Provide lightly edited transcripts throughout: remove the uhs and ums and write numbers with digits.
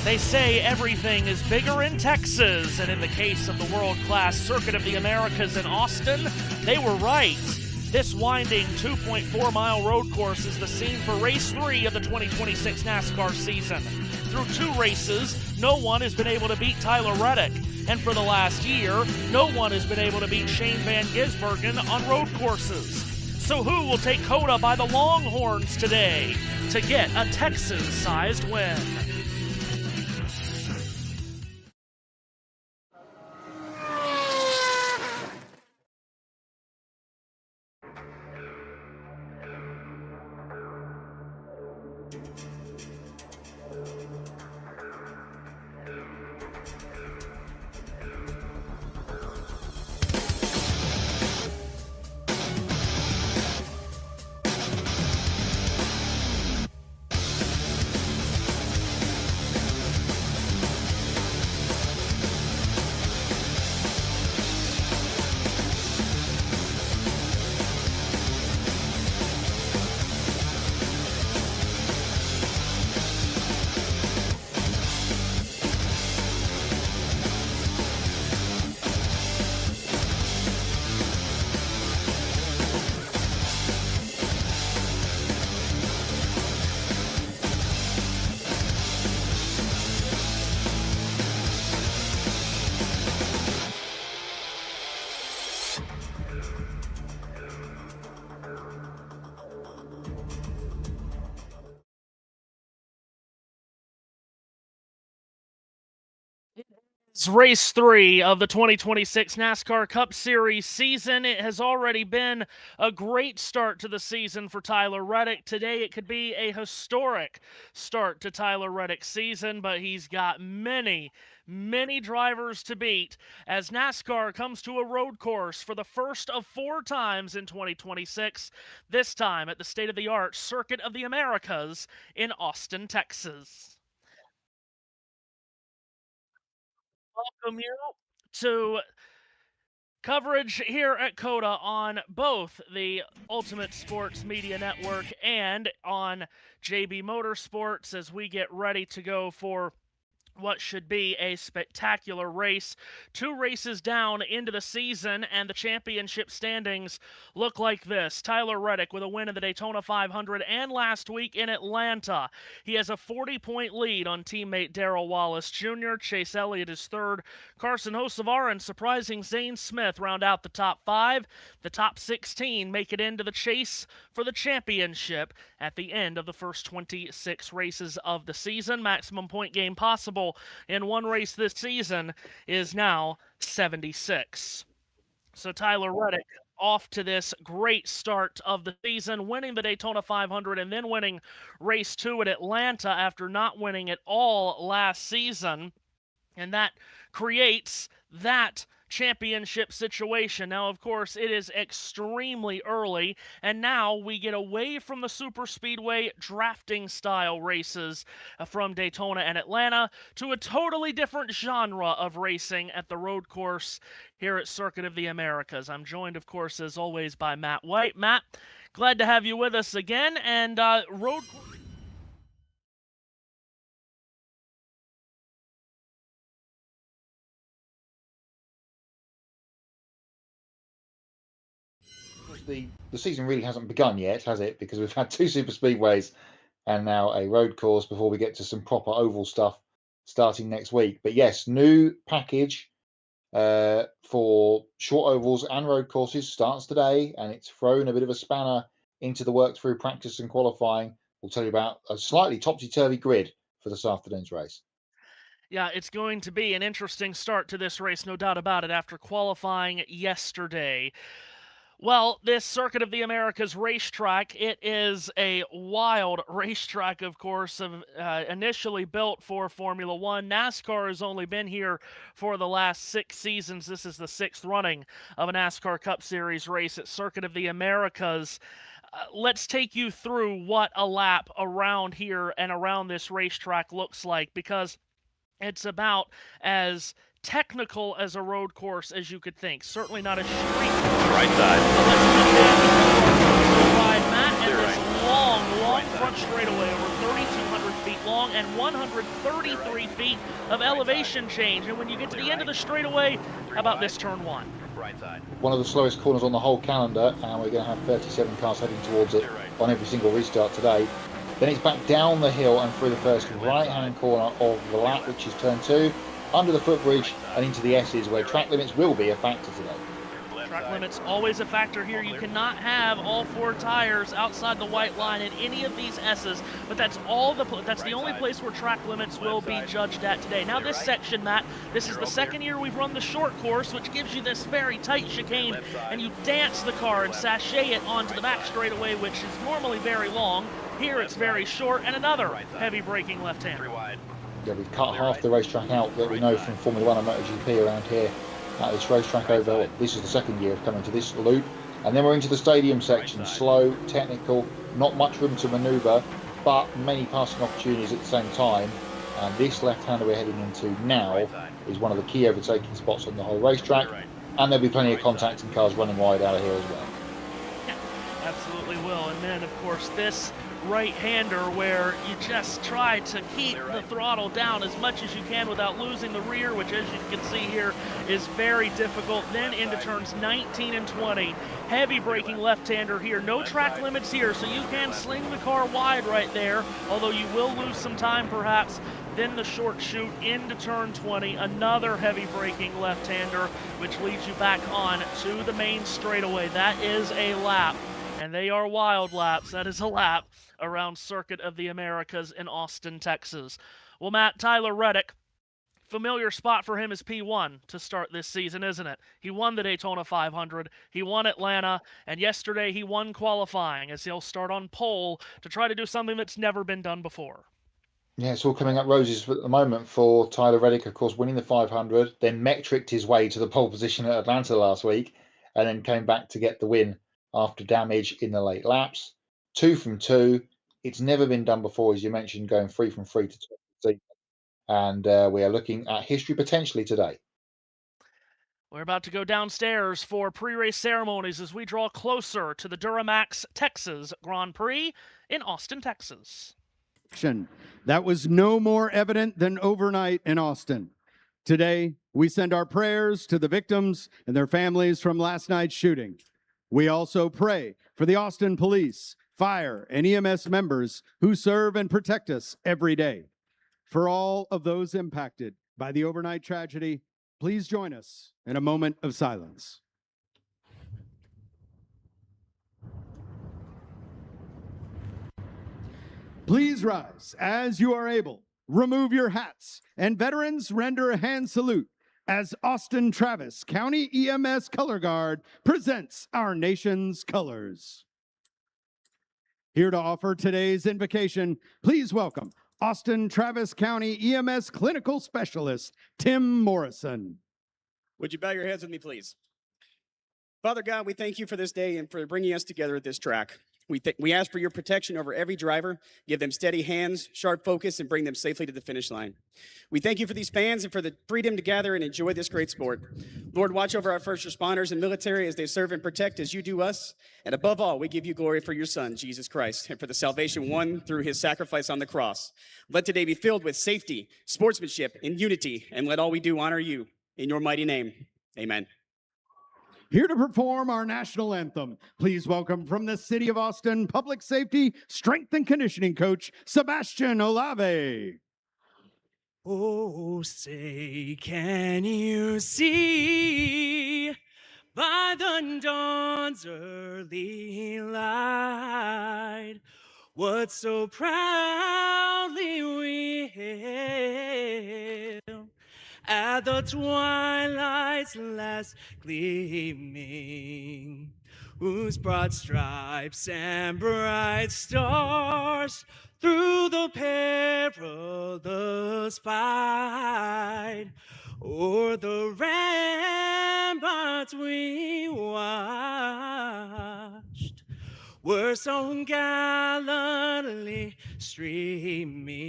They say everything is bigger in Texas, and in the case of the world-class Circuit of the Americas in Austin, they were right. This winding 2.4-mile road course is the scene for Race 3 of the 2026 NASCAR season. Through 2 races, no one has been able to beat Tyler Reddick, and for the last year, no one has been able to beat Shane Van Gisbergen on road courses. So who will take COTA by the Longhorns today to get a Texas-sized win? It's Race 3 of the 2026 NASCAR Cup Series season. It has already been a great start to the season for Tyler Reddick. Today it could be a historic start to Tyler Reddick's season, but he's got many drivers to beat as NASCAR comes to a road course for the first of 4 times in 2026, this time at the state-of-the-art Circuit of the Americas in Austin, Texas. Welcome you to coverage here at COTA on both the Ultimate Sports Media Network and on JB Motorsports as we get ready to go for what should be a spectacular race. 2 races down into the season, and the championship standings look like this. Tyler Reddick with a win in the Daytona 500 and last week in Atlanta. He has a 40-point lead on teammate Darrell Wallace Jr. Chase Elliott is third. Carson Hocevar and surprising Zane Smith round out the top 5. The top 16 make it into the chase for the championship at the end of the first 26 races of the season. Maximum point game possible in one race this season is now 76. So Tyler Reddick off to this great start of the season, winning the Daytona 500 and then winning race 2 at Atlanta after not winning at all last season. And that creates that championship situation. Now, of course, it is extremely early, and now we get away from the super speedway drafting style races from Daytona and Atlanta to a totally different genre of racing at the road course here at Circuit of the Americas. I'm joined, of course, as always, by Matt White. Matt, glad to have you with us again, and road the season really hasn't begun yet, has it? Because we've had 2 super speedways and now a road course before we get to some proper oval stuff starting next week. But yes, new package for short ovals and road courses starts today, and it's thrown a bit of a spanner into the work through practice and qualifying. We'll tell you about a slightly topsy-turvy grid for this afternoon's race. Yeah, it's going to be an interesting start to this race, no doubt about it, after qualifying yesterday. Well, this Circuit of the Americas racetrack, it is a wild racetrack, of course, initially built for Formula One. NASCAR has only been here for the last 6 seasons. This is the 6th running of a NASCAR Cup Series race at Circuit of the Americas. Let's take you through what a lap around here and around this racetrack looks like, because it's about as technical as a road course as you could think. Certainly not a street course. Right side. But let's get in ride, Matt, and this long front straightaway over 3,200 feet long and 133 feet of elevation change. And when you get to the end of the straightaway, how about this turn one? One of the slowest corners on the whole calendar, and we're going to have 37 cars heading towards it on every single restart today. Then it's back down the hill and through the first right-hand corner of the lap, which is turn 2, under the footbridge and into the S's, where track limits will be a factor today. Track limits always a factor here. You cannot have all 4 tires outside the white line in any of these S's, but that's the only place where track limits will be judged at today. Now this section, Matt, this is the second year we've run the short course, which gives you this very tight chicane, and you dance the car and sashay it onto the back straightaway, which is normally very long. Here it's very short, and another heavy braking left-hander. Yeah, we've cut half the racetrack out that we know from Formula 1 and MotoGP around here. At this racetrack over, this is the second year of coming to this loop, and then we're into the stadium section. Slow, technical, not much room to manoeuvre, but many passing opportunities at the same time. And this left-hander we're heading into now is one of the key overtaking spots on the whole racetrack, and there'll be plenty of contact and cars running wide out of here as well. Yeah, absolutely will. And then, of course, this right-hander where you just try to keep the throttle down as much as you can without losing the rear, which, as you can see here, is very difficult. Then into turns 19 and 20. Heavy braking left-hander here. No track limits here, so you can sling the car wide right there, although you will lose some time perhaps. Then the short chute into turn 20. Another heavy braking left-hander, which leads you back on to the main straightaway. That is a lap, and they are wild laps. That is a lap around Circuit of the Americas in Austin, Texas. Well, Matt, Tyler Reddick, familiar spot for him is P1 to start this season, isn't it? He won the Daytona 500, he won Atlanta, and yesterday he won qualifying as he'll start on pole to try to do something that's never been done before. Yeah, it's all coming up roses at the moment for Tyler Reddick, of course, winning the 500, then metricked his way to the pole position at Atlanta last week, and then came back to get the win after damage in the late laps. 2 from 2. It's never been done before, as you mentioned, going 3 from 3 to 2. And we are looking at history potentially today. We're about to go downstairs for pre-race ceremonies as we draw closer to the DuraMAX Texas Grand Prix in Austin, Texas. That was no more evident than overnight in Austin. Today, we send our prayers to the victims and their families from last night's shooting. We also pray for the Austin Police, Fire, and EMS members who serve and protect us every day. For all of those impacted by the overnight tragedy, please join us in a moment of silence. Please rise as you are able. Remove your hats, and veterans render a hand salute as Austin Travis County EMS Color Guard presents our nation's colors. Here to offer today's invocation, please welcome Austin Travis County EMS Clinical Specialist, Tim Morrison. Would you bow your heads with me, please? Father God, we thank you for this day and for bringing us together at this track. We ask for your protection over every driver, give them steady hands, sharp focus, and bring them safely to the finish line. We thank you for these fans and for the freedom to gather and enjoy this great sport. Lord, watch over our first responders and military as they serve and protect as you do us. And above all, we give you glory for your Son, Jesus Christ, and for the salvation won through his sacrifice on the cross. Let today be filled with safety, sportsmanship, and unity, and let all we do honor you. In your mighty name, amen. Here to perform our national anthem, please welcome from the City of Austin Public Safety Strength and Conditioning Coach, Sebastian Olave. Oh, say, can you see by the dawn's early light what so proudly we hailed at the twilight's last gleaming, whose broad stripes and bright stars through the perilous fight o'er the ramparts we watched were so gallantly streaming.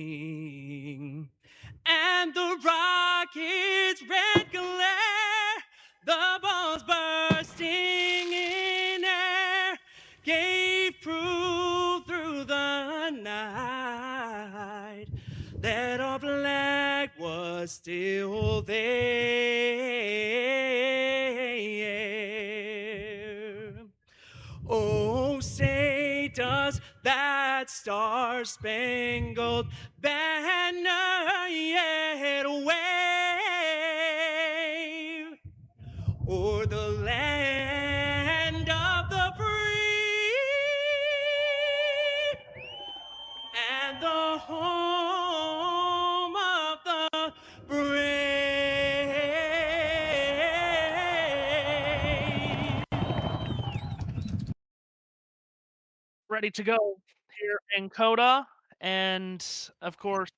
And the rocket's red glare, the balls bursting in air, gave proof through the night that our flag was still there. Oh, say does that star-spangled banner yet wave o'er the land of the free and the home of the brave? Ready to go here in COTA, and of course,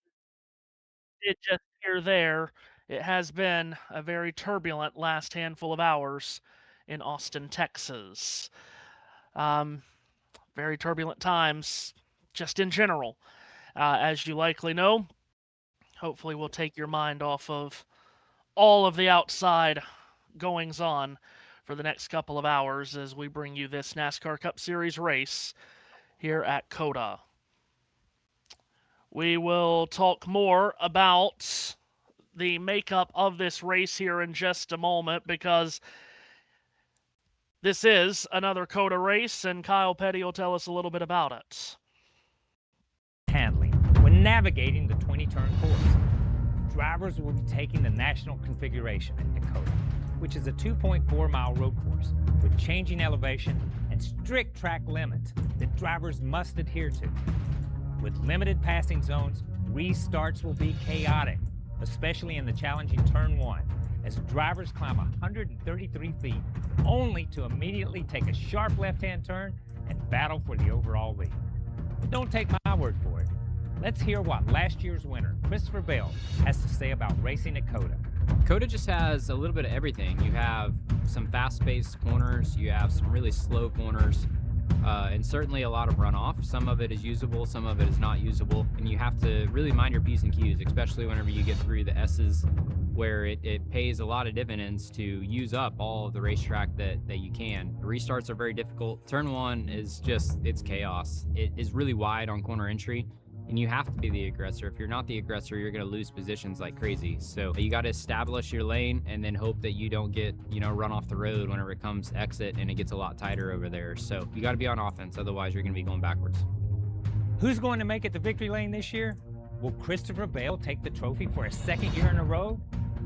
it just here there. It has been a very turbulent last handful of hours in Austin, Texas. Um, very turbulent times, just in general. As you likely know, hopefully we'll take your mind off of all of the outside goings on for the next couple of hours as we bring you this NASCAR Cup Series race here at COTA. We will talk more about the makeup of this race here in just a moment because this is another COTA race, and Kyle Petty will tell us a little bit about it. Handling when navigating the 20-turn course. Drivers will be taking the national configuration at COTA, which is a 2.4-mile road course with changing elevation and strict track limits that drivers must adhere to. With limited passing zones, restarts will be chaotic, especially in the challenging Turn 1, as drivers climb 133 feet only to immediately take a sharp left-hand turn and battle for the overall lead. But don't take my word for it. Let's hear what last year's winner, Christopher Bell, has to say about racing at COTA. COTA just has a little bit of everything. You have some fast-paced corners, you have some really slow corners, and certainly a lot of runoff. Some of it is usable, some of it is not usable, and you have to really mind your P's and Q's, especially whenever you get through the S's, where it pays a lot of dividends to use up all of the racetrack that you can. The restarts are very difficult. Turn 1 is just, it's chaos. It is really wide on corner entry, and you have to be the aggressor. If you're not the aggressor, you're going to lose positions like crazy. So you got to establish your lane and then hope that you don't get, run off the road whenever it comes exit and it gets a lot tighter over there. So you got to be on offense, otherwise you're going to be going backwards. Who's going to make it the victory lane this year? Will Christopher Bell take the trophy for a second year in a row?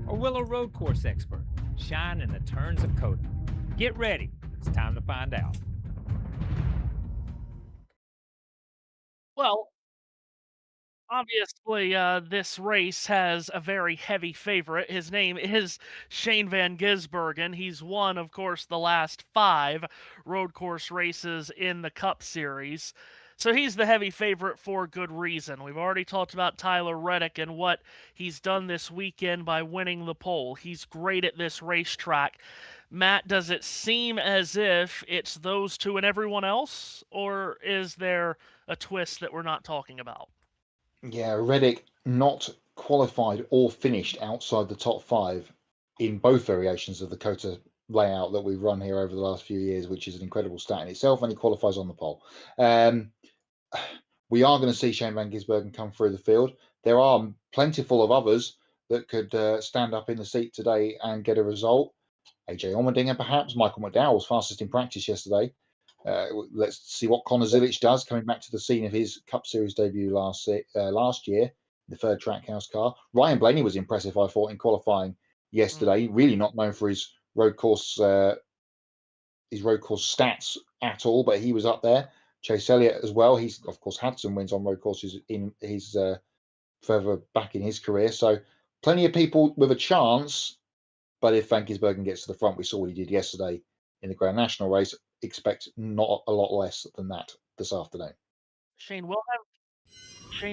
Or will a road course expert shine in the turns of COTA? Get ready. It's time to find out. Well, obviously, this race has a very heavy favorite. His name is Shane Van Gisbergen. He's won, of course, the last 5 road course races in the Cup Series. So he's the heavy favorite for good reason. We've already talked about Tyler Reddick and what he's done this weekend by winning the pole. He's great at this racetrack. Matt, does it seem as if it's those two and everyone else, or is there a twist that we're not talking about? Yeah, Reddick not qualified or finished outside the top 5 in both variations of the COTA layout that we've run here over the last few years, which is an incredible stat in itself, and he qualifies on the pole. We are going to see Shane Van Gisbergen come through the field. There are plentiful of others that could stand up in the seat today and get a result. AJ Allmendinger, perhaps. Michael McDowell was fastest in practice yesterday. Let's see what Connor Zilic does, coming back to the scene of his Cup Series debut last year, the third Trackhouse car. Ryan Blaney was impressive, I thought, in qualifying yesterday. Really not known for his road course stats at all, but he was up there. Chase Elliott as well. He's of course had some wins on road courses in his further back in his career. So plenty of people with a chance. But if Van Gisbergen gets to the front, we saw what he did yesterday in the Grand National race. Expect not a lot less than that this afternoon. Shane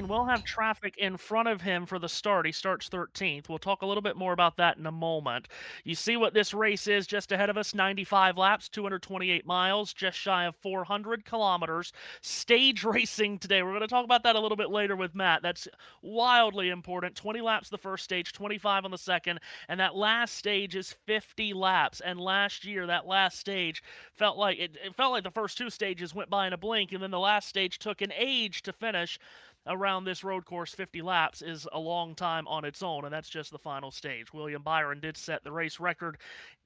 will have traffic in front of him for the start. He starts 13th. We'll talk a little bit more about that in a moment. You see what this race is just ahead of us, 95 laps, 228 miles, just shy of 400 kilometers. Stage racing today. We're going to talk about that a little bit later with Matt. That's wildly important. 20 laps the first stage, 25 on the second, and that last stage is 50 laps. And last year, that last stage felt like the first 2 stages went by in a blink, and then the last stage took an age to finish. around this road course 50 laps is a long time on its own, and that's just the final stage. William Byron did set the race record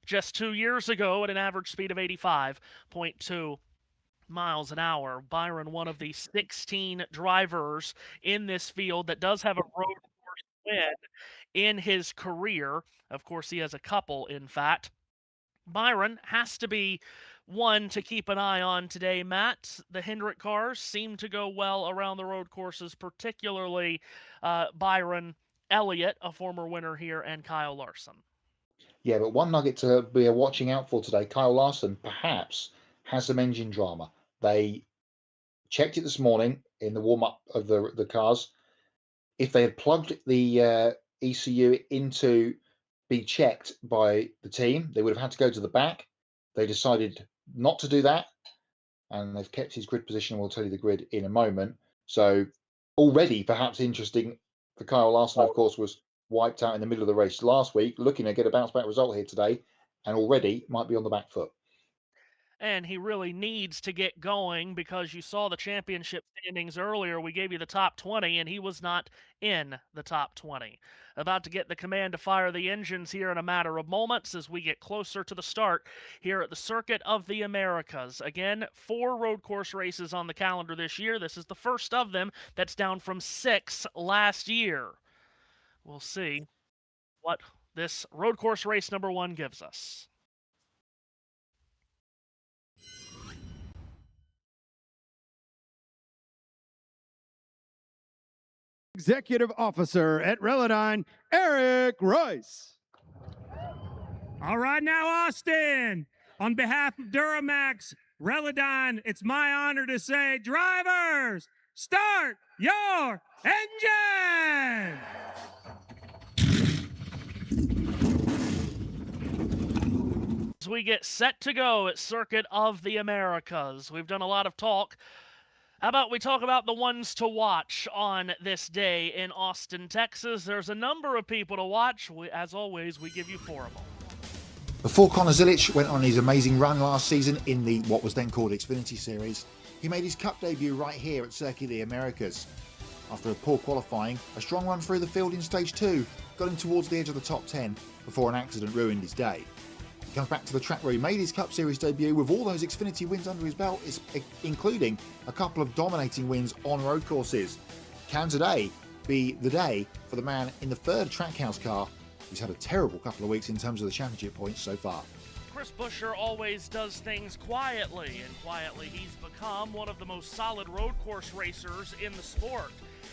just 2 years ago at an average speed of 85.2 miles an hour. Byron, one of the 16 drivers in this field that does have a road course win in his career. Of course, he has a couple, in fact. Byron has to be one to keep an eye on today, Matt. The Hendrick cars seem to go well around the road courses, particularly Byron Elliott, a former winner here, and Kyle Larson. Yeah, but one nugget to be watching out for today, Kyle Larson perhaps has some engine drama. They checked it this morning in the warm-up of the cars. If they had plugged the ECU into be checked by the team, they would have had to go to the back. They decided not to do that, and they've kept his grid position, and we'll tell you the grid in a moment. So already perhaps interesting for Kyle Larson, of course, was wiped out in the middle of the race last week, looking to get a bounce back result here today, and already might be on the back foot. And he really needs to get going, because you saw the championship standings earlier. We gave you the top 20, and he was not in the top 20. About to get the command to fire the engines here in a matter of moments as we get closer to the start here at the Circuit of the Americas. Again, 4 road course races on the calendar this year. This is the first of them that's down from 6 last year. We'll see what this road course race number 1 gives us. Executive Officer at Relodyne, Eric Royce. All right, now, Austin, on behalf of DuraMAX, Relodyne, it's my honor to say, drivers, start your engine! As we get set to go at Circuit of the Americas, we've done a lot of talk. How about we talk about the ones to watch on this day in Austin, Texas? There's a number of people to watch. As always, we give you 4 of them. Before Conor Zilic went on his amazing run last season in the what was then called Xfinity Series, he made his Cup debut right here at Circuit of the Americas. After a poor qualifying, a strong run through the field in Stage 2 got him towards the edge of the top 10 before an accident ruined his day. He comes back to the track where he made his Cup Series debut with all those Xfinity wins under his belt, including a couple of dominating wins on road courses. Can today be the day for the man in the 3rd Trackhouse car, who's had a terrible couple of weeks in terms of the championship points so far? Chris Buescher always does things quietly, and quietly he's become one of the most solid road course racers in the sport.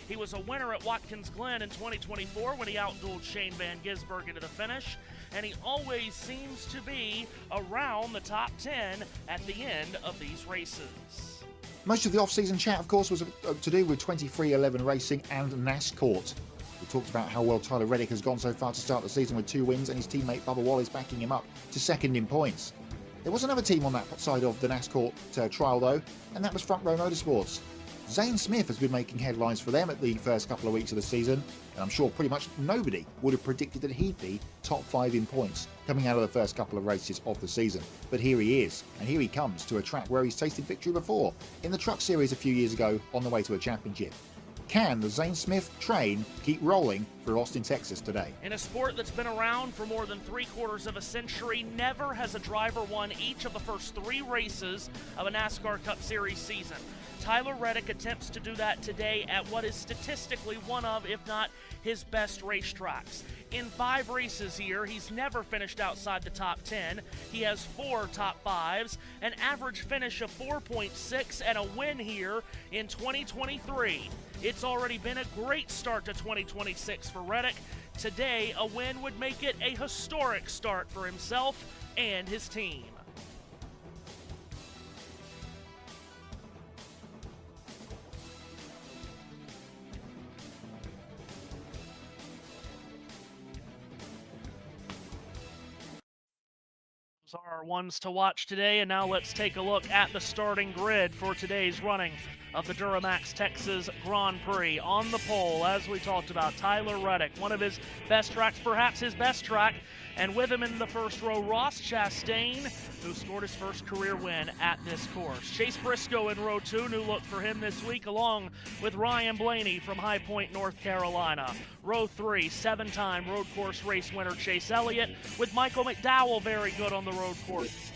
He was a winner at Watkins Glen in 2024 when he outdueled Shane Van Gisbergen to the finish, and he always seems to be around the top 10 at the end of these races. Most of the off-season chat, of course, was to do with 2311 Racing and NASCAR. We talked about how well Tyler Reddick has gone so far to start the season with 2 wins, and his teammate Bubba Wallace backing him up to 2nd in points. There was another team on that side of the NASCAR trial though, and that was Front Row Motorsports. Zane Smith has been making headlines for them at the first couple of weeks of the season, and I'm sure pretty much nobody would have predicted that he'd be top 5 in points coming out of the first couple of races of the season. But here he is, and here he comes to a track where he's tasted victory before, in the Truck Series a few years ago on the way to a championship. Can the Zane Smith train keep rolling through Austin, Texas today? In a sport that's been around for more than 3/4 of a century, never has a driver won each of the first 3 races of a NASCAR Cup Series season. Tyler Reddick attempts to do that today at what is statistically one of, if not his best racetracks. In 5 races here, he's never finished outside the top 10. He has 4 top 5s, an average finish of 4.6, and a win here in 2023. It's already been a great start to 2026 for Reddick. Today, a win would make it a historic start for himself and his team. Those are our ones to watch today, and now let's take a look at the starting grid for today's running of the DuraMAX Texas Grand Prix. On the pole, as we talked about, Tyler Reddick, one of his best tracks, perhaps his best track, And with him in the first row, Ross Chastain, who scored his first career win at this course. Chase Briscoe in row 2, new look for him this week, along with Ryan Blaney from High Point, North Carolina. Row 3, 7-time road course race winner Chase Elliott, with Michael McDowell very good on the road course.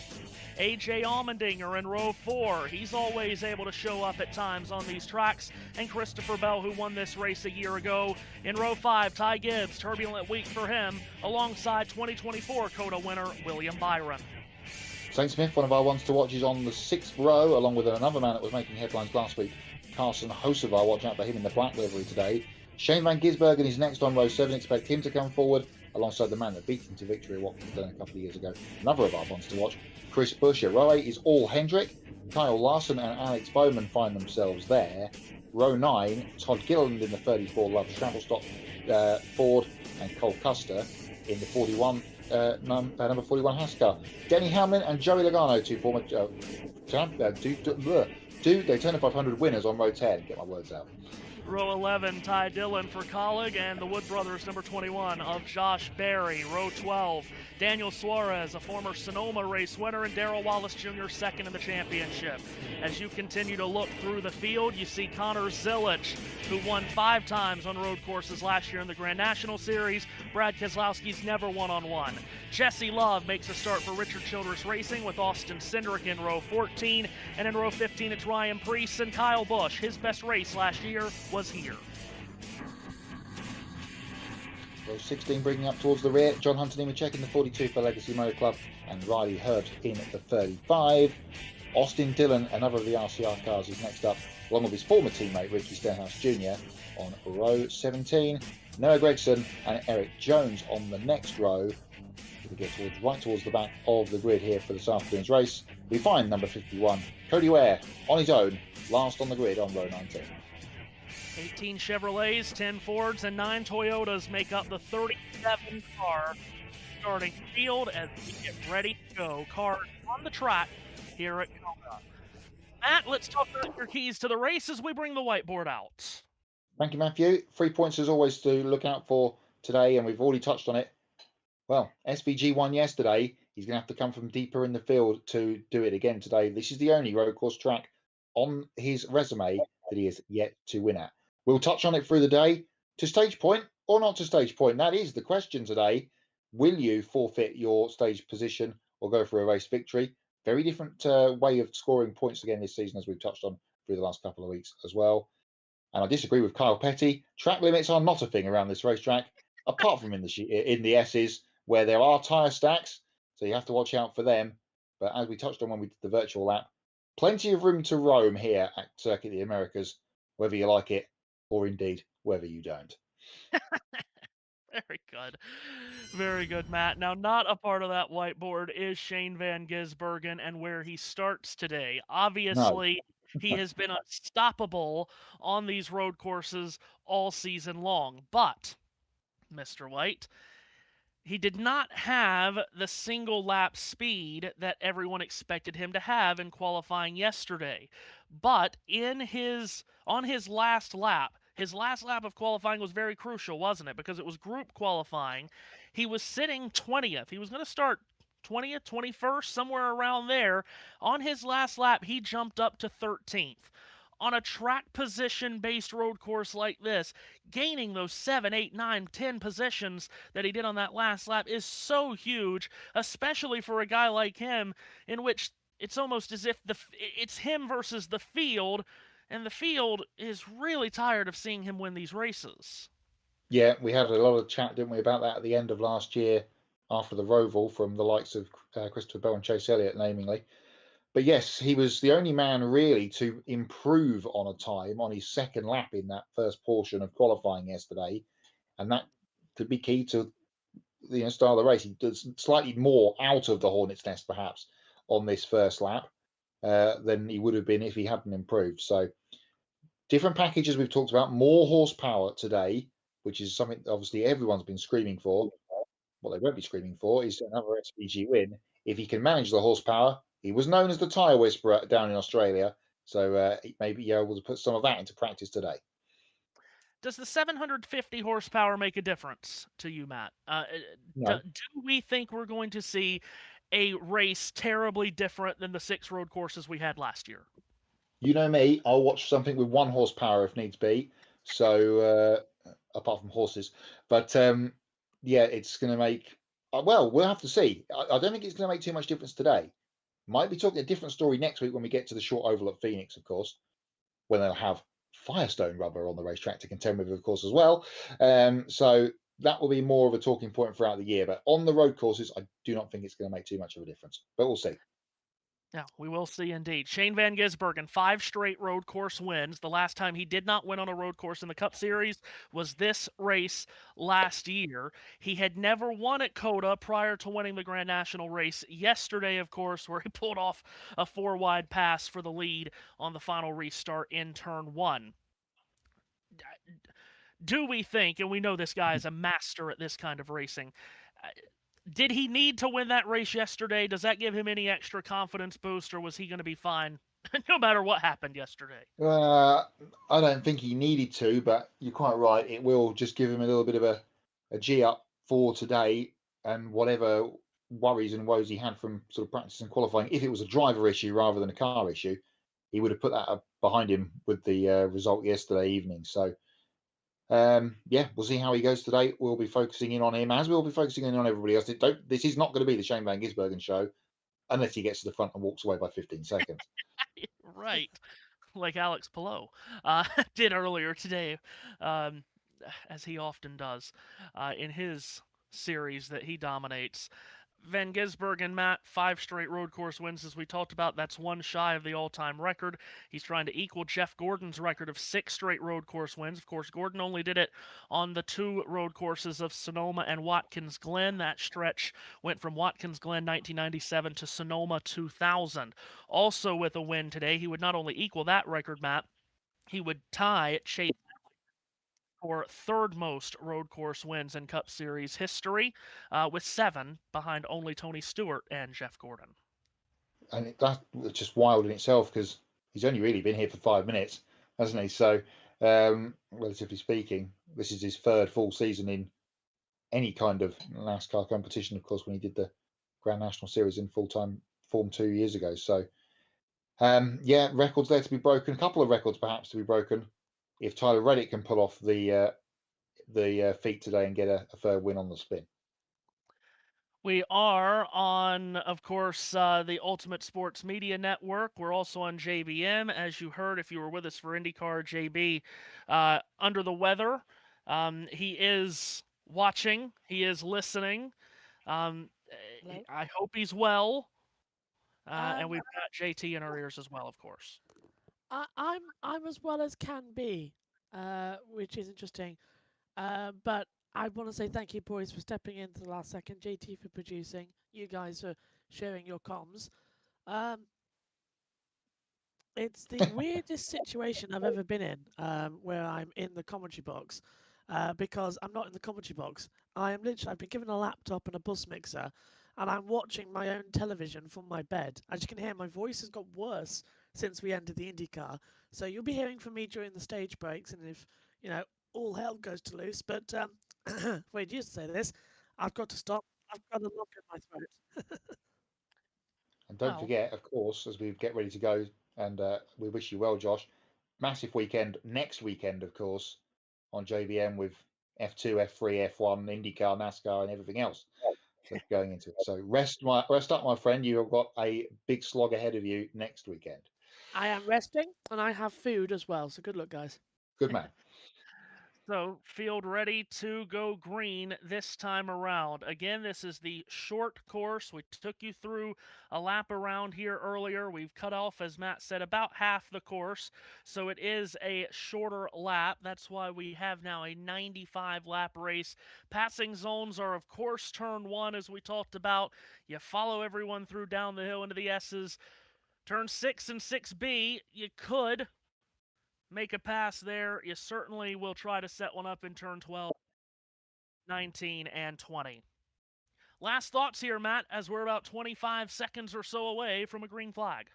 A.J. Allmendinger in row 4. He's always able to show up at times on these tracks. And Christopher Bell, who won this race a year ago. In row 5, Ty Gibbs, turbulent week for him, alongside 2024 COTA winner William Byron. St. Smith, one of our ones to watch, is on the 6th row, along with another man that was making headlines last week, Carson Hocevar. Watch out for him in the black livery today. Shane Van Gisbergen is next on row 7. Expect him to come forward alongside the man that beat him to victory at Watkins Glen a couple of years ago. Another of our ones to watch, Chris Bush. At row 8 is All Hendrick. Kyle Larson and Alex Bowman find themselves there. Row 9, Todd Gilland in the 34 Love Travel Stock Ford, and Cole Custer in the 41 number 41 Haskell. Denny Hamlin and Joey Logano, two former Daytona 500 winners on row 10. Get my words out. Row 11, Ty Dillon for Colleague, and the Wood Brothers, number 21 of Josh Berry. Row 12, Daniel Suarez, a former Sonoma race winner, and Darrell Wallace Jr. second in the championship. As you continue to look through the field, you see Connor Zilich, who won 5 times on road courses last year in the Grand National Series. Brad Keselowski's never one-on-one. Jesse Love makes a start for Richard Childress Racing with Austin Cindric in row 14. And in row 15, it's Ryan Prix and Kyle Busch. His best race last year was here. Row 16 bringing up towards the rear, John Hunter Nemechek in the 42 for Legacy Motor Club, and Riley Hurd in the 35. Austin Dillon, another of the RCR cars, is next up, along with his former teammate Ricky Stenhouse Jr. on row 17. Noah Gregson and Eric Jones on the next row. We get right towards the back of the grid here for this afternoon's race. We find number 51, Cody Ware, on his own, last on the grid on row 19. 18 Chevrolets, 10 Fords, and 9 Toyotas make up the 37-car starting field as we get ready to go. Cars on the track here at COTA. Matt, let's talk about your keys to the race as we bring the whiteboard out. Thank you, Matthew. 3 points as always to look out for today, and we've already touched on it. Well, SVG won yesterday. He's going to have to come from deeper in the field to do it again today. This is the only road course track on his resume that he has yet to win at. We'll touch on it through the day. To stage point or not to stage point? That is the question today. Will you forfeit your stage position or go for a race victory? Very different way of scoring points again this season, as we've touched on through the last couple of weeks as well. And I disagree with Kyle Petty. Track limits are not a thing around this racetrack, apart from in the S's, where there are tyre stacks, so you have to watch out for them. But as we touched on when we did the virtual lap, plenty of room to roam here at Circuit of the Americas, whether you like it or indeed whether you don't. Very good. Very good, Matt. Now, not a part of that whiteboard is Shane Van Gisbergen and where he starts today. Obviously, he has been unstoppable on these road courses all season long. But, Mr. White, he did not have the single lap speed that everyone expected him to have in qualifying yesterday. But on his last lap of qualifying was very crucial, wasn't it? Because it was group qualifying. He was sitting 20th. He was going to start 20th, 21st, somewhere around there. On his last lap, he jumped up to 13th. On a track position-based road course like this, gaining those 7, 8, 9, 10 positions that he did on that last lap is so huge, especially for a guy like him, in which it's almost as if it's him versus the field, and the field is really tired of seeing him win these races. Yeah, we had a lot of chat, didn't we, about that at the end of last year after the Roval from the likes of Christopher Bell and Chase Elliott, namely. But yes, he was the only man really to improve on a time on his second lap in that first portion of qualifying yesterday. And that could be key to the style of the race. He does slightly more out of the hornet's nest, perhaps, on this first lap than he would have been if he hadn't improved. So different packages we've talked about, more horsepower today, which is something obviously everyone's been screaming for. What they won't be screaming for is another SVG win. If he can manage the horsepower, he was known as the tyre whisperer down in Australia, so he may be able to put some of that into practice today. Does the 750 horsepower make a difference to you, Matt? No. Do we think we're going to see a race terribly different than the 6 road courses we had last year? You know me, I'll watch something with 1 horsepower if needs be. So apart from horses, but yeah, it's going to make. Well, we'll have to see. I don't think it's going to make too much difference today. Might be talking a different story next week when we get to the short oval at Phoenix, of course, when they'll have Firestone rubber on the racetrack to contend with, of course, as well. So that will be more of a talking point throughout the year. But on the road courses, I do not think it's going to make too much of a difference. But we'll see. Yeah, we will see indeed. Shane Van Gisbergen, 5 straight road course wins. The last time he did not win on a road course in the Cup Series was this race last year. He had never won at COTA prior to winning the Grand National race yesterday, of course, where he pulled off a 4-wide pass for the lead on the final restart in turn 1. Do we think, and we know this guy is a master at this kind of racing, did he need to win that race yesterday? Does that give him any extra confidence boost, or was he going to be fine no matter what happened yesterday? I don't think he needed to, but you're quite right. It will just give him a little bit of a G up for today and whatever worries and woes he had from sort of practice and qualifying. If it was a driver issue rather than a car issue, he would have put that up behind him with the result yesterday evening. So yeah, we'll see how he goes today. We'll be focusing in on him as we'll be focusing in on everybody else. This is not going to be the Shane Van Gisbergen show unless he gets to the front and walks away by 15 seconds. Right, like Alex Palou did earlier today, as he often does in his series that he dominates. Van Gisbergen, Matt, 5 straight road course wins, as we talked about. That's 1 shy of the all-time record. He's trying to equal Jeff Gordon's record of 6 straight road course wins. Of course, Gordon only did it on the 2 road courses of Sonoma and Watkins Glen. That stretch went from Watkins Glen 1997 to Sonoma 2000. Also with a win today, he would not only equal that record, Matt, he would tie Chase for 3rd most road course wins in Cup Series history, with 7 behind only Tony Stewart and Jeff Gordon. And that's just wild in itself because he's only really been here for 5 minutes, hasn't he? So, relatively speaking, this is his 3rd full season in any kind of NASCAR competition, of course, when he did the Grand National Series in full-time form 2 years ago. So, yeah, records there to be broken. A couple of records perhaps to be broken if Tyler Reddick can pull off the feat today and get a 3rd win on the spin. We are on, of course, the Ultimate Sports Media Network. We're also on JBM, as you heard if you were with us for IndyCar. JB, under the weather. He is watching. He is listening. I hope he's well. And we've got JT in our ears as well, of course. I'm as well as can be, which is interesting. But I want to say thank you, boys, for stepping in to the last second. JT for producing. You guys for sharing your comms. It's the weirdest situation I've ever been in, where I'm in the commentary box, because I'm not in the commentary box. I've been given a laptop and a bus mixer, and I'm watching my own television from my bed. As you can hear, my voice has got worse since we entered the IndyCar. So you'll be hearing from me during the stage breaks, and if, all hell goes to loose. But wait, you used to say this. I've got to stop. I've got a lump in my throat. And don't forget, of course, as we get ready to go, and we wish you well, Josh. Massive weekend next weekend, of course, on JBM with F2, F3, F1, IndyCar, NASCAR, and everything else that's going into it. So rest up, my friend. You've got a big slog ahead of you next weekend. I am resting, and I have food as well. So good luck, guys. Good man. So, field ready to go green this time around. Again, this is the short course. We took you through a lap around here earlier. We've cut off, as Matt said, about half the course. So it is a shorter lap. That's why we have now a 95-lap race. Passing zones are, of course, turn 1, as we talked about. You follow everyone through down the hill into the S's. Turn 6 and 6B, you could make a pass there. You certainly will try to set one up in turn 12, 19, and 20. Last thoughts here, Matt, as we're about 25 seconds or so away from a green flag.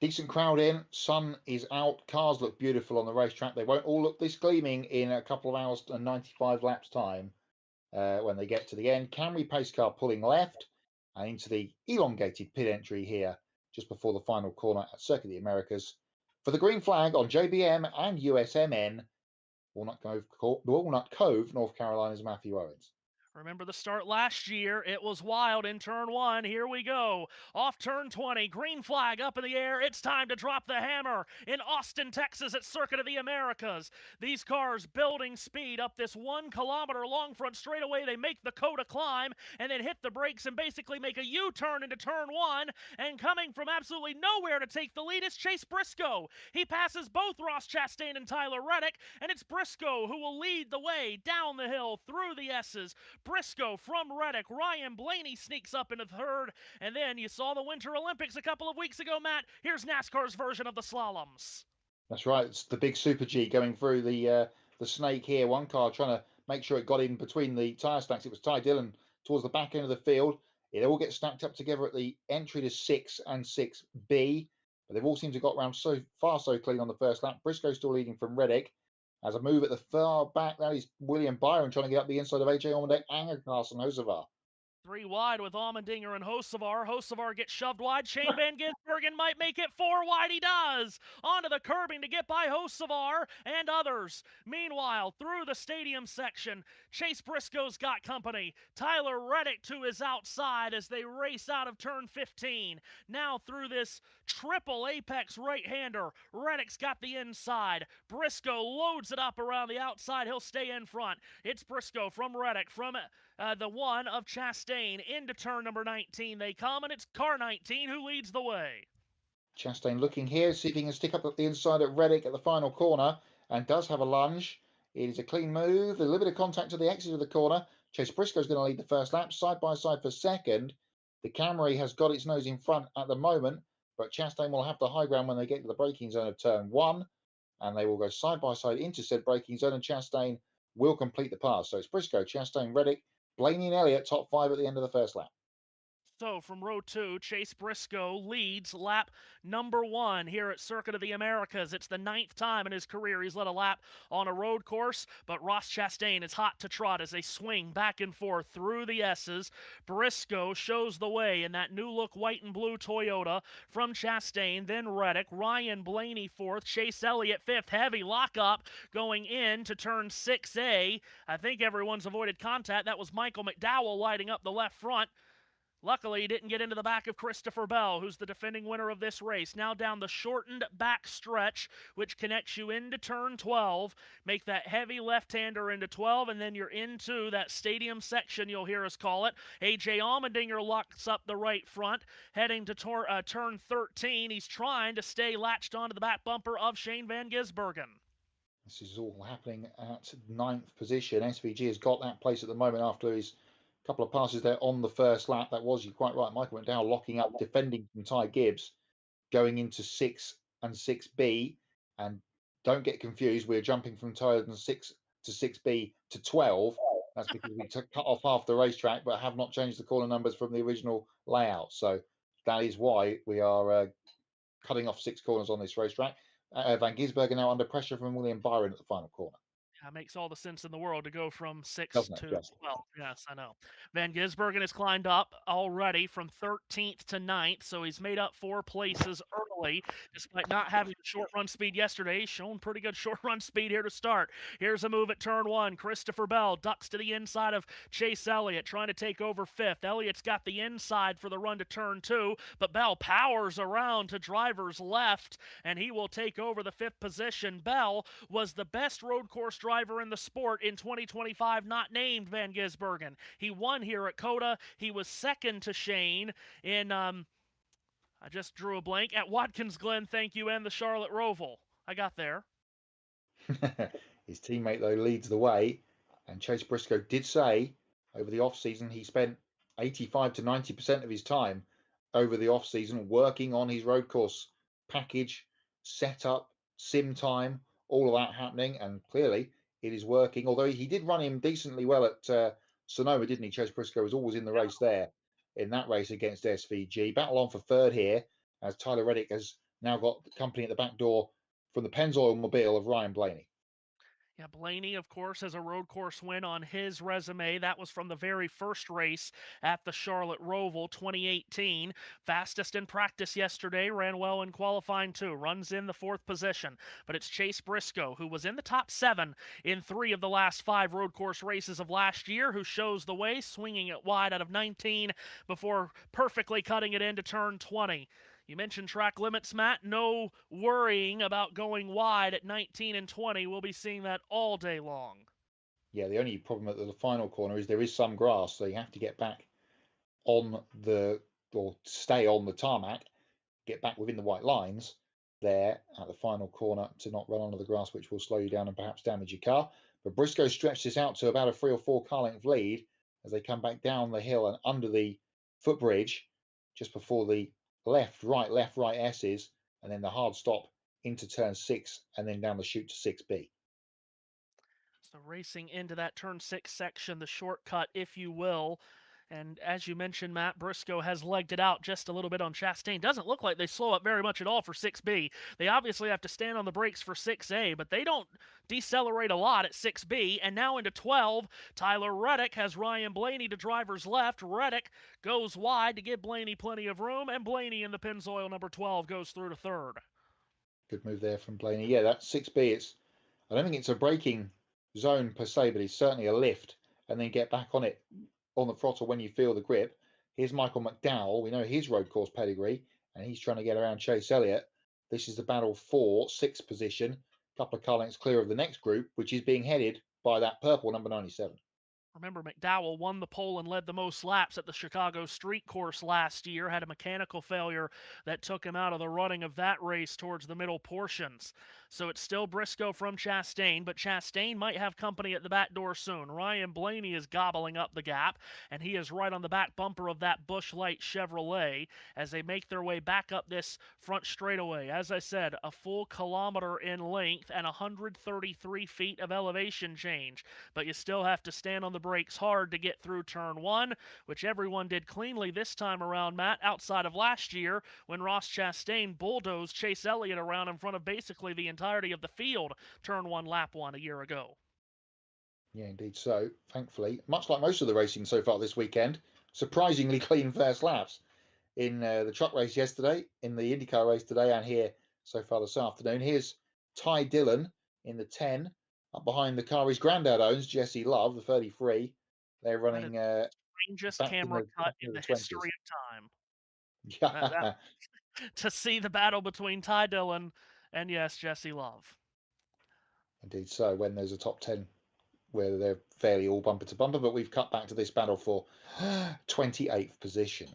Decent crowd in, sun is out, cars look beautiful on the racetrack. They won't all look this gleaming in a couple of hours and 95 laps time when they get to the end. Camry pace car pulling left and into the elongated pit entry here just before the final corner at Circuit of the Americas. For the green flag on JBM and USMN, Walnut Cove, North Carolina's Matthew Owens. Remember the start last year? It was wild in turn 1. Here we go. Off turn 20, green flag up in the air. It's time to drop the hammer in Austin, Texas at Circuit of the Americas. These cars building speed up this 1 kilometer long front straightaway. They make the COTA climb and then hit the brakes and basically make a U-turn into turn 1. And coming from absolutely nowhere to take the lead is Chase Briscoe. He passes both Ross Chastain and Tyler Reddick, and it's Briscoe who will lead the way down the hill through the S's. Briscoe from Reddick. Ryan Blaney sneaks up into third. And then you saw the Winter Olympics a couple of weeks ago, Matt. Here's NASCAR's version of the slaloms. That's right. It's the big Super G going through the snake here. One car trying to make sure it got in between the tyre stacks. It was Ty Dillon towards the back end of the field. It all gets stacked up together at the entry to 6 and 6B. But they've all seemed to have got around so far so clean on the first lap. Briscoe still leading from Reddick. As a move at the far back, that is William Byron trying to get up the inside of AJ Allmendinger and Carson Hocevar. 3 wide with Allmendinger and Hocevar. Hocevar gets shoved wide. Shane Van Gisbergen might make it 4 wide. He does. Onto the curbing to get by Hocevar and others. Meanwhile, through the stadium section, Chase Briscoe's got company. Tyler Reddick to his outside as they race out of turn 15. Now through this triple apex right-hander. Reddick's got the inside. Briscoe loads it up around the outside. He'll stay in front. It's Briscoe from Reddick from the 1 of Chastain. Into turn number 19 they come, and it's car 19 who leads the way. Chastain looking here, see if he can stick up at the inside of Reddick at the final corner, and does have a lunge. It is a clean move, a little bit of contact to the exit of the corner. Chase Briscoe's going to lead the first lap, side by side for second. The Camry has got its nose in front at the moment, but Chastain will have the high ground when they get to the braking zone of turn 1, and they will go side by side into said braking zone, and Chastain will complete the pass. So it's Briscoe, Chastain, Reddick, Blaney and Elliott, top 5 at the end of the first lap. So from row 2, Chase Briscoe leads lap number 1 here at Circuit of the Americas. It's the 9th time in his career he's led a lap on a road course, but Ross Chastain is hot to trot as they swing back and forth through the S's. Briscoe shows the way in that new look white and blue Toyota from Chastain, then Reddick, Ryan Blaney 4th, Chase Elliott 5th. Heavy lockup going in to turn 6A. I think everyone's avoided contact. That was Michael McDowell lighting up the left front. Luckily, he didn't get into the back of Christopher Bell, who's the defending winner of this race. Now down the shortened back stretch, which connects you into turn 12. Make that heavy left-hander into 12, and then you're into that stadium section, you'll hear us call it. AJ Allmendinger locks up the right front, heading to turn 13. He's trying to stay latched onto the back bumper of Shane Van Gisbergen. This is all happening at 9th position. SVG has got that place at the moment after his couple of passes there on the first lap. That was, you're quite right, Michael went down, locking up, defending from Ty Gibbs, going into 6 and 6B. And don't get confused, we're jumping from turn 6 to 6B to 12. That's because we cut off half the racetrack, but have not changed the corner numbers from the original layout. So that is why we are cutting off 6 corners on this racetrack. Van Gisbergen now under pressure from William Byron at the final corner. That makes all the sense in the world to go from 6 Doesn't it? to Yes. 12. Yes, I know. Van Gisbergen has climbed up already from 13th to 9th, so he's made up 4 places early, despite not having short run speed yesterday. He's shown pretty good short run speed here to start. Here's a move at turn 1. Christopher Bell ducks to the inside of Chase Elliott, trying to take over 5th. Elliott's got the inside for the run to turn 2, but Bell powers around to driver's left, and he will take over the 5th position. Bell was the best road course driver in the sport in 2025, not named Van Gisbergen. He won here at COTA. He was second to Shane in, I just drew a blank, at Watkins Glen, thank you, and the Charlotte Roval. I got there. His teammate, though, leads the way. And Chase Briscoe did say over the off-season he spent 85 to 90% of his time over the off-season working on his road course package, setup, sim time, all of that happening. And clearly it is working, although he did run him decently well at Sonoma, didn't he? Chase Briscoe was always in the race there in that race against SVG. Battle on for third here as Tyler Reddick has now got the company at the back door from the Pennzoil Mobile of Ryan Blaney. Yeah, Blaney, of course, has a road course win on his resume. That was from the very first race at the Charlotte Roval 2018. Fastest in practice yesterday, ran well in qualifying too. Runs in the 4th position. But it's Chase Briscoe, who was in the top 7 in 3 of the last 5 road course races of last year, who shows the way, swinging it wide out of 19 before perfectly cutting it into turn 20. You mentioned track limits, Matt. No worrying about going wide at 19 and 20. We'll be seeing that all day long. Yeah, the only problem at the final corner is there is some grass, so you have to get back on or stay on the tarmac, get back within the white lines there at the final corner to not run onto the grass, which will slow you down and perhaps damage your car. But Briscoe stretched this out to about a 3 or 4 car length lead as they come back down the hill and under the footbridge just before the left, right S's, and then the hard stop into turn 6 and then down the chute to 6B. So racing into that turn 6 section, the shortcut, if you will. And as you mentioned, Matt, Briscoe has legged it out just a little bit on Chastain. Doesn't look like they slow up very much at all for 6B. They obviously have to stand on the brakes for 6A, but they don't decelerate a lot at 6B. And now into 12, Tyler Reddick has Ryan Blaney to driver's left. Reddick goes wide to give Blaney plenty of room, and Blaney in the Pennzoil number 12 goes through to 3rd. Good move there from Blaney. Yeah, that 6B, I don't think it's a braking zone per se, but it's certainly a lift and then get back on it on the throttle when you feel the grip. Here's Michael McDowell. We know his road course pedigree, and he's trying to get around Chase Elliott. This is the battle for 6th position, a couple of car lengths clear of the next group, which is being headed by that purple number 97. Remember, McDowell won the pole and led the most laps at the Chicago Street Course last year, had a mechanical failure that took him out of the running of that race towards the middle portions. So it's still Briscoe from Chastain, but Chastain might have company at the back door soon. Ryan Blaney is gobbling up the gap, and he is right on the back bumper of that Busch Light Chevrolet as they make their way back up this front straightaway. As I said, a full kilometer in length and 133 feet of elevation change, but you still have to stand on the brakes hard to get through turn 1, which everyone did cleanly this time around, Matt, outside of last year when Ross Chastain bulldozed Chase Elliott around in front of basically the entirety of the field turn 1, lap 1 a year ago. Yeah, indeed so, thankfully. Much like most of the racing so far this weekend, surprisingly clean first laps in the truck race yesterday, in the IndyCar race today, and here so far this afternoon. Here's Ty Dillon in the 10. Up behind the car his granddad owns, Jesse Love, the 33. They're running strangest back camera cut in the history of time. Yeah. To see the battle between Ty Dillon and, yes, Jesse Love. Indeed so, when there's a top 10 where they're fairly all bumper to bumper, but we've cut back to this battle for 28th position.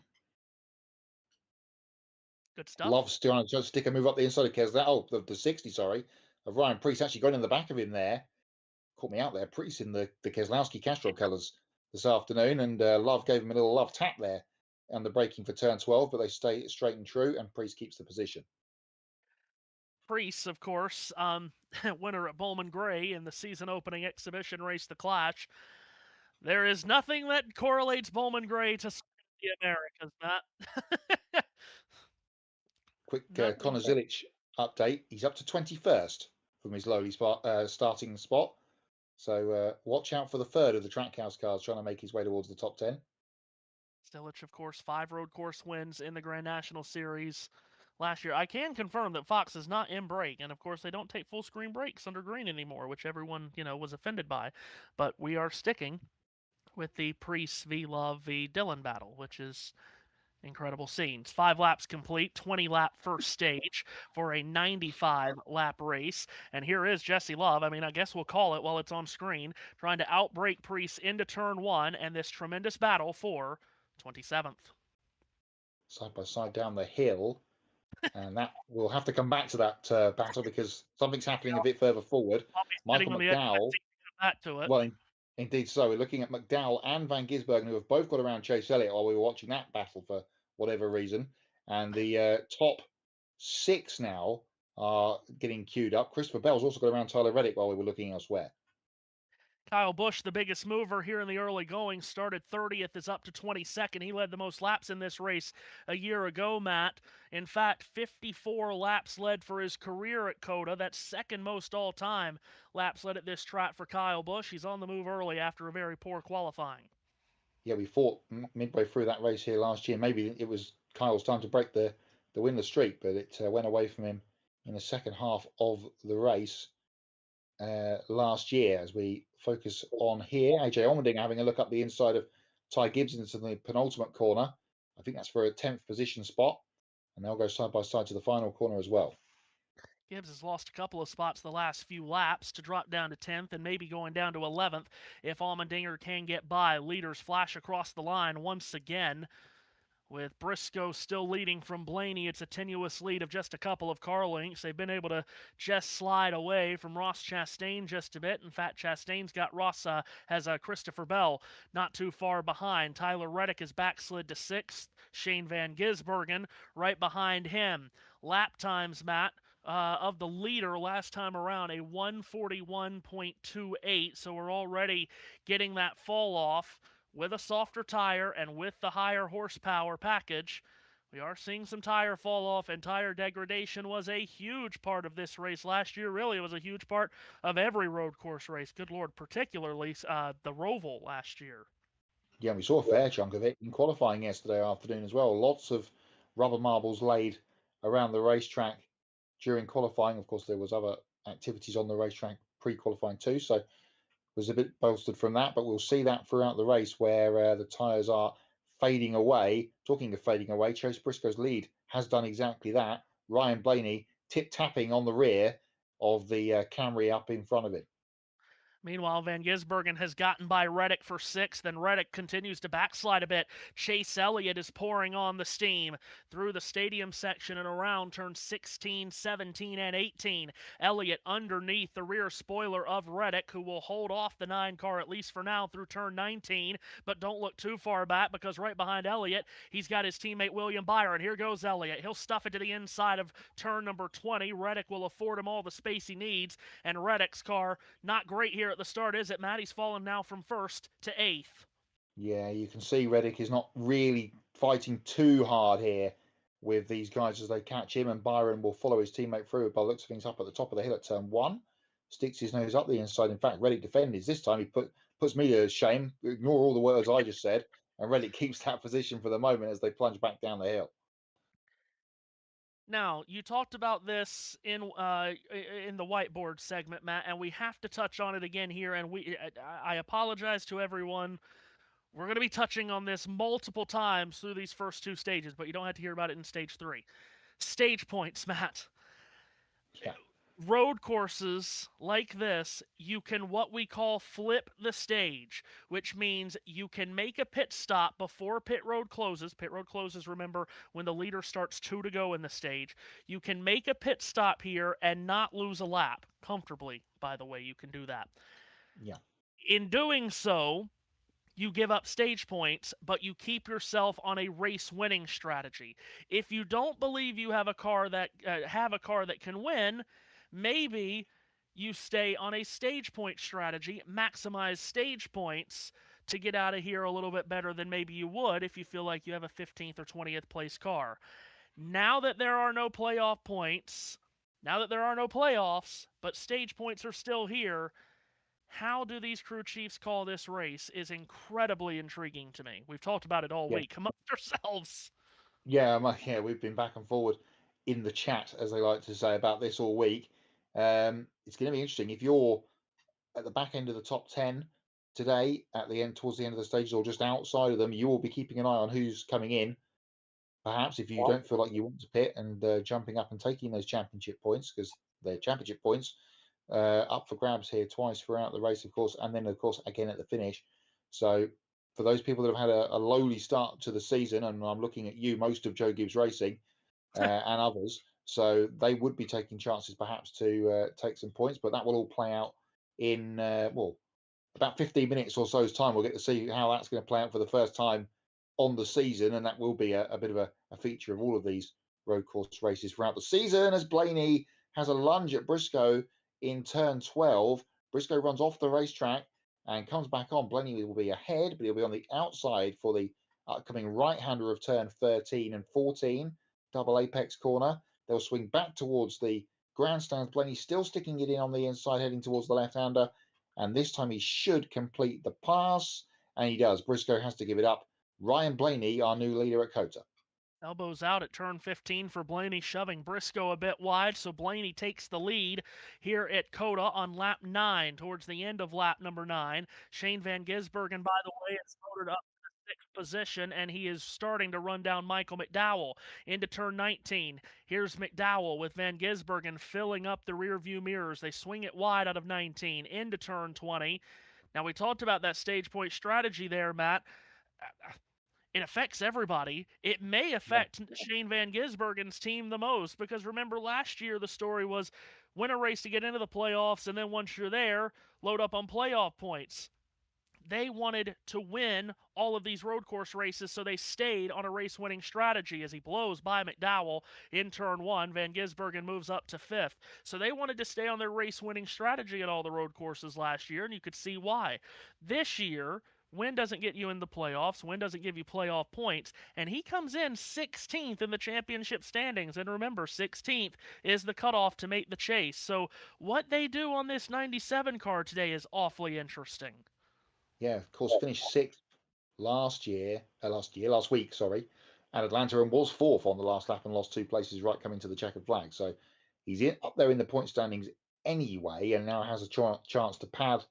Good stuff. Love's trying to stick a move up the inside of Kesler. Oh, the 60, sorry, of Ryan Prix actually got in the back of him there. Caught me out there. Prix in the Keselowski Castro colours this afternoon, and Love gave him a little love tap there on the braking for turn 12, but they stay straight and true, and Prix keeps the position. Prix, of course, winner at Bowman Gray in the season opening exhibition race, The Clash. There is nothing that correlates Bowman Gray to the Americas, Matt. Quick Connor Zilic update. He's up to 21st from his lowly starting spot. So watch out for the third of the Trackhouse cars trying to make his way towards the top 10. Zilic, of course, 5 road course wins in the Grand National Series last year. I can confirm that Fox is not in brake, and of course they don't take full screen brakes under green anymore, which everyone, was offended by. But we are sticking with the Priest v. Love v. Dillon battle, which is incredible scenes. 5 laps complete, 20-lap first stage for a 95-lap race. And here is Jesse Love. I guess we'll call it while it's on screen, trying to outbrake Priest into turn 1 and this tremendous battle for 27th. Side by side down the hill. And that we'll have to come back to that battle because something's happening a bit further forward. Michael McDowell. Well, indeed so. We're looking at McDowell and Van Gisbergen, who have both got around Chase Elliott while we were watching that battle for whatever reason. And the top 6 now are getting queued up. Christopher Bell's also got around Tyler Reddick while we were looking elsewhere. Kyle Busch, the biggest mover here in the early going, started 30th, is up to 22nd. He led the most laps in this race a year ago, Matt. In fact, 54 laps led for his career at COTA. That's second most all-time laps led at this track for Kyle Busch. He's on the move early after a very poor qualifying. Yeah, we thought midway through that race here last year, maybe it was Kyle's time to break the winless streak, but it went away from him in the second half of the race last year. As we focus on here, AJ Allmendinger having a look up the inside of Ty Gibbs into the penultimate corner. I think that's for a 10th position spot, and they'll go side by side to the final corner as well. Gibbs has lost a couple of spots the last few laps to drop down to 10th and maybe going down to 11th if Allmendinger can get by. Leaders flash across the line once again. With Briscoe still leading from Blaney, it's a tenuous lead of just a couple of car lengths. They've been able to just slide away from Ross Chastain just a bit. In fact, Chastain's got Christopher Bell not too far behind. Tyler Reddick is backslid to 6th. Shane Van Gisbergen right behind him. Lap times, Matt, of the leader last time around, a 141.28. So we're already getting that fall off. With a softer tire and with the higher horsepower package, we are seeing some tire fall off, and tire degradation was a huge part of this race last year. Really, it was a huge part of every road course race. Good Lord, particularly the Roval last year. Yeah, we saw a fair chunk of it in qualifying yesterday afternoon as well. Lots of rubber marbles laid around the racetrack during qualifying. Of course, there was other activities on the racetrack pre-qualifying too, so was a bit bolstered from that, but we'll see that throughout the race where the tyres are fading away. Talking of fading away, Chase Briscoe's lead has done exactly that. Ryan Blaney tip-tapping on the rear of the Camry up in front of him. Meanwhile, Van Gisbergen has gotten by Reddick for 6th, and Reddick continues to backslide a bit. Chase Elliott is pouring on the steam through the stadium section and around turns 16, 17, and 18. Elliott underneath the rear spoiler of Reddick, who will hold off the 9 car at least for now through turn 19, but don't look too far back because right behind Elliott, he's got his teammate William Byron. Here goes Elliott. He'll stuff it to the inside of turn number 20. Reddick will afford him all the space he needs, and Reddick's car not great here at the start, is it, Matt? He's fallen now from 1st to 8th. Yeah, you can see Reddick is not really fighting too hard here with these guys as they catch him, and Byron will follow his teammate through by the looks of things up at the top of the hill at turn 1. Sticks his nose up the inside. In fact, Reddick defended. This time he puts me to shame. Ignore all the words I just said, and Reddick keeps that position for the moment as they plunge back down the hill. Now, you talked about this in the whiteboard segment, Matt, and we have to touch on it again here. And I apologize to everyone. We're going to be touching on this multiple times through these first 2 stages, but you don't have to hear about it in stage 3. Stage points, Matt. Yeah. Road courses like this, you can what we call flip the stage, which means you can make a pit stop before pit road closes. Pit road closes, remember, when the leader starts 2 to go in the stage. You can make a pit stop here and not lose a lap comfortably, by the way. You can do that. Yeah. In doing so, you give up stage points, but you keep yourself on a race-winning strategy. If you don't believe you have a car that can win, maybe you stay on a stage point strategy, maximize stage points to get out of here a little bit better than maybe you would if you feel like you have a 15th or 20th place car. Now that there are no playoff points, now that there are no playoffs, but stage points are still here, how do these crew chiefs call this race is incredibly intriguing to me. We've talked about it all week amongst ourselves. Yeah, we've been back and forward in the chat, as they like to say, about this all week. It's going to be interesting. If you're at the back end of the top 10 today, at the end, towards the end of the stages, or just outside of them, you will be keeping an eye on who's coming in. Perhaps if you don't feel like you want to pit and jumping up and taking those championship points, because they're championship points up for grabs here twice throughout the race, of course, and then, of course, again at the finish. So for those people that have had a lowly start to the season, and I'm looking at you, most of Joe Gibbs Racing and others, so they would be taking chances perhaps to take some points, but that will all play out in, about 15 minutes or so's time. We'll get to see how that's going to play out for the first time on the season, and that will be a bit of a feature of all of these road course races throughout the season, as Blaney has a lunge at Briscoe in turn 12. Briscoe runs off the racetrack and comes back on. Blaney will be ahead, but he'll be on the outside for the upcoming right-hander of turn 13 and 14, double apex corner. They'll swing back towards the grandstands. Blaney still sticking it in on the inside, heading towards the left-hander, and this time he should complete the pass, and he does. Briscoe has to give it up. Ryan Blaney, our new leader at COTA. Elbows out at turn 15 for Blaney, shoving Briscoe a bit wide, so Blaney takes the lead here at COTA on lap 9, towards the end of lap number 9. Shane Van Gisbergen, by the way, is loaded up in the 6th position, and he is starting to run down Michael McDowell into turn 19. Here's McDowell with Van Gisbergen filling up the rear view mirrors. They swing it wide out of 19 into turn 20. Now, we talked about that stage point strategy there, Matt. It affects everybody. It may affect Shane Van Gisbergen's team the most, because remember last year the story was win a race to get into the playoffs, and then once you're there, load up on playoff points. They wanted to win all of these road course races, so they stayed on a race-winning strategy. As he blows by McDowell in turn 1, Van Gisbergen moves up to 5th. So they wanted to stay on their race-winning strategy at all the road courses last year, and you could see why. This year, win doesn't get you in the playoffs. Win doesn't give you playoff points. And he comes in 16th in the championship standings. And remember, 16th is the cutoff to make the chase. So what they do on this 97 car today is awfully interesting. Yeah, of course, finished 6th last week, at Atlanta, and was 4th on the last lap and lost 2 places right coming to the checkered flag. So he's up there in the point standings anyway, and now has a chance to pad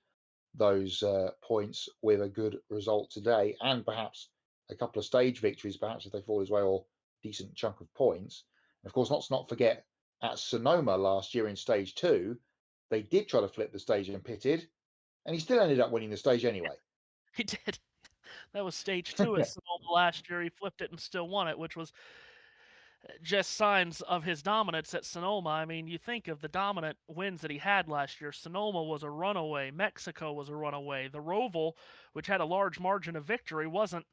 those points with a good result today, and perhaps a couple of stage victories, perhaps if they fall his way, or decent chunk of points. And of course, not forget at Sonoma last year in stage 2, they did try to flip the stage and pitted, and he still ended up winning the stage anyway. He did. That was stage 2 at Sonoma last year. He flipped it and still won it, which was just signs of his dominance at Sonoma. I mean, you think of the dominant wins that he had last year. Sonoma was a runaway. Mexico was a runaway. The Roval, which had a large margin of victory, wasn't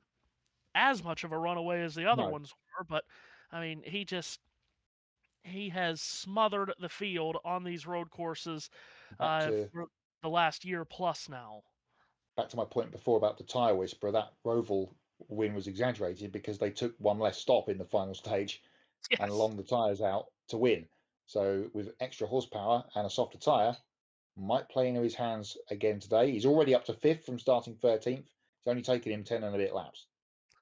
as much of a runaway as the other ones were. But, I mean, he has smothered the field on these road courses for the last year plus now. Back to my point before about the tyre whisperer, that Roval win was exaggerated because they took one less stop in the final stage and long the tyres out to win. So with extra horsepower and a softer tyre, might play into his hands again today. He's already up to 5th from starting 13th. It's only taken him 10 and a bit laps.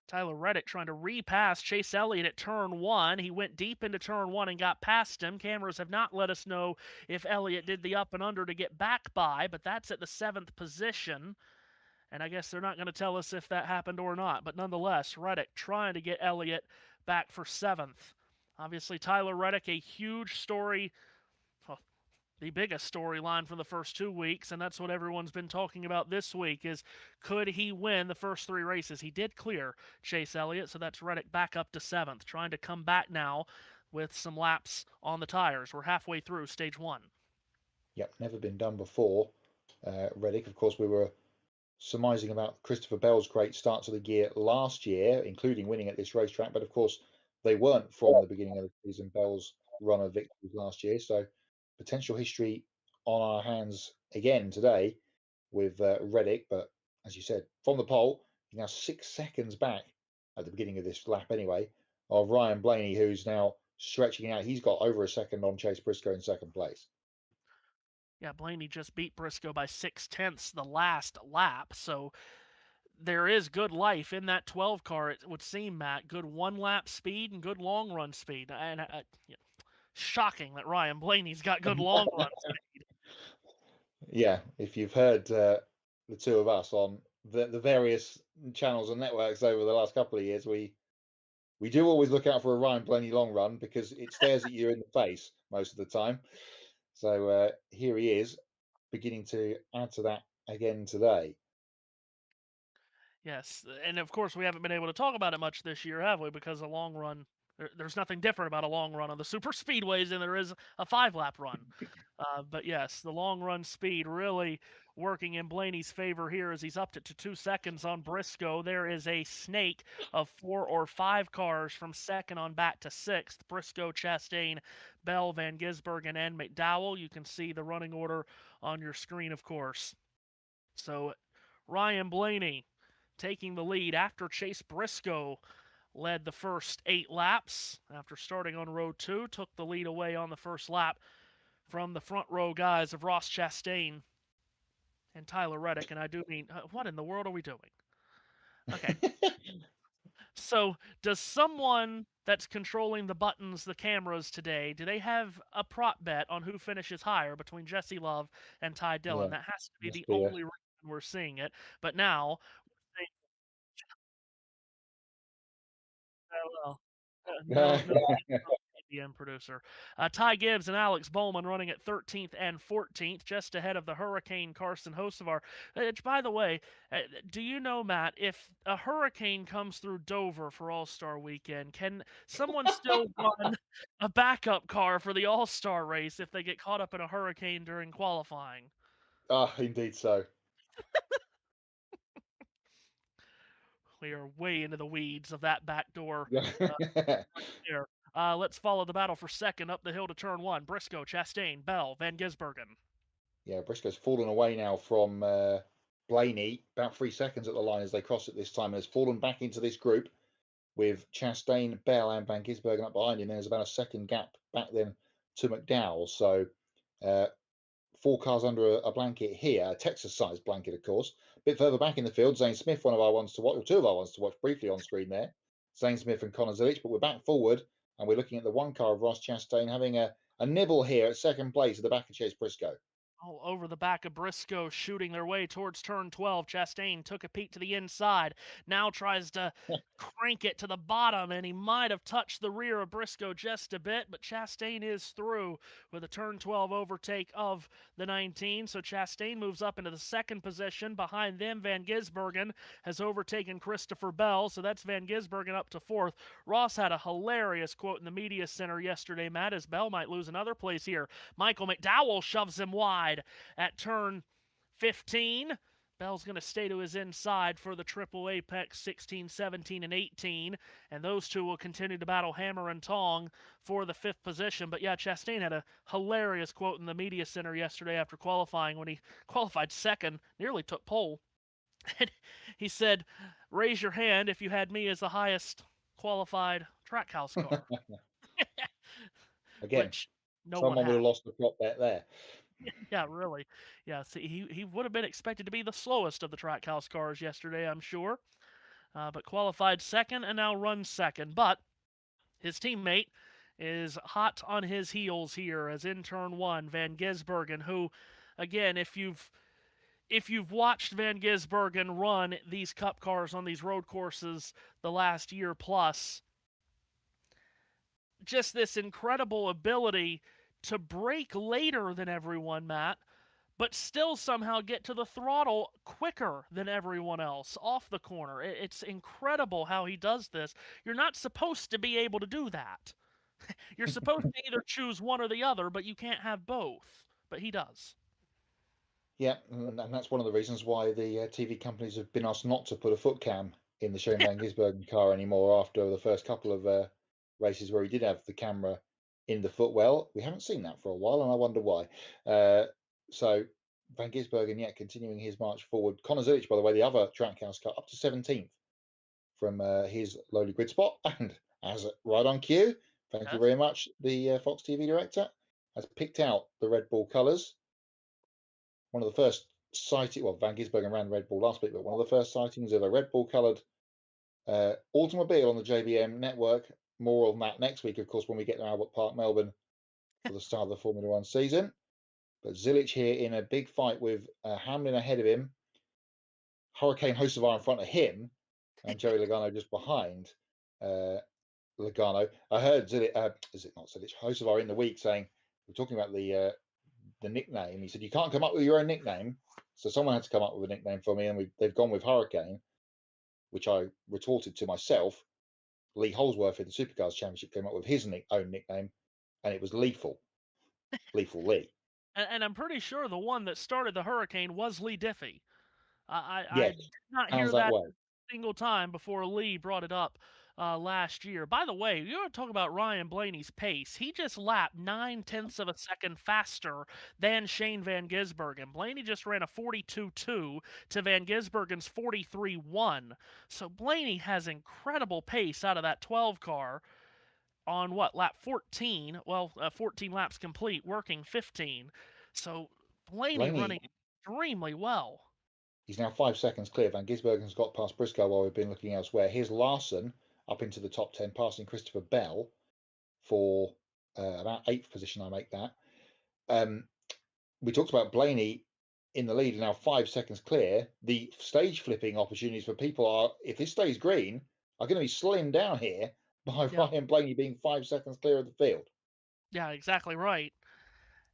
Tyler Reddick trying to repass Chase Elliott at turn 1. He went deep into turn 1 and got past him. Cameras have not let us know if Elliott did the up and under to get back by, but that's at the 7th position. And I guess they're not going to tell us if that happened or not. But nonetheless, Reddick trying to get Elliott back for 7th. Obviously, Tyler Reddick, a huge story, the biggest storyline for the first 2 weeks, and that's what everyone's been talking about this week, is could he win the first 3 races? He did clear Chase Elliott, so that's Reddick back up to 7th, trying to come back now with some laps on the tires. We're halfway through stage 1. Yep, never been done before. Reddick, of course, we were surmising about Christopher Bell's great start to the year last year, including winning at this racetrack, but of course they weren't from the beginning of the season, Bell's run of victories last year. So potential history on our hands again today with Reddick, but as you said, from the pole, he's now 6 seconds back at the beginning of this lap anyway, of Ryan Blaney, who's now stretching out. He's got over a second on Chase Briscoe in 2nd place. Yeah, Blaney just beat Briscoe by 0.6 the last lap, so there is good life in that 12 car, it would seem, Matt. Good one-lap speed and good long-run speed. And shocking that Ryan Blaney's got good long-run speed. Yeah, if you've heard the two of us on the various channels and networks over the last couple of years, we do always look out for a Ryan Blaney long run because it stares at you in the face most of the time. So here he is, beginning to add to that again today. Yes, and of course we haven't been able to talk about it much this year, have we? Because a long run, there's nothing different about a long run on the super speedways than there is a 5-lap run. But yes, the long run speed really working in Blaney's favor here as he's upped it to 2 seconds on Briscoe. There is a snake of 4 or 5 cars from 2nd on back to 6th. Briscoe, Chastain, Bell, Van Gisbergen, and McDowell. You can see the running order on your screen, of course. So Ryan Blaney taking the lead after Chase Briscoe led the first 8 laps after starting on row 2, took the lead away on the first lap from the front row guys of Ross Chastain and Tyler Reddick. And I do mean, what in the world are we doing? Okay. So does someone that's controlling the buttons, the cameras today, do they have a prop bet on who finishes higher between Jesse Love and Ty Dillon? Yeah, That has to be must the be only reason we're seeing it. But now, well, no, ABM producer. Ty Gibbs and Alex Bowman running at 13th and 14th, just ahead of the Hurricane Carson Hocevar. Which, by the way, do you know, Matt, if a hurricane comes through Dover for All-Star Weekend, can someone still run a backup car for the All-Star race if they get caught up in a hurricane during qualifying? Indeed so. We are way into the weeds of that back door. Yeah. Here. Let's follow the battle for second up the hill to turn 1. Briscoe, Chastain, Bell, Van Gisbergen. Yeah, Briscoe's fallen away now from Blaney, about 3 seconds at the line as they cross it this time, and has fallen back into this group with Chastain, Bell, and Van Gisbergen up behind him. There's about a second gap back then to McDowell. So 4 cars under a blanket here, a Texas-sized blanket, of course. A bit further back in the field, Zane Smith, one of our ones to watch, or 2 of our ones to watch briefly on screen there. Zane Smith and Connor Zilich, but we're back forward, and we're looking at the 1 car of Ross Chastain having a nibble here at second place at the back of Chase Briscoe. All over the back of Briscoe, shooting their way towards turn 12. Chastain took a peek to the inside, now tries to crank it to the bottom, and he might have touched the rear of Briscoe just a bit, but Chastain is through with a turn 12 overtake of the 19. So Chastain moves up into the second position. Behind them, Van Gisbergen has overtaken Christopher Bell, so that's Van Gisbergen up to 4th. Ross had a hilarious quote in the media center yesterday, Matt, as Bell might lose another place here. Michael McDowell shoves him wide at turn 15. Bell's going to stay to his inside for the triple apex 16, 17, and 18. And those two will continue to battle hammer and tong for the 5th position. But yeah, Chastain had a hilarious quote in the media center yesterday after qualifying when he qualified 2nd, nearly took pole. And he said, "Raise your hand if you had me as the highest qualified Trackhouse car." Again, which no someone one would had. have lost the prop bet there. Yeah, really. Yeah, see, he would have been expected to be the slowest of the Trackhouse cars yesterday, I'm sure. But qualified 2nd and now runs 2nd. But his teammate is hot on his heels here as in turn 1, Van Gisbergen, who, again, if you've watched Van Gisbergen run these Cup cars on these road courses the last year plus, just this incredible ability to brake later than everyone, Matt, but still somehow get to the throttle quicker than everyone else off the corner. It's incredible how he does this. You're not supposed to be able to do that. You're supposed to either choose one or the other, but you can't have both. But he does. Yeah, and that's one of the reasons why the TV companies have been asked not to put a foot cam in the Shane Van Gisbergen car anymore after the first couple of races where he did have the camera in the footwell. We haven't seen that for a while, and I wonder why. So Van Gisbergen, yeah, continuing his march forward. Connor Zilich, by the way, the other Trackhouse car, up to 17th from his lowly grid spot. And as right on cue, thank you very much, the Fox TV director has picked out the Red Bull colours. One of the first sighting, well, Van Gisbergen ran Red Bull last week, but one of the first sightings of a Red Bull coloured automobile on the JBM network. More on that next week, of course, when we get to Albert Park, Melbourne, for the start of the Formula One season. But Zilich here in a big fight with Hamlin ahead of him, Hurricane Hocevar in front of him, and Joey Logano just behind Logano. I heard Zilich, is it not Zilich, Hocevar in the week saying, we're talking about the nickname. He said, you can't come up with your own nickname. So someone had to come up with a nickname for me, and they've gone with Hurricane, which I retorted to myself. Lee Holsworth in the Supercars Championship came up with his own nickname, and it was Lethal. Lethal Lee. And I'm pretty sure the one that started the Hurricane was Lee Diffie. I Yes, did not hear sounds that that way. a single time before Lee brought it up last year. By the way, you want to talk about Ryan Blaney's pace. He just lapped 9/10 of a second faster than Shane Van Gisbergen. Blaney just ran a 42.2 to Van Gisbergen's 43.1. So Blaney has incredible pace out of that 12 car on what, lap 14? Well, 14 laps complete, working 15. So Blaney running extremely well. He's now 5 seconds clear. Van Gisbergen's got past Briscoe while we've been looking elsewhere. Here's Larson up into the top 10, passing Christopher Bell for about 8th position, I make that. We talked about Blaney in the lead, now 5 seconds clear. The stage flipping opportunities for people are, if this stays green, are going to be slimmed down here by Ryan Blaney being 5 seconds clear of the field. Yeah, exactly right.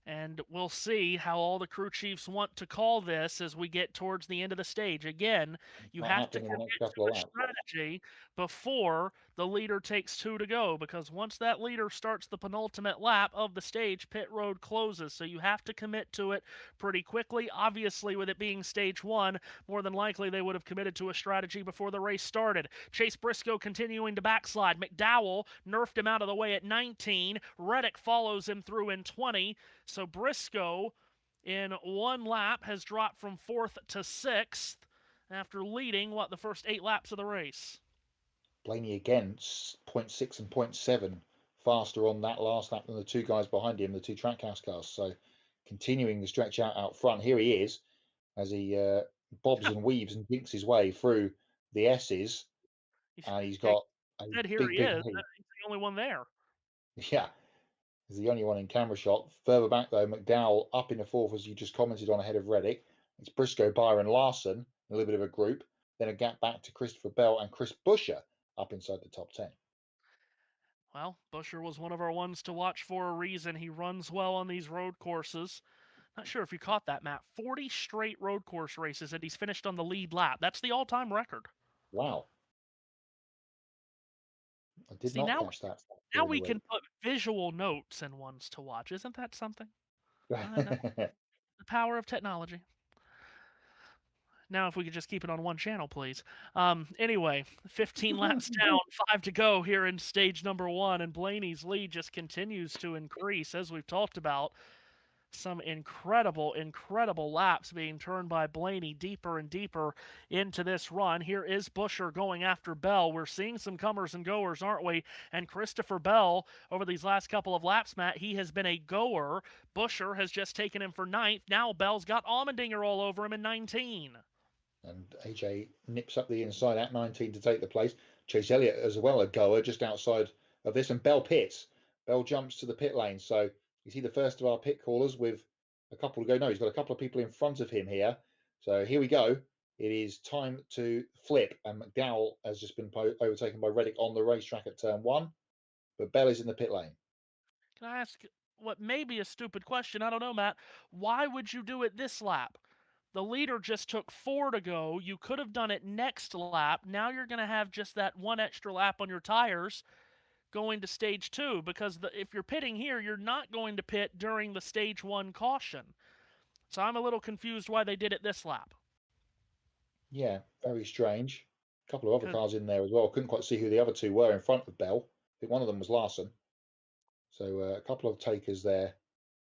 And we'll see how all the crew chiefs want to call this as we get towards the end of the stage. Again, you have to commit to a strategy before the leader takes 2 to go, because once that leader starts the penultimate lap of the stage, pit road closes. So you have to commit to it pretty quickly. Obviously, with it being stage 1, more than likely they would have committed to a strategy before the race started. Chase Briscoe continuing to backslide. McDowell nerfed him out of the way at 19. Reddick follows him through in 20. So Briscoe, in 1 lap, has dropped from 4th to 6th after leading, the first 8 laps of the race. Blaney again, 0.6 and 0.7 faster on that last lap than the 2 guys behind him, the 2 Trackhouse cars. So continuing to stretch out front. Here he is as he bobs and weaves and dinks his way through the S's. And he's got a big He's the only one there. Yeah. He's the only one in camera shot. Further back, though, McDowell up in the 4th, as you just commented on, ahead of Reddick. It's Briscoe, Byron, Larson, a little bit of a group. Then a gap back to Christopher Bell and Chris Buescher up inside the top 10. Well, Buescher was one of our ones to watch for a reason. He runs well on these road courses. Not sure if you caught that, Matt. 40 straight road course races, and he's finished on the lead lap. That's the all-time record. Wow. I did not catch that. Now we can put visual notes in ones to watch. Isn't that something? The power of technology. Now, if we could just keep it on one channel, please. Anyway, 15 laps down, 5 to go here in stage number 1, and Blaney's lead just continues to increase, as we've talked about. Some incredible laps being turned by Blaney deeper and deeper into this run. Here is Buescher going after Bell. We're seeing some comers and goers, aren't we? And Christopher Bell, over these last couple of laps, Matt, he has been a goer. Buescher has just taken him for 9th. Now Bell's got Allmendinger all over him in 19. And AJ nips up the inside at 19 to take the place. Chase Elliott as well, a goer just outside of this. And Bell pits. Bell jumps to the pit lane. So is he the first of our pit callers with a couple to go? No, he's got a couple of people in front of him here. So here we go. It is time to flip. And McDowell has just been overtaken by Reddick on the racetrack at turn 1. But Bell is in the pit lane. Can I ask what may be a stupid question? I don't know, Matt. Why would you do it this lap? The leader just took 4 to go. You could have done it next lap. Now you're going to have just that 1 extra lap on your tires going to stage 2, because if you're pitting here, you're not going to pit during the stage 1 caution. So I'm a little confused why they did it this lap. Yeah, very strange. A couple of other cars in there as well. Couldn't quite see who the other 2 were in front of Bell. I think one of them was Larson. So a couple of takers there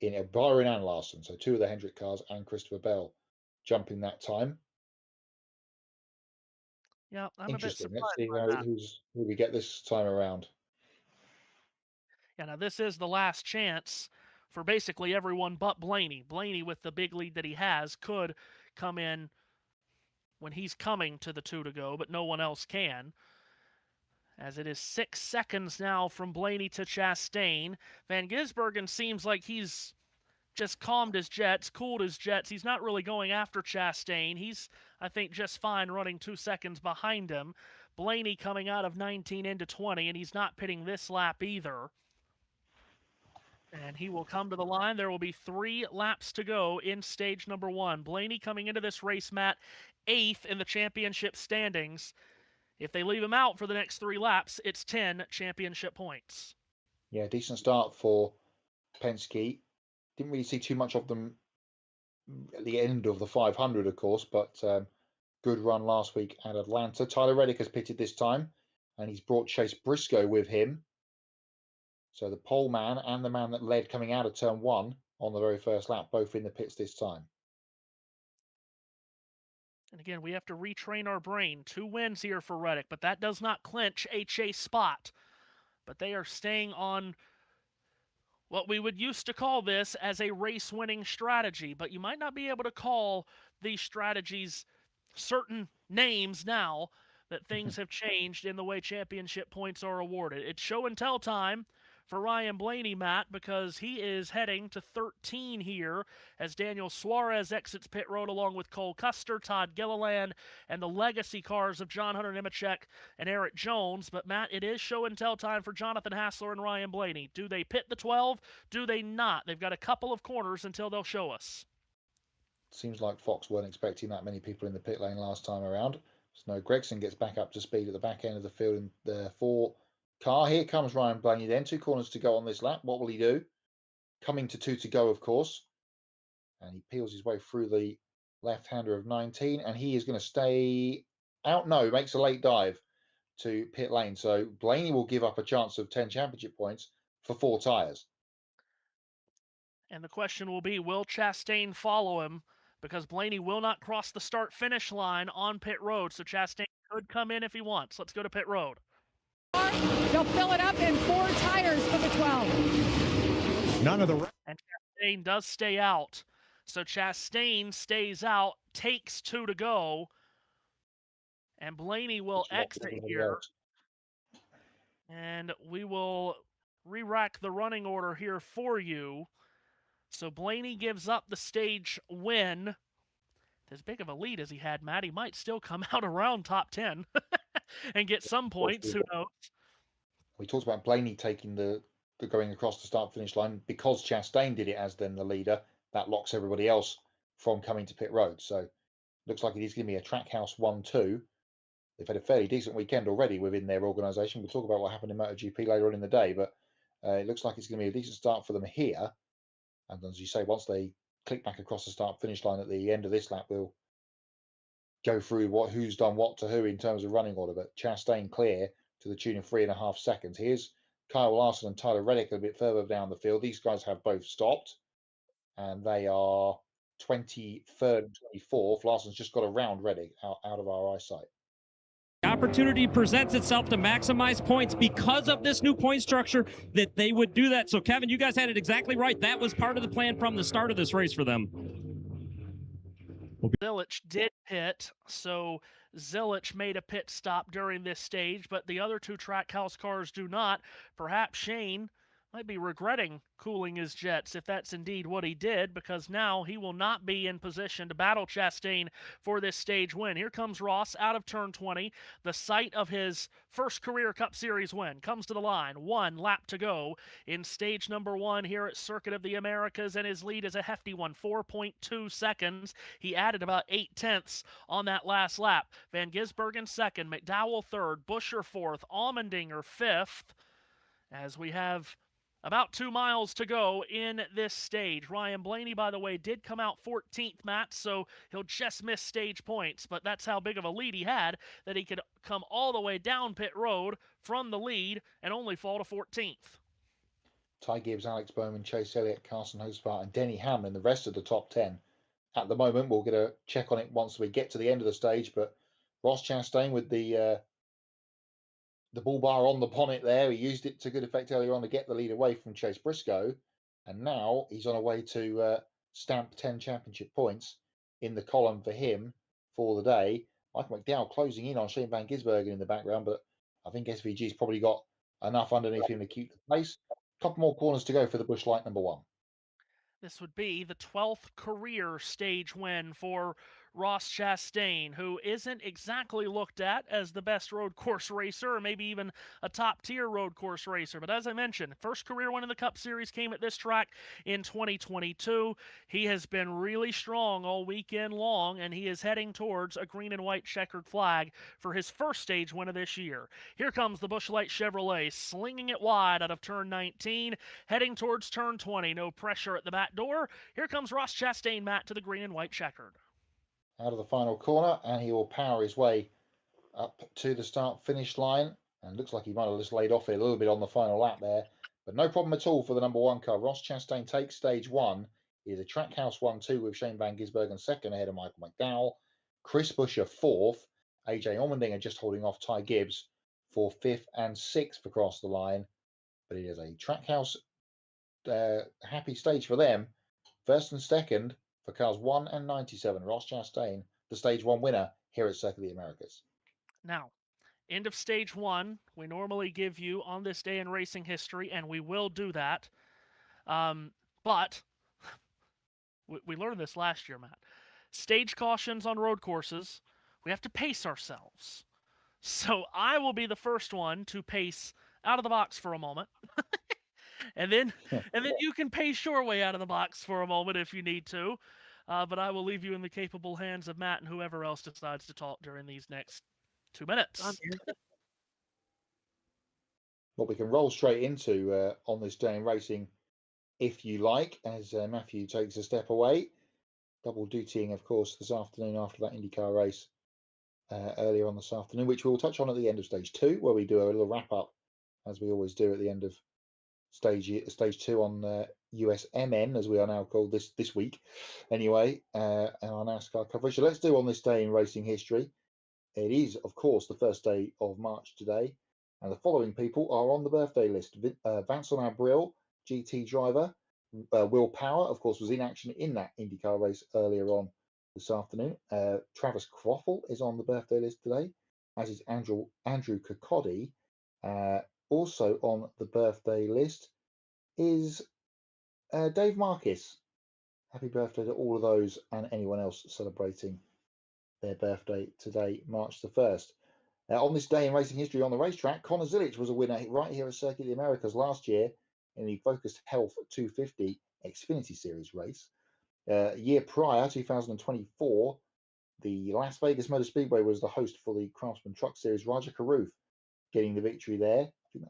in Byron and Larson. So 2 of the Hendrick cars and Christopher Bell jumping that time. Yeah, I'm interesting. A bit Let's see who we get this time around. Yeah, now this is the last chance for basically everyone but Blaney. Blaney, with the big lead that he has, could come in when he's coming to the 2 to go, but no one else can. As it is 6 seconds now from Blaney to Chastain. Van Gisbergen seems like he's just calmed his jets, cooled his jets. He's not really going after Chastain. He's, I think, just fine running 2 seconds behind him. Blaney coming out of 19 into 20, and he's not pitting this lap either. And he will come to the line. There will be 3 laps to go in stage number 1. Blaney coming into this race, Matt, 8th in the championship standings. If they leave him out for the next 3 laps, it's 10 championship points. Yeah, decent start for Penske. Didn't really see too much of them at the end of the 500, of course, but good run last week at Atlanta. Tyler Reddick has pitted this time, and he's brought Chase Briscoe with him. So the pole man and the man that led coming out of turn 1 on the very first lap, both in the pits this time. And again, we have to retrain our brain. 2 wins here for Reddick, but that does not clinch a chase spot. But they are staying on what we would used to call this as a race-winning strategy, but you might not be able to call these strategies certain names now that things have changed in the way championship points are awarded. It's show and tell time for Ryan Blaney, Matt, because he is heading to 13 here as Daniel Suarez exits pit road along with Cole Custer, Todd Gilliland, and the legacy cars of John Hunter Nemechek and Eric Jones. But, Matt, it is show and tell time for Jonathan Hassler and Ryan Blaney. Do they pit the 12? Do they not? They've got a couple of corners until they'll show us. Seems like Fox weren't expecting that many people in the pit lane last time around. Snow Gregson gets back up to speed at the back end of the field in the 4 car. Here comes Ryan Blaney then. 2 corners to go on this lap. What will he do? Coming to 2 to go, of course. And he peels his way through the left-hander of 19. And he is going to stay out. No, he makes a late dive to pit lane. So Blaney will give up a chance of 10 championship points for 4 tyres. And the question will be, will Chastain follow him? Because Blaney will not cross the start-finish line on pit road, so Chastain could come in if he wants. Let's go to pit road. They'll fill it up in 4 tires for the 12. None of the... And Chastain does stay out. So Chastain stays out, takes 2 to go, and Blaney will exit here. And we will re-rack the running order here for you. So Blaney gives up the stage win. As big of a lead as he had, Matt, he might still come out around top 10 and get some points. Who knows? We talked about Blaney taking the going across the start-finish line because Chastain did it as then the leader. That locks everybody else from coming to pit road. So looks like it is going to be a Trackhouse 1-2. They've had a fairly decent weekend already within their organisation. We'll talk about what happened in MotoGP later on in the day, but it looks like it's going to be a decent start for them here. And as you say, once they click back across the start-finish line at the end of this lap, we'll go through who's done what to who in terms of running order. But Chastain clear to the tune of 3.5 seconds. Here's Kyle Larson and Tyler Reddick a bit further down the field. These guys have both stopped, and they are 23rd and 24th. Larson's just got around Reddick out of our eyesight. The opportunity presents itself to maximize points because of this new point structure that they would do that. So, Kevin, you guys had it exactly right. That was part of the plan from the start of this race for them. Zilich did pit, so Zilich made a pit stop during this stage, but the other 2 Trackhouse cars do not. Perhaps Shane might be regretting cooling his jets if that's indeed what he did, because now he will not be in position to battle Chastain for this stage win. Here comes Ross out of turn 20, the site of his first career Cup Series win. Comes to the line, 1 lap to go in stage number 1 here at Circuit of the Americas, and his lead is a hefty one, 4.2 seconds. He added about 8/10 on that last lap. Van Gisbergen 2nd, McDowell 3rd, Buescher 4th, Allmendinger 5th, as we have about 2 miles to go in this stage. Ryan Blaney, by the way, did come out 14th, Matt, so he'll just miss stage points, but that's how big of a lead he had, that he could come all the way down pit road from the lead and only fall to 14th. Ty Gibbs, Alex Bowman, Chase Elliott, Carson Hosepart, and Denny Hamlin, the rest of the top 10. At the moment, we'll get a check on it once we get to the end of the stage, but Ross Chastain with the bull bar on the bonnet there. He used it to good effect earlier on to get the lead away from Chase Briscoe, and now he's on a way to stamp 10 championship points in the column for him for the day. Michael McDowell closing in on Shane Van Gisbergen in the background, but I think SVG's probably got enough underneath him to keep the pace. A couple more corners to go for the Busch Light number 1. This would be the 12th career stage win for Ross Chastain, who isn't exactly looked at as the best road course racer, or maybe even a top-tier road course racer. But as I mentioned, first career win in the Cup Series came at this track in 2022. He has been really strong all weekend long, and he is heading towards a green and white checkered flag for his first stage win of this year. Here comes the Busch Light Chevrolet, slinging it wide out of turn 19, heading towards turn 20. No pressure at the back door. Here comes Ross Chastain, Matt, to the green and white checkered. Out of the final corner, and he will power his way up to the start-finish line. And looks like he might have just laid off it a little bit on the final lap there. But no problem at all for the number 1 car. Ross Chastain takes stage 1. He is a Trackhouse 1-2 with Shane Van Gisbergen second ahead of Michael McDowell. Chris Buescher 4th. AJ Allmendinger just holding off Ty Gibbs for 5th and 6th across the line. But it is a Trackhouse happy stage for them. First and second for cars 1 and 97. Ross Chastain, the stage 1 winner here at Circuit of the Americas. Now, end of stage 1, we normally give you on this day in racing history, and we will do that. But we learned this last year, Matt. Stage cautions on road courses, we have to pace ourselves. So I will be the first one to pace out of the box for a moment. and then you can pace your way out of the box for a moment if you need to. But I will leave you in the capable hands of Matt and whoever else decides to talk during these next 2 minutes. What we can roll straight into on this day in racing, if you like, as Matthew takes a step away. Double dutying, of course, this afternoon after that IndyCar race earlier on this afternoon, which we'll touch on at the end of stage 2, where we do a little wrap up, as we always do at the end of stage 2 on USMN, as we are now called this week. Anyway, and our NASCAR coverage. So let's do on this day in racing history. It is, of course, the first day of March today, and the following people are on the birthday list. Vincent Abril, GT driver. Will Power, of course, was in action in that IndyCar race earlier on this afternoon. Travis Kroffel is on the birthday list today, as is Andrew Kirkcaldy. Also on the birthday list is Dave Marquis. Happy birthday to all of those and anyone else celebrating their birthday today, March the 1st. On this day in racing history on the racetrack, Connor Zilic was a winner right here at Circuit of the Americas last year in the Focused Health 250 Xfinity Series race. A year prior, 2024, the Las Vegas Motor Speedway was the host for the Craftsman Truck Series. Raja Karuth getting the victory there.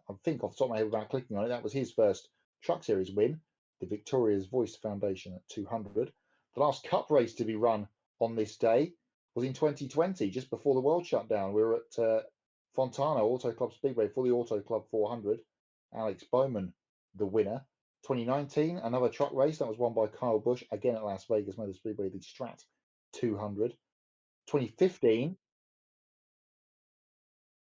I think off the top of my head without clicking on it, that was his first Truck Series win, the Victoria's Voice Foundation at 200. The last Cup race to be run on this day was in 2020, just before the world shut down. We were at Fontana Auto Club Speedway for the Auto Club 400. Alex Bowman, the winner. 2019, another truck race that was won by Kyle Busch, again at Las Vegas Motor Speedway, the Strat 200. 2015.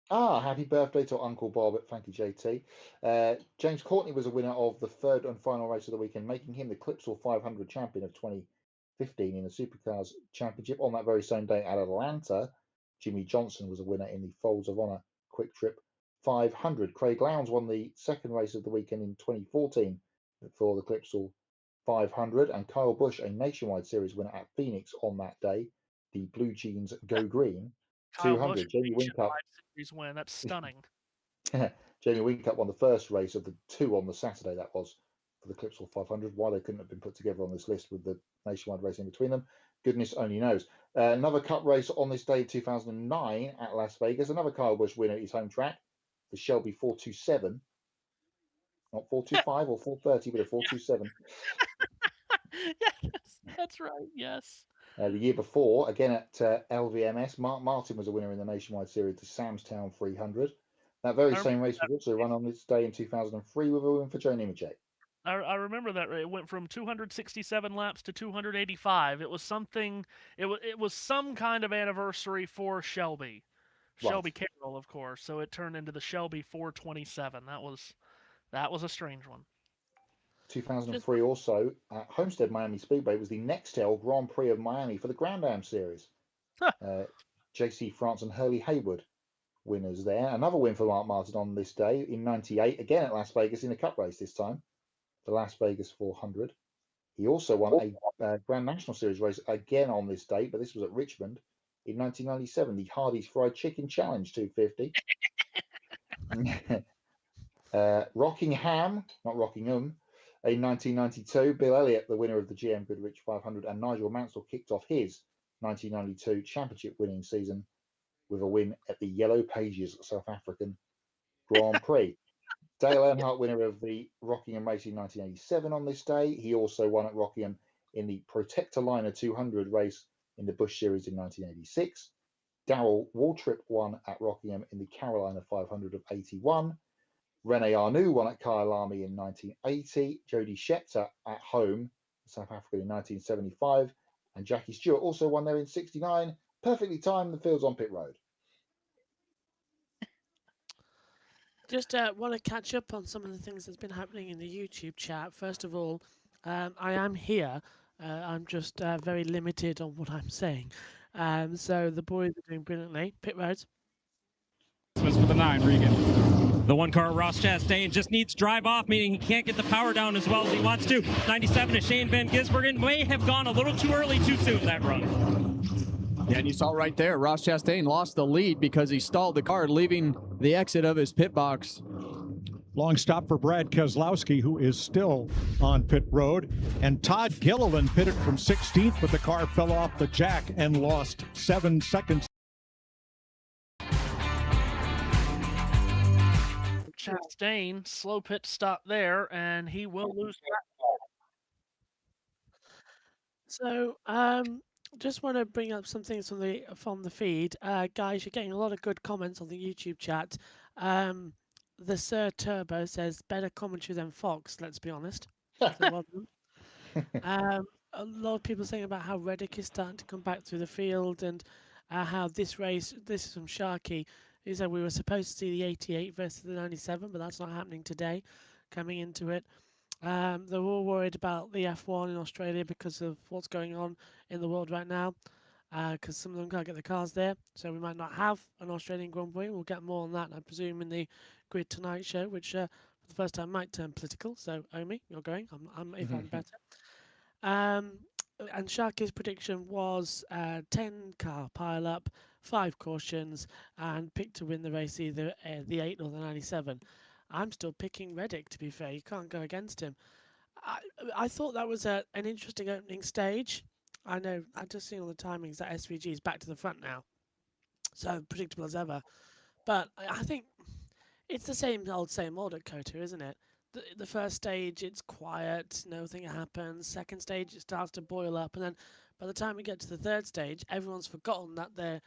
Happy birthday to Uncle Bob. Thank you, JT. James Courtney was a winner of the third and final race of the weekend, making him the Clipsal 500 champion of 2015 in the Supercars Championship. On that very same day at Atlanta, Jimmy Johnson was a winner in the Folds of Honor Quick Trip 500. Craig Lowndes won the second race of the weekend in 2014 for the Clipsal 500, and Kyle Busch, a nationwide series winner at Phoenix on that day, the Blue Jeans Go Green 200. Jamie Whincup series win. That's stunning. Jamie Whincup won the first race of the 2 on the Saturday. That was for the Clipsal 500. Why they couldn't have been put together on this list with the nationwide race in between them, goodness only knows. Another Cup race on this day, 2009 at Las Vegas. Another Kyle Busch winner at his home track, the Shelby 427. Not 425 or 430, but a 427. Yes, that's right. Yes. The year before, again at LVMS, Mark Martin was a winner in the nationwide series, the Samstown 300. That very same race was also run on this day in 2003 with a win for Joe Nemechek. I remember that it went from 267 laps to 285. It was something. It was some kind of anniversary for Shelby, Right. Shelby Carroll, of course. So it turned into the Shelby 427. That was a strange one. 2003 also at Homestead Miami Speedway was the Nextel Grand Prix of Miami for the Grand Am Series. JC France and Hurley Haywood winners there. Another win for Mark Martin on this day in 98, again at Las Vegas in a Cup race this time, the Las Vegas 400. He also won a Grand National Series race again on this date, but this was at Richmond in 1997, the Hardee's Fried Chicken Challenge 250. Rockingham, not Rockingham, in 1992, Bill Elliott, the winner of the GM Goodrich 500, and Nigel Mansell kicked off his 1992 championship winning season with a win at the Yellow Pages South African Grand Prix. Dale Earnhardt, winner of the Rockingham race in 1987 on this day. He also won at Rockingham in the Protector Liner 200 race in the Busch Series in 1986. Darrell Waltrip won at Rockingham in the Carolina 500 of 81. Rene Arnoux won at Kyalami in 1980. Jody Scheckter at home, South Africa, in 1975. And Jackie Stewart also won there in 69. Perfectly timed. The field's on pit road. Just want to catch up on some of the things that's been happening in the YouTube chat. First of all, I am here. I'm just very limited on what I'm saying. So the boys are doing brilliantly. Pit roads. For the 9, Regan. The 1 car, Ross Chastain, just needs drive off, meaning he can't get the power down as well as he wants to. 97 is Shane Van Gisbergen. May have gone a little too early, too soon that run. Yeah, and you saw right there, Ross Chastain lost the lead because he stalled the car, leaving the exit of his pit box. Long stop for Brad Keselowski, who is still on pit road. And Todd Gilliland pitted from 16th, but the car fell off the jack and lost 7 seconds. Chastain, slow pit stop there, and he will lose that. So, just want to bring up some things from the feed, guys. You're getting a lot of good comments on the YouTube chat. The Sir Turbo says better commentary than Fox. Let's be honest. So well done. A lot of people saying about how Reddick is starting to come back through the field, and how this race. This is from Sharky. He said we were supposed to see the 88 versus the 97, but that's not happening today. Coming into it. They're all worried about the F1 in Australia because of what's going on in the world right now, because some of them can't get the cars there, so we might not have an Australian Grand Prix. We'll get more on that, I presume, in the Grid Tonight show, which for the first time might turn political. So, Omi, you're going. I'm if I'm better. And Sharky's prediction was 10-car pile-up, 5 cautions, and pick to win the race, either the 8 or the 97. I'm still picking Reddick, to be fair. You can't go against him. I thought that was an interesting opening stage. I know, I've just seen all the timings that SVG is back to the front now. So predictable as ever. But I think it's the same old at COTA, isn't it? The first stage, it's quiet, nothing happens. Second stage, it starts to boil up. And then by the time we get to the third stage, everyone's forgotten that they're,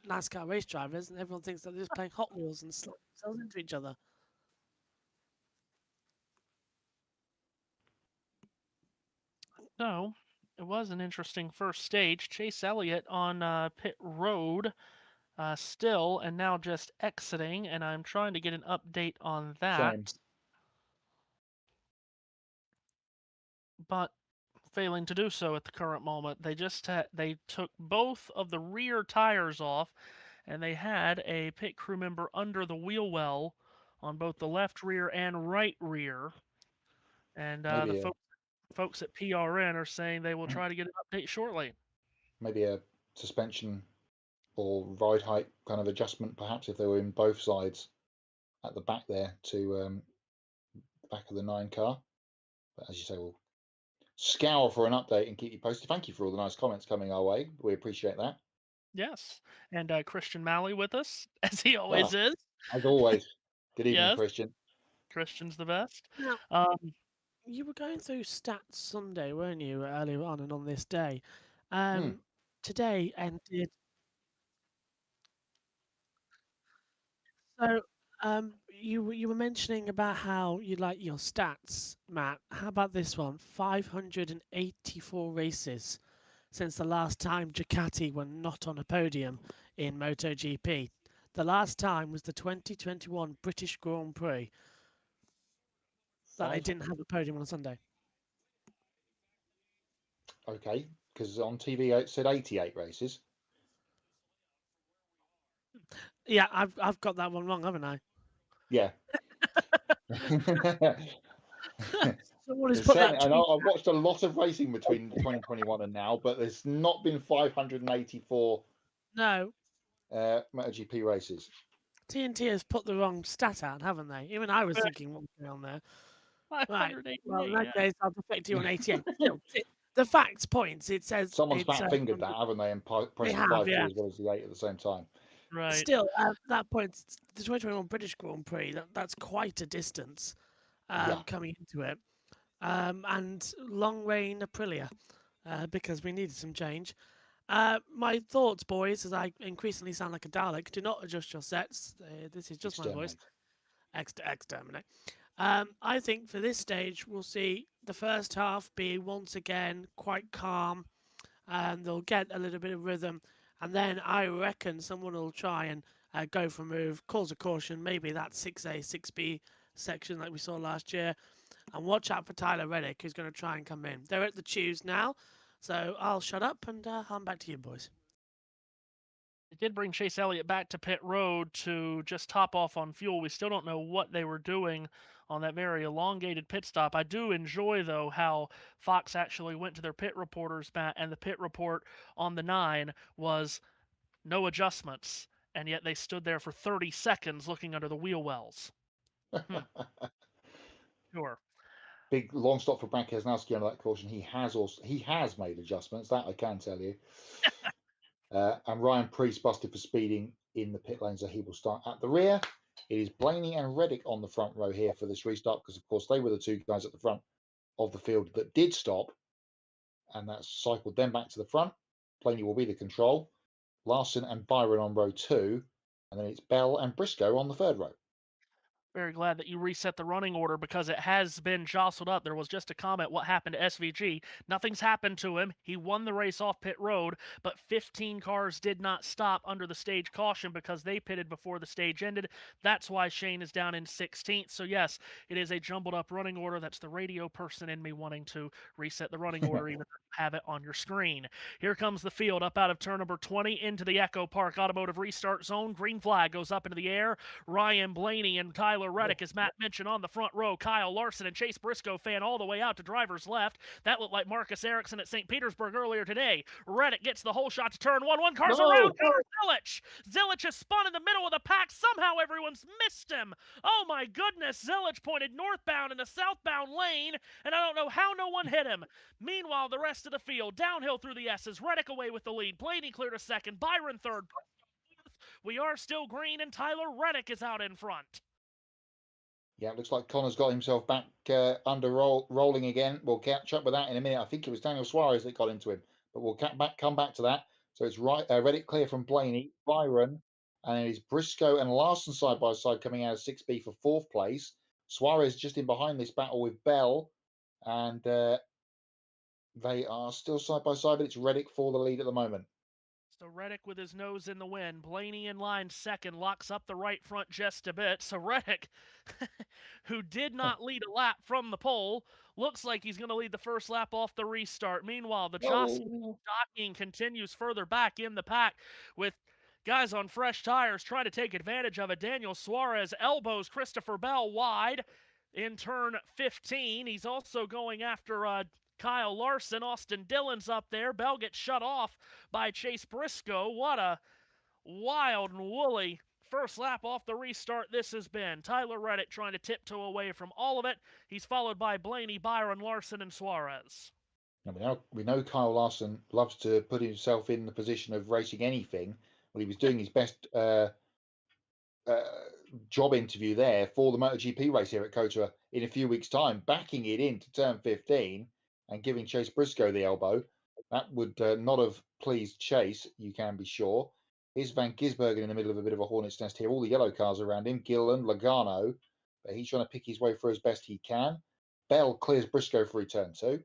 NASCAR race drivers, and everyone thinks that they're just playing Hot Wheels and slamming themselves into each other. So, it was an interesting first stage. Chase Elliott on pit road still, and now just exiting, and I'm trying to get an update on that. Shame. But failing to do so at the current moment. They just they took both of the rear tires off, and they had a pit crew member under the wheel well on both the left rear and right rear. And the folks at PRN are saying they will try to get an update shortly. Maybe a suspension or ride height kind of adjustment, perhaps, if they were in both sides at the back there to the back of the 9 car. But as you say, we'll scour for an update and keep you posted. Thank you for all the nice comments coming our way. We appreciate that. Yes. And Christian Malley with us, as he always is. As always. Good evening, Yes. Christian. Christian's the best. You were going through Stats Sunday, weren't you, earlier on and on this day? Today ended. So, you were mentioning about how you like your stats, Matt. How about this one? 584 races since the last time Ducati were not on a podium in MotoGP. The last time was the 2021 British Grand Prix that they didn't have a podium on a Sunday. Okay, because on TV it said 88 races. Yeah, I've got that one wrong, haven't I? Yeah. Someone has put that. I know I've watched a lot of racing between 2021 and now, but there's not been 584 MotoGP races. TNT has put the wrong stat out, haven't they? Even I was thinking what was going on there. Right. Well, in that case, I'll defect you on 88. Still, the facts points. It says someone's fat fingered that, haven't they? And pressed the 5 as well as the 8 at the same time. Right. Still, at that point, the 2021 British Grand Prix, that's quite a distance coming into it. And long reign Aprilia, because we needed some change. My thoughts, boys, as I increasingly sound like a Dalek, do not adjust your sets. This is just my voice. Exterminate. I think for this stage, we'll see the first half be once again quite calm, and they'll get a little bit of rhythm. And then I reckon someone will try and go for a move, calls a caution, maybe that 6A, 6B section like we saw last year. And watch out for Tyler Reddick, who's going to try and come in. They're at the choose now, so I'll shut up and hand back to you, boys. It did bring Chase Elliott back to pit road to just top off on fuel. We still don't know what they were doing on that very elongated pit stop. I do enjoy, though, how Fox actually went to their pit reporters, Matt, and the pit report on the 9 was no adjustments, and yet they stood there for 30 seconds looking under the wheel wells. Sure. Big long stop for Brad Keselowski under that caution. He has made adjustments, that I can tell you. And Ryan Prix busted for speeding in the pit lane, so he will start at the rear. It is Blaney and Reddick on the front row here for this restart, because of course they were the two guys at the front of the field that did stop, and that's cycled them back to the front. Blaney will be the control. Larson and Byron on row 2, and then it's Bell and Briscoe on the third row. Very glad that you reset the running order, because it has been jostled up. There was just a comment, what happened to SVG? Nothing's happened to him. He won the race off pit road, but 15 cars did not stop under the stage caution because they pitted before the stage ended. That's why Shane is down in 16th. So yes, it is a jumbled up running order. That's the radio person in me wanting to reset the running order, even have it on your screen. Here comes the field up out of turn number 20 into the Echo Park Automotive Restart Zone. Green flag goes up into the air. Ryan Blaney and Tyler Reddick, as Matt mentioned, on the front row. Kyle Larson and Chase Briscoe fan all the way out to driver's left. That looked like Marcus Ericsson at St. Petersburg earlier today. Reddick gets the whole shot to turn 1. One car's around. Zilich. Zilich has spun in the middle of the pack. Somehow everyone's missed him. Oh my goodness. Zilich pointed northbound in the southbound lane, and I don't know how no one hit him. Meanwhile, the rest of the field downhill through the S's. Reddick away with the lead. Blaney cleared a second. Byron third. We are still green, and Tyler Reddick is out in front. Yeah, it looks like Connor's got himself back under rolling again. We'll catch up with that in a minute. I think it was Daniel Suarez that got into him, but we'll come back to that. So it's Reddick clear from Blaney, Byron, and it's Briscoe and Larson side by side coming out of 6B for 4th place. Suarez just in behind this battle with Bell, and they are still side by side, but it's Reddick for the lead at the moment. So Reddick with his nose in the wind. Blaney in line second, locks up the right front just a bit. So Reddick, who did not lead a lap from the pole, looks like he's going to lead the first lap off the restart. Meanwhile, the jockeying continues further back in the pack with guys on fresh tires trying to take advantage of it. Daniel Suarez elbows Christopher Bell wide in turn 15. He's also going after Kyle Larson. Austin Dillon's up there. Bell gets shut off by Chase Briscoe. What a wild and woolly first lap off the restart this has been. Tyler Reddick trying to tiptoe away from all of it. He's followed by Blaney, Byron, Larson, and Suarez. We know Kyle Larson loves to put himself in the position of racing anything. Well, he was doing his best job interview there for the MotoGP race here at COTA in a few weeks' time, backing it into turn 15 and giving Chase Briscoe the elbow. That would not have pleased Chase, you can be sure. Here's Van Gisbergen in the middle of a bit of a hornet's nest here. All the yellow cars around him. Gillen, Logano, but he's trying to pick his way through as best he can. Bell clears Briscoe through turn 2.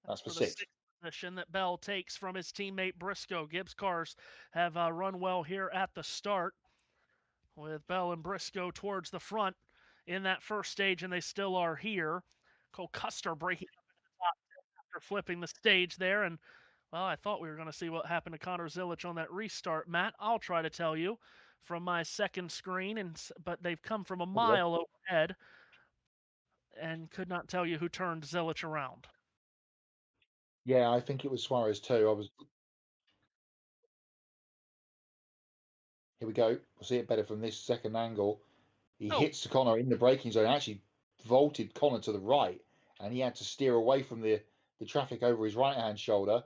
That's for 6th. Position that Bell takes from his teammate Briscoe. Gibbs cars have run well here at the start, with Bell and Briscoe towards the front in that first stage, and they still are here. Cole Custer breaking up into the top after flipping the stage there, and well, I thought we were going to see what happened to Connor Zilich on that restart. Matt, I'll try to tell you from my second screen, but they've come from a mile overhead and could not tell you who turned Zilich around. Yeah, I think it was Suarez too. Here we go. We'll see it better from this second angle. He hits Connor in the braking zone, actually vaulted Connor to the right, and he had to steer away from the traffic over his right-hand shoulder.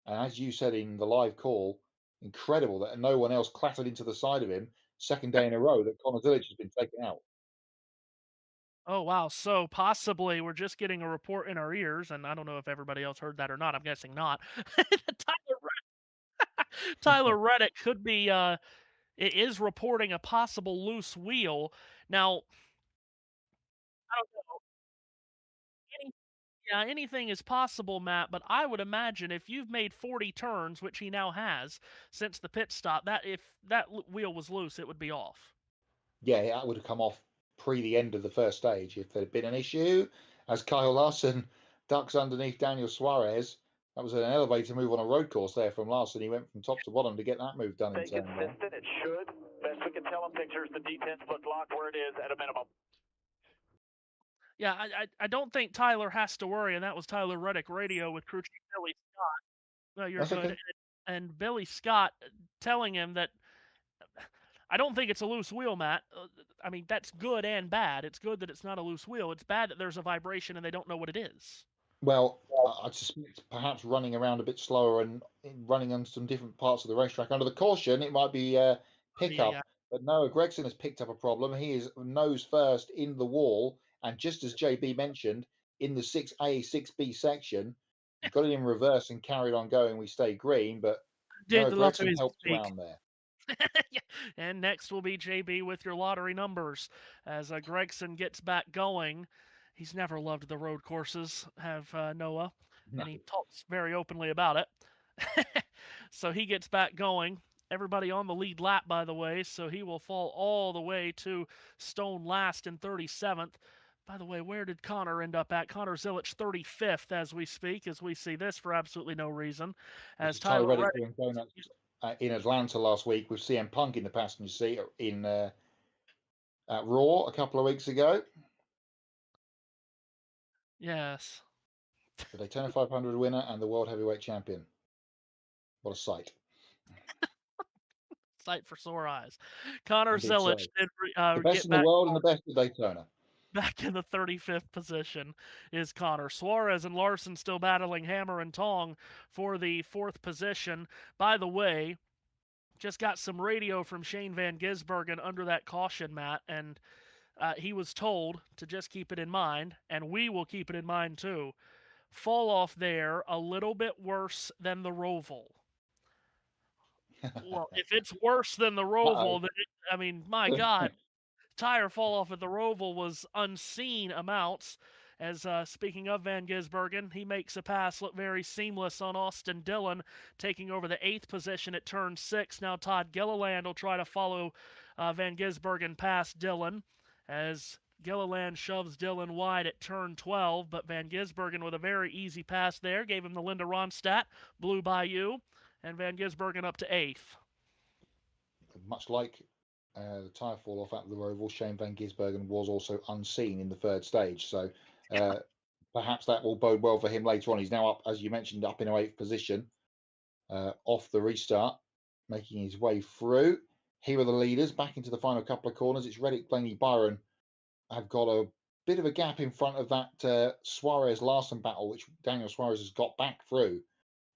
And as you said in the live call, incredible that no one else clattered into the side of him. Second day in a row that Connor Zilich has been taken out. Oh, wow. So possibly we're just getting a report in our ears, and I don't know if everybody else heard that or not. I'm guessing not. Tyler Tyler Reddick could be is reporting a possible loose wheel. Now, I don't know. Yeah, anything is possible, Matt, but I would imagine if you've made 40 turns, which he now has since the pit stop, that if that wheel was loose, it would be off. Yeah, that would have come off pre the end of the first stage if there had been an issue. As Kyle Larson ducks underneath Daniel Suarez, that was an elevator move on a road course there from Larson. He went from top to bottom to get that move done in turn one. It should. Best we can tell in pictures, the D10's look locked where it is at a minimum. Yeah, I don't think Tyler has to worry, and that was Tyler Reddick radio with crew chief Billy Scott. No, you're That's good. okay. And Billy Scott telling him that I don't think it's a loose wheel, Matt. I mean, that's good and bad. It's good that it's not a loose wheel. It's bad that there's a vibration and they don't know what it is. Well, I suspect perhaps running around a bit slower and running on some different parts of the racetrack under the caution, it might be pickup. Yeah. But Noah Gregson has picked up a problem. He is nose first in the wall, and just as JB mentioned, in the 6A, 6B section, got it in reverse and carried on going. We stay green, but Noah Gregson helped around there. Yeah. And next will be JB with your lottery numbers as Gregson gets back going. He's never loved the road courses, have Noah, and he talks very openly about it. So he gets back going. Everybody on the lead lap, by the way, so he will fall all the way to stone last in 37th. By the way, where did Connor end up at? Connor Zilic 35th as we speak, as we see this for absolutely no reason. As Tyler Reddick doing donuts in Atlanta last week with CM Punk in the passenger seat in at Raw a couple of weeks ago. Yes. The Daytona 500 winner and the World Heavyweight Champion. What a sight. Sight for sore eyes. Connor Indeed Zilic so. did the best in the world and the best at Daytona. Back in the 35th position is Connor. Suarez and Larson still battling hammer and tong for the 4th position. By the way, just got some radio from Shane Van Gisbergen under that caution, Matt, and he was told to just keep it in mind, and we will keep it in mind too. Fall off there a little bit worse than the Roval. Well, if it's worse than the Roval, then I mean, my God, tire fall off at the Roval was unseen amounts. As speaking of Van Gisbergen, he makes a pass look very seamless on Austin Dillon, taking over the 8th position at turn 6. Now Todd Gilliland will try to follow Van Gisbergen past Dillon, as Gilliland shoves Dillon wide at turn 12, but Van Gisbergen with a very easy pass there, gave him the Linda Ronstadt, Blue Bayou, and Van Gisbergen up to 8th. Much like the tyre fall off at the Roval, Shane Van Gisbergen was also unseen in the 3rd stage. So perhaps that will bode well for him later on. He's now up, as you mentioned, up in 8th position off the restart, making his way through. Here are the leaders back into the final couple of corners. It's Reddick, Blaney, Byron have got a bit of a gap in front of that Suarez-Larson battle, which Daniel Suarez has got back through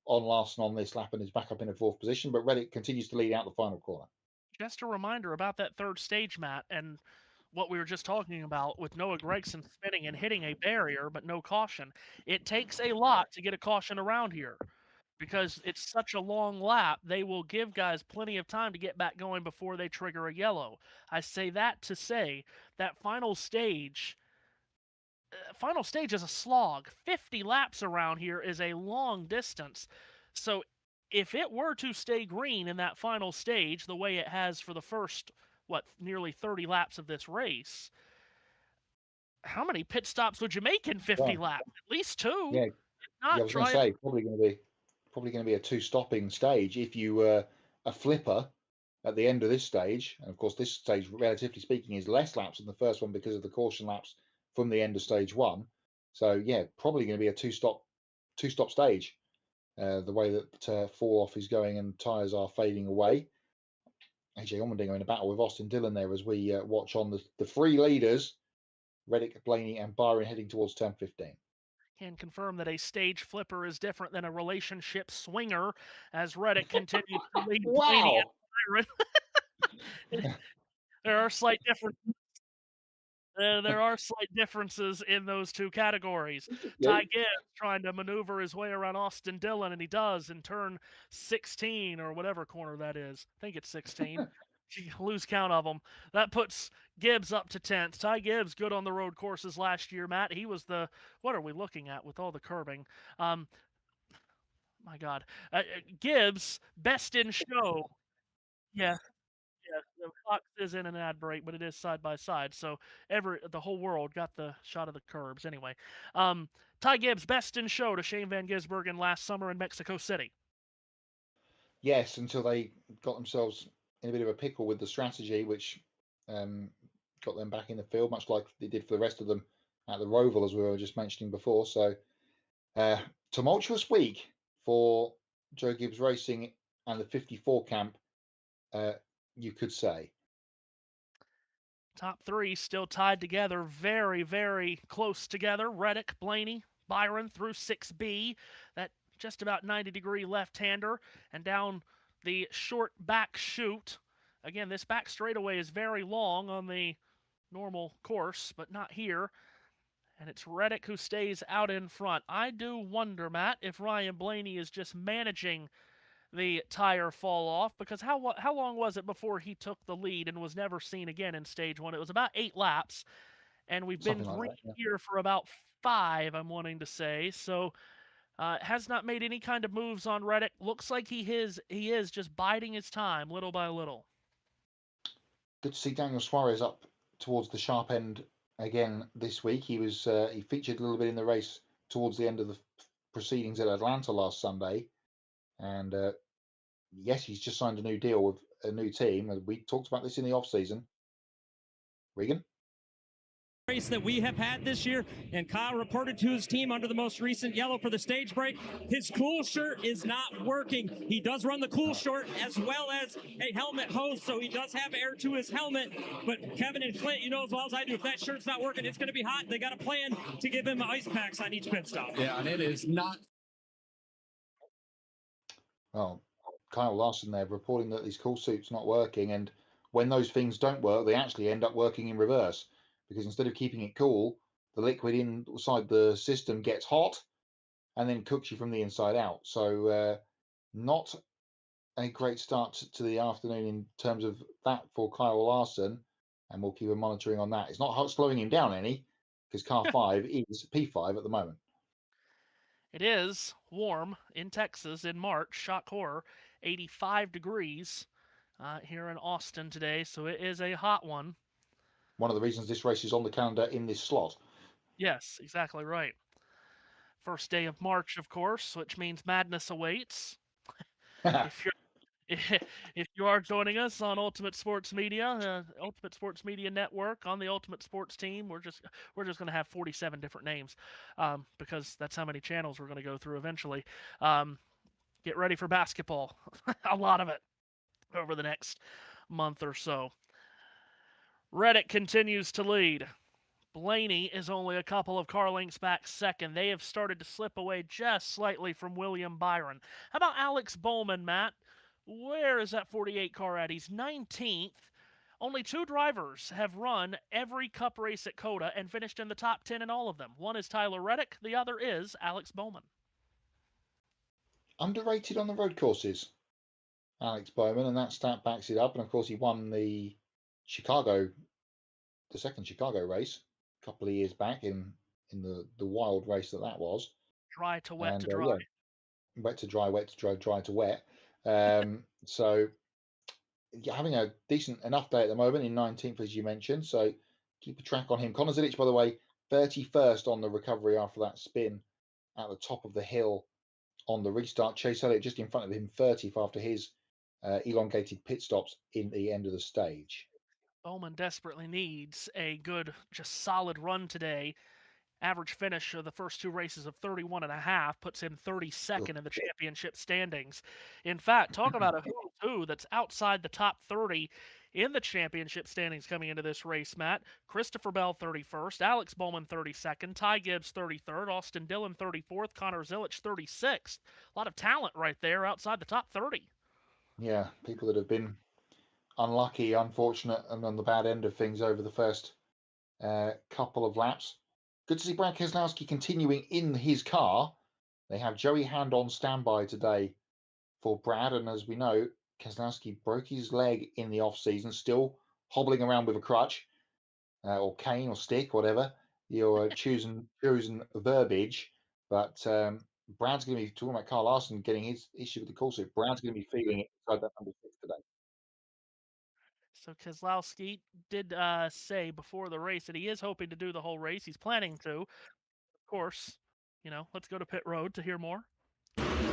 on Larson on this lap and is back up in a 4th position. But Reddick continues to lead out the final corner. Just a reminder about that 3rd stage, Matt, and what we were just talking about with Noah Gregson spinning and hitting a barrier, but no caution. It takes a lot to get a caution around here because it's such a long lap. They will give guys plenty of time to get back going before they trigger a yellow. I say that to say that final stage is a slog. 50 laps around here is a long distance. So if it were to stay green in that final stage, the way it has for the first, nearly 30 laps of this race, how many pit stops would you make in 50 laps? At least 2. Yeah, I was going to say probably going to be a 2-stopping stage if you were a flipper at the end of this stage. And of course, this stage, relatively speaking, is less laps than the first one because of the caution laps from the end of stage 1. So yeah, probably going to be a two-stop stage. The way that fall off is going and tyres are fading away. AJ Allmendinger in a battle with Austin Dillon there as we watch on the 3 leaders, Reddick, Blaney and Byron heading towards turn 15. Can confirm that a stage flipper is different than a relationship swinger as Reddick continues to lead Blaney and Byron. There are slight differences. There are slight differences in those two categories. Yeah. Ty Gibbs trying to maneuver his way around Austin Dillon, and he does in turn 16 or whatever corner that is. I think it's 16. You lose count of them. That puts Gibbs up to 10th. Ty Gibbs, good on the road courses last year, Matt. He was the, what are we looking at with all the curbing? My God. Gibbs, best in show. Yeah. Yeah, the Fox is in an ad break, but it is side by side, so the whole world got the shot of the curbs anyway. Ty Gibbs, best in show to Shane Van Gisbergen last summer in Mexico City. Yes, until they got themselves in a bit of a pickle with the strategy, which got them back in the field, much like they did for the rest of them at the Roval, as we were just mentioning before. So, tumultuous week for Joe Gibbs Racing and the 54 camp, you could say. Top three still tied together, very, very close together. Reddick, Blaney, Byron through 6B, that just about 90-degree left-hander, and down the short back chute. Again, this back straightaway is very long on the normal course, but not here. And it's Reddick who stays out in front. I do wonder, Matt, if Ryan Blaney is just managing the tire fall off, because how long was it before he took the lead and was never seen again in stage one? It was about 8 laps, and we've been green here for about 5, I'm wanting to say. So has not made any kind of moves on Reddick. Looks like he is just biding his time little by little. Good to see Daniel Suarez up towards the sharp end again this week. He was he featured a little bit in the race towards the end of the proceedings at Atlanta last Sunday. And yes, he's just signed a new deal with a new team. We talked about this in the off-season. Regan? Race that we have had this year, and Kyle reported to his team under the most recent yellow for the stage break, his cool shirt is not working. He does run the cool shirt as well as a helmet hose, so he does have air to his helmet. But Kevin and Clint, you know as well as I do, if that shirt's not working, it's going to be hot. They got a plan to give him ice packs on each pit stop. Yeah, and it is not. Well, Kyle Larson there reporting that his cool suit's not working, and when those things don't work, they actually end up working in reverse, because instead of keeping it cool, the liquid inside the system gets hot and then cooks you from the inside out. So not a great start to the afternoon in terms of that for Kyle Larson, and we'll keep a monitoring on that. It's not slowing him down any, because car 5 is P5 at the moment. It is warm in Texas in March, shock horror, 85 degrees here in Austin today, so it is a hot one. One of the reasons this race is on the calendar in this slot. Yes, exactly right. First day of March, of course, which means madness awaits. If you are joining us on Ultimate Sports Media, Ultimate Sports Media Network, on the Ultimate Sports team, we're just going to have 47 different names because that's how many channels we're going to go through eventually. Get ready for basketball, a lot of it over the next month or so. Reddick continues to lead. Blaney is only a couple of car lengths back second. They have started to slip away just slightly from William Byron. How about Alex Bowman, Matt? Where is that 48 car at? He's 19th. Only 2 drivers have run every Cup race at COTA and finished in the top 10 in all of them. One is Tyler Reddick. The other is Alex Bowman. Underrated on the road courses, Alex Bowman, and that stat backs it up. And of course, he won the second Chicago race a couple of years back in the wild race that was. Dry to wet and, to dry. Yeah, wet to dry, wet to dry, dry to wet. So having a decent enough day at the moment in 19th, as you mentioned. So keep a track on him. Conor Zilic, by the way, 31st on the recovery after that spin at the top of the hill on the restart. Chase Elliott just in front of him, 30th after his elongated pit stops in the end of the stage. Bowman desperately needs a good, just solid run today. Average finish of the first 2 races of 31.5 puts him 32nd in the championship standings. In fact, talk about a who's who that's outside the top 30 in the championship standings coming into this race, Matt. Christopher Bell 31st, Alex Bowman 32nd, Ty Gibbs 33rd, Austin Dillon 34th, Conor Zilic 36th. A lot of talent right there outside the top 30. Yeah, people that have been unlucky, unfortunate, and on the bad end of things over the first couple of laps. Good to see Brad Keselowski continuing in his car. They have Joey Hand on standby today for Brad, and as we know, Keselowski broke his leg in the off-season, still hobbling around with a crutch or cane or stick, whatever you're choosing verbiage. But Brad's going to be talking about Kyle Larson getting his issue with the call suit. Brad's going to be feeling it inside that number 6 today. So Keselowski did say before the race that he is hoping to do the whole race. He's planning to. Of course, let's go to pit road to hear more.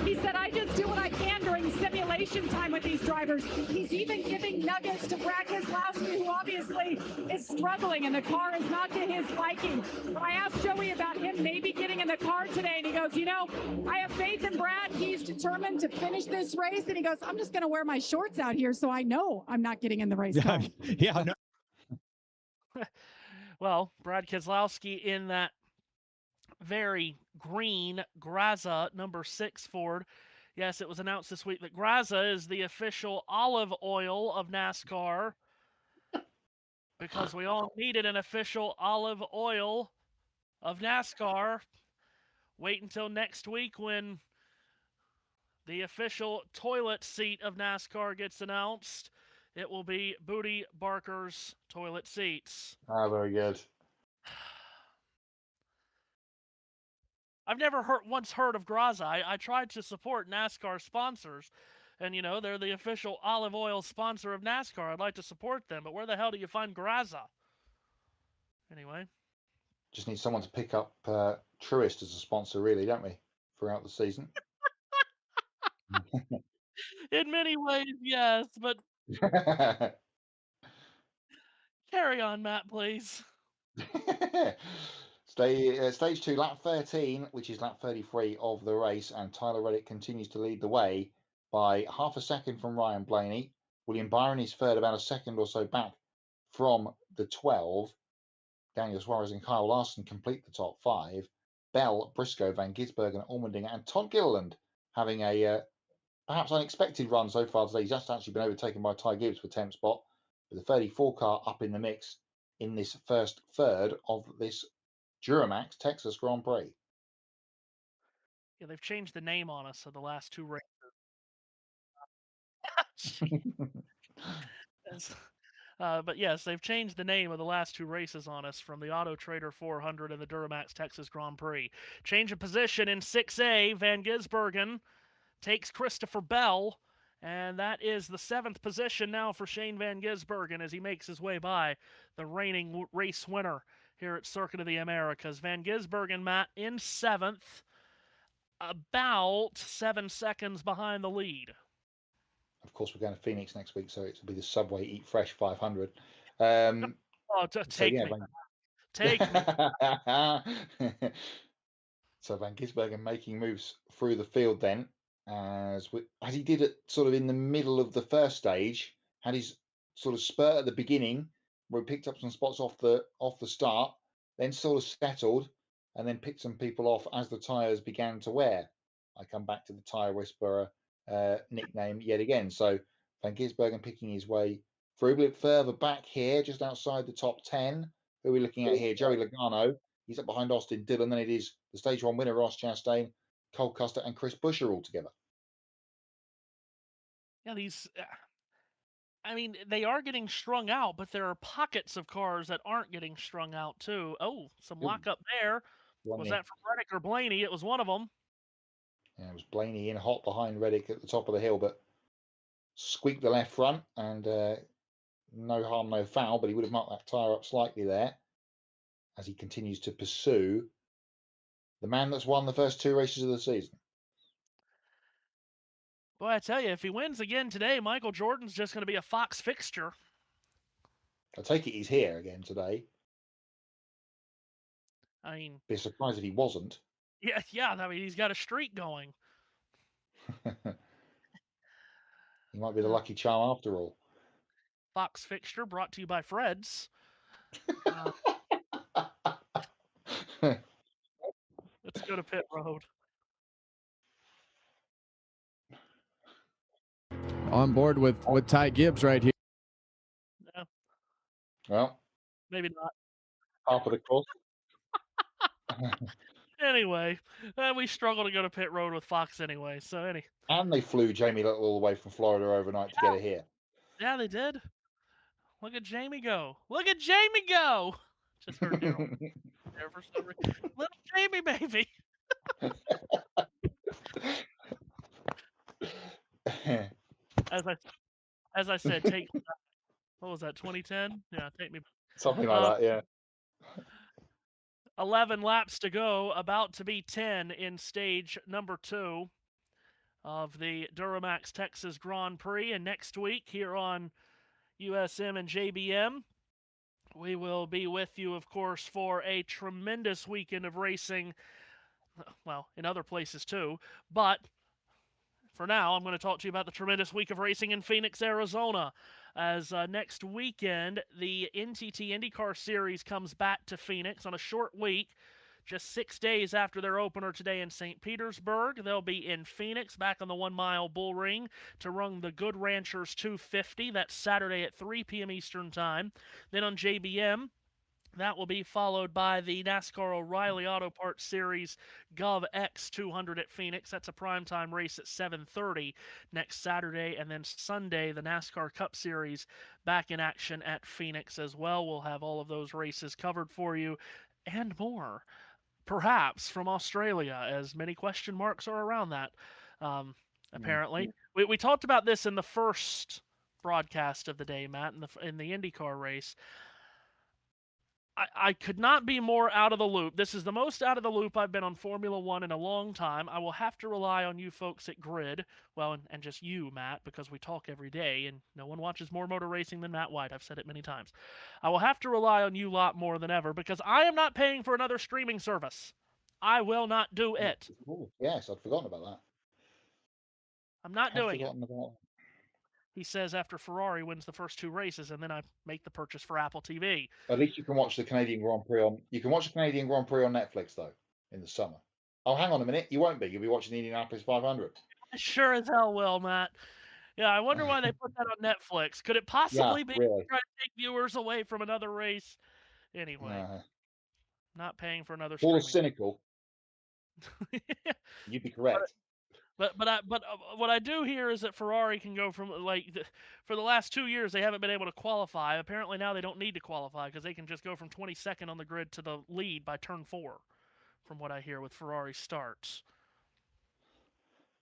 He said, I just do what I can during simulation time with these drivers. He's even giving nuggets to Brad Keselowski, who obviously is struggling, and the car is not to his liking. But I asked Joey about him maybe getting in the car today, and he goes, I have faith in Brad. He's determined to finish this race, and he goes, I'm just going to wear my shorts out here so I know I'm not getting in the race car. Yeah, no. Well, Brad Keselowski in that very green Graza number 6 Ford. Yes, it was announced this week that Graza is the official olive oil of NASCAR because we all needed an official olive oil of NASCAR. Wait until next week when the official toilet seat of NASCAR gets announced. It will be Booty Barker's toilet seats. Ah, very good. I've never once heard of Graza. I tried to support NASCAR sponsors, and they're the official olive oil sponsor of NASCAR. I'd like to support them, but where the hell do you find Graza? Anyway. Just need someone to pick up Truist as a sponsor, really, don't we, throughout the season? In many ways, yes, but carry on, Matt, please. Stage 2, lap 13, which is lap 33 of the race, and Tyler Reddick continues to lead the way by half a second from Ryan Blaney. William Byron is third, about a second or so back from the 12. Daniel Suarez and Kyle Larson complete the top 5. Bell, Briscoe, Van Gisbergen, Allmendinger, and Todd Gilliland having a perhaps unexpected run so far today. He's just actually been overtaken by Ty Gibbs for 10th spot, with the 34 car up in the mix in this first third of this DuraMAX Texas Grand Prix. Yeah, they've changed the name on us of the last 2 races. But yes, they've changed the name of the last 2 races on us from the Auto Trader 400 and the DuraMAX Texas Grand Prix. Change of position in 6A. Van Gisbergen takes Christopher Bell, and that is the 7th position now for Shane Van Gisbergen as he makes his way by the reigning race winner here at Circuit of the Americas. Van Gisbergen, Matt, in 7th, about 7 seconds behind the lead. Of course, we're going to Phoenix next week, so it'll be the Subway Eat Fresh 500. Take me. Take me. So Van Gisbergen making moves through the field then, as he did it sort of in the middle of the first stage, had his sort of spurt at the beginning where he picked up some spots off the start, then sort of settled, and then picked some people off as the tyres began to wear. I come back to the tyre whisperer nickname yet again. So Van Gisbergen picking his way through a bit further back here, just outside the top 10. Who are we looking at here? Joey Logano. He's up behind Austin Dillon. Then it is the Stage 1 winner, Ross Chastain, Cole Custer, and Chris Buescher all together. Yeah, they are getting strung out, but there are pockets of cars that aren't getting strung out too. Oh, some lockup there. Was that from Reddick or Blaney? It was one of them. Yeah, it was Blaney in hot behind Reddick at the top of the hill, but squeaked the left front, and no harm, no foul, but he would have marked that tyre up slightly there as he continues to pursue the man that's won the first 2 races of the season. Boy, I tell you, if he wins again today, Michael Jordan's just going to be a Fox fixture. I take it he's here again today. Be surprised if he wasn't. Yeah. He's got a streak going. He might be the lucky charm after all. Fox fixture brought to you by Fred's. Let's go to pit road. On board with Ty Gibbs right here. Yeah. Well, maybe not. Half of the course. Anyway, we struggle to go to pit road with Fox anyway. So And they flew Jamie Little all the way from Florida overnight to get her here. yeah, they did. Look at Jamie go! Look at Jamie go! Just heard Daryl there for some reason. Little Jamie baby. As I said, take what was that? 2010? Yeah, take me. Something like that, yeah. 11 laps to go, about to be 10 in stage number 2 of the DuraMAX Texas Grand Prix. And next week here on USM and JBM, we will be with you, of course, for a tremendous weekend of racing. Well, in other places too. But for now, I'm going to talk to you about the tremendous week of racing in Phoenix, Arizona. As next weekend, the NTT IndyCar Series comes back to Phoenix on a short week. Just 6 days after their opener today in St. Petersburg, they'll be in Phoenix, back on the 1 Mile Bull Ring to run the Good Ranchers 250. That's Saturday at 3 p.m. Eastern Time. Then on JBM, that will be followed by the NASCAR O'Reilly Auto Parts Series GovX 200 at Phoenix. That's a primetime race at 7:30 next Saturday. And then Sunday, the NASCAR Cup Series back in action at Phoenix as well. We'll have all of those races covered for you and more. Perhaps from Australia, as many question marks are around that, apparently. We talked about this in the first broadcast of the day, Matt, in the IndyCar race. I could not be more out of the loop. This is the most out of the loop I've been on Formula One in a long time. I will have to rely on you folks at Grid, well, and just you, Matt, because we talk every day, and no one watches more motor racing than Matt White. I've said it many times. I will have to rely on you lot more than ever, because I am not paying for another streaming service. I will not do it. Ooh, yes, I'd forgotten about that. I'm not doing it. About... He says after Ferrari wins the first 2 races, and then I make the purchase for Apple TV. At least you can watch the Canadian Grand Prix on. You can watch the Canadian Grand Prix on Netflix though in the summer. Oh, hang on a minute, you won't be. You'll be watching the Indianapolis 500. I sure as hell will, Matt. Yeah, I wonder why they put that on Netflix. Could it possibly be really? trying to take viewers away from another race? Anyway, not paying for another. All cynical. You'd be correct. But what I do hear is that Ferrari can go from for the last 2 years they haven't been able to qualify. Apparently now they don't need to qualify because they can just go from 22nd on the grid to the lead by turn 4. From what I hear with Ferrari starts.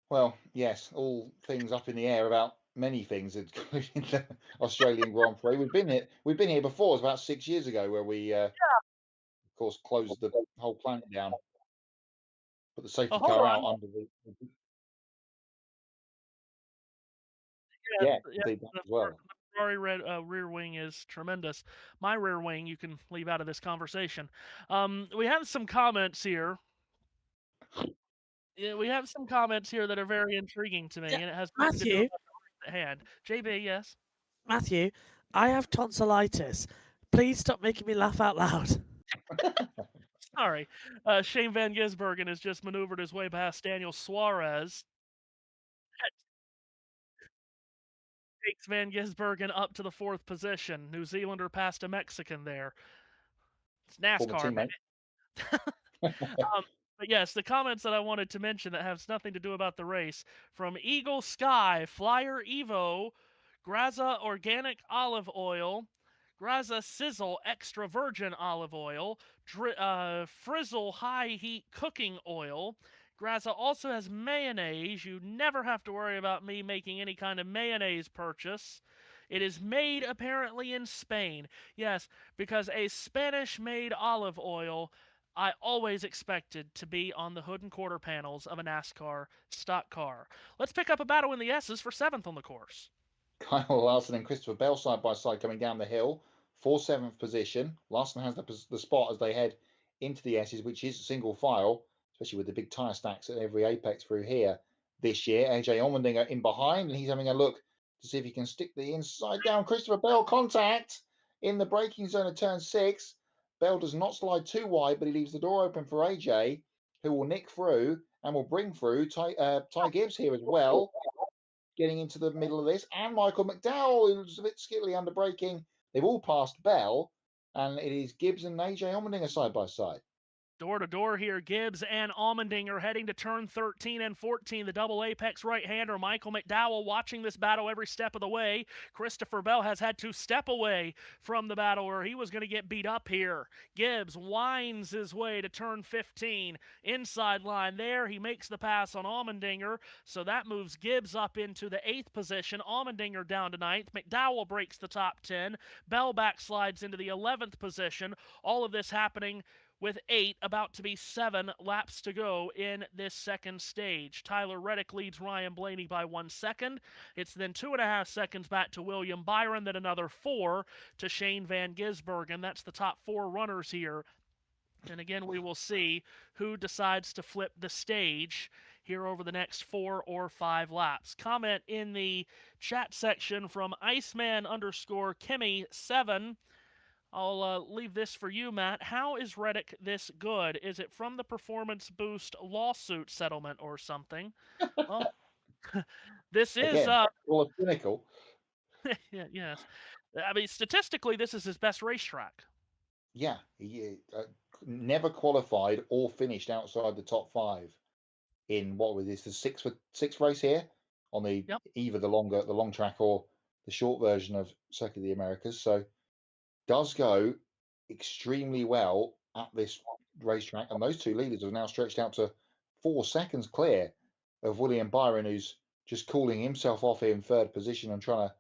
Well, yes, all things up in the air about many things, including the Australian Grand Prix. We've been here before. It was about 6 years ago where we, of course, closed the whole planet down, put the safety car out under the. Yeah, as well. The Ferrari rear wing is tremendous. My rear wing, you can leave out of this conversation. We have some comments here. Yeah, we have some comments here that are very intriguing to me, and it has nothing to do with the hand. JB, yes. Matthew, I have tonsillitis. Please stop making me laugh out loud. Sorry. Shane Van Gisbergen has just maneuvered his way past Daniel Suarez. Takes Van Gisbergen up to the 4th position. New Zealander passed a Mexican there. It's NASCAR, man. But yes, the comments that I wanted to mention that has nothing to do about the race from Eagle Sky, Flyer Evo, Graza Organic Olive Oil, Graza Sizzle Extra Virgin Olive Oil, Frizzle High Heat Cooking Oil. Graza also has mayonnaise. You never have to worry about me making any kind of mayonnaise purchase. It is made apparently in Spain. Yes, because a Spanish-made olive oil I always expected to be on the hood and quarter panels of a NASCAR stock car. Let's pick up a battle in the S's for 7th on the course. Kyle Larson and Christopher Bell side by side coming down the hill for 7th position. Larson has the spot as they head into the S's, which is single file, especially with the big tyre stacks at every apex through here this year. AJ Allmendinger in behind, and he's having a look to see if he can stick the inside down. Christopher Bell contact in the braking zone of turn 6. Bell does not slide too wide, but he leaves the door open for AJ, who will nick through and will bring through Ty Gibbs here as well, getting into the middle of this, and Michael McDowell, who's a bit skittily under braking. They've all passed Bell, and it is Gibbs and AJ Allmendinger side by side. Door to door here, Gibbs and Allmendinger heading to turn 13 and 14. The double apex right-hander Michael McDowell watching this battle every step of the way. Christopher Bell has had to step away from the battle where he was going to get beat up here. Gibbs winds his way to turn 15. Inside line there, he makes the pass on Allmendinger, so that moves Gibbs up into the 8th position. Allmendinger down to 9th. McDowell breaks the top 10. Bell backslides into the 11th position. All of this happening with 8, about to be 7 laps to go in this second stage. Tyler Reddick leads Ryan Blaney by 1 second. It's then 2.5 seconds back to William Byron, then another 4 to Shane Van Gisbergen. That's the top 4 runners here. And again, we will see who decides to flip the stage here over the next 4 or 5 laps. Comment in the chat section from Iceman_Kimmy7. I'll leave this for you, Matt. How is Reddick this good? Is it from the performance boost lawsuit settlement or something? Well, this is well, cynical. yes. I mean, statistically, this is his best racetrack. Yeah, he never qualified or finished outside the top 5 in what was this, the sixth race here on the either the long track or the short version of Circuit of the Americas. So does go extremely well at this racetrack, and those two leaders are now stretched out to 4 seconds clear of William Byron, who's just cooling himself off here in 3rd position and trying to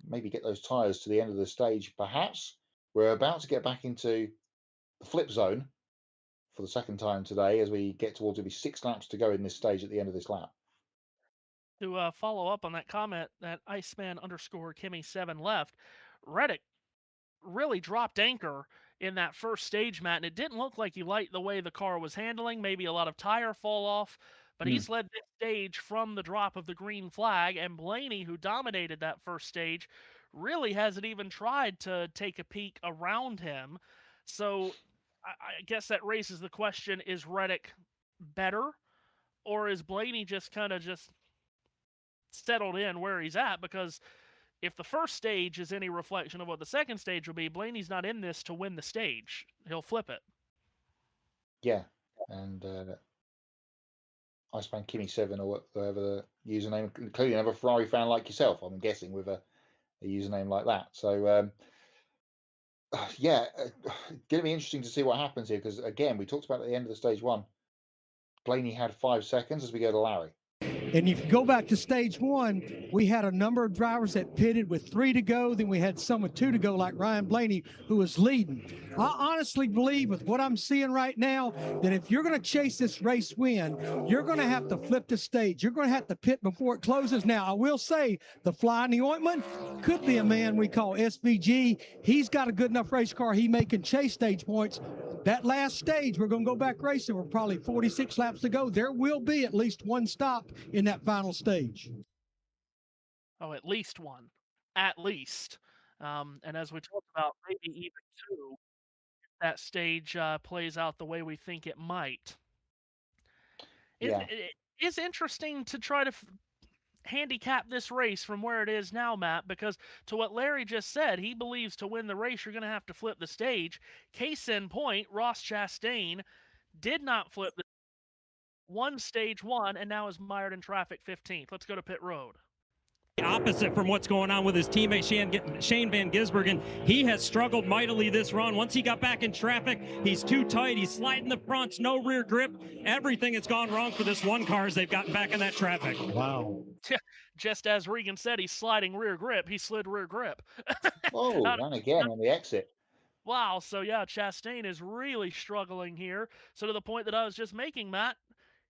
maybe get those tyres to the end of the stage. Perhaps we're about to get back into the flip zone for the second time today as we get towards maybe 6 laps to go in this stage at the end of this lap. To follow up on that comment that Iceman_Kimmy7 left, Reddick really dropped anchor in that first stage, Matt, and it didn't look like he liked the way the car was handling, maybe a lot of tire fall off, but he's led this stage from the drop of the green flag, and Blaney, who dominated that first stage, really hasn't even tried to take a peek around him. So I guess that raises the question, is Reddick better, or is Blaney just kind of just settled in where he's at? Because if the first stage is any reflection of what the second stage will be, Blaney's not in this to win the stage. He'll flip it. Yeah, and Iceman Kimmy7 or whatever the username, including another Ferrari fan like yourself, I'm guessing, with a username like that. So, yeah, it's going to be interesting to see what happens here because, again, we talked about at the end of the stage 1, Blaney had 5 seconds as we go to Larry. And if you go back to stage 1, we had a number of drivers that pitted with 3 to go. Then we had some with 2 to go, like Ryan Blaney, who was leading. I honestly believe with what I'm seeing right now, that if you're going to chase this race win, you're going to have to flip the stage. You're going to have to pit before it closes. Now, I will say the fly in the ointment could be a man we call SVG. He's got a good enough race car. He may can chase stage points. That last stage, we're going to go back racing. We're probably 46 laps to go. There will be at least 1 stop in that final stage. Oh, at least 1. At least. And as we talked about, maybe even 2, if that stage plays out the way we think it might. It is interesting to try to handicap this race from where it is now, Matt, because to what Larry just said, he believes to win the race, you're going to have to flip the stage. Case in point, Ross Chastain did not flip the won stage 1 and now is mired in traffic 15th. Let's go to pit road. Opposite from what's going on with his teammate Shane Van Gisbergen. He has struggled mightily this run. Once he got back in traffic, he's too tight. He's sliding the fronts, no rear grip. Everything has gone wrong for this one car as they've gotten back in that traffic. Wow. Just as Regan said, he's sliding rear grip. He slid rear grip. Oh, and again on the exit. Wow. So, yeah, Chastain is really struggling here. So to the point that I was just making, Matt,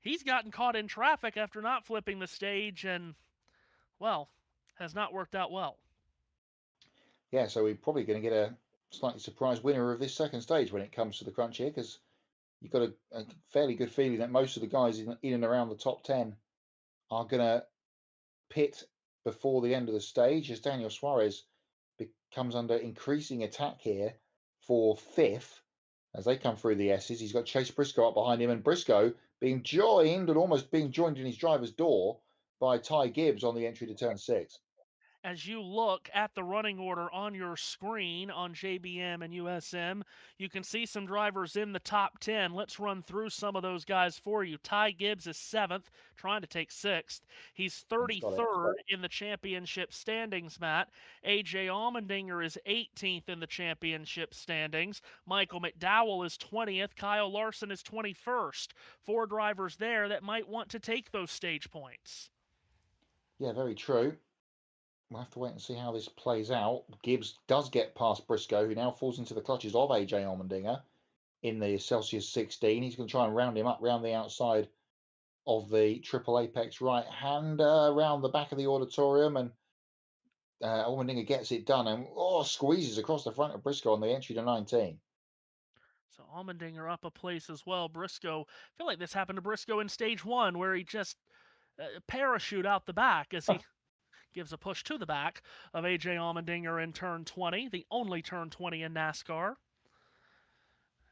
he's gotten caught in traffic after not flipping the stage and, well, has not worked out well. Yeah, so we're probably going to get a slightly surprise winner of this second stage when it comes to the crunch here because you've got a fairly good feeling that most of the guys in and around the top 10 are going to pit before the end of the stage as Daniel Suarez comes under increasing attack here for 5th as they come through the S's. He's got Chase Briscoe up behind him, and Briscoe being joined and almost being joined in his driver's door by Ty Gibbs on the entry to turn 6. as you look at the running order on your screen on JBM and USM, you can see some drivers in the top 10. Let's run through some of those guys for you. Ty Gibbs is 7th, trying to take 6th. He's 33rd in the championship standings, Matt. AJ Allmendinger is 18th in the championship standings. Michael McDowell is 20th. Kyle Larson is 21st. 4 drivers there that might want to take those stage points. Yeah, very true. We'll have to wait and see how this plays out. Gibbs does get past Briscoe, who now falls into the clutches of AJ Allmendinger in the Celsius 16. He's going to try and round him up round the outside of the triple apex right hand, around the back of the auditorium, and Allmendinger gets it done and squeezes across the front of Briscoe on the entry to 19. So Allmendinger up a place as well. Briscoe, I feel like this happened to Briscoe in stage 1, where he just parachute out the back as he gives a push to the back of AJ Allmendinger in turn 20, the only turn 20 in NASCAR.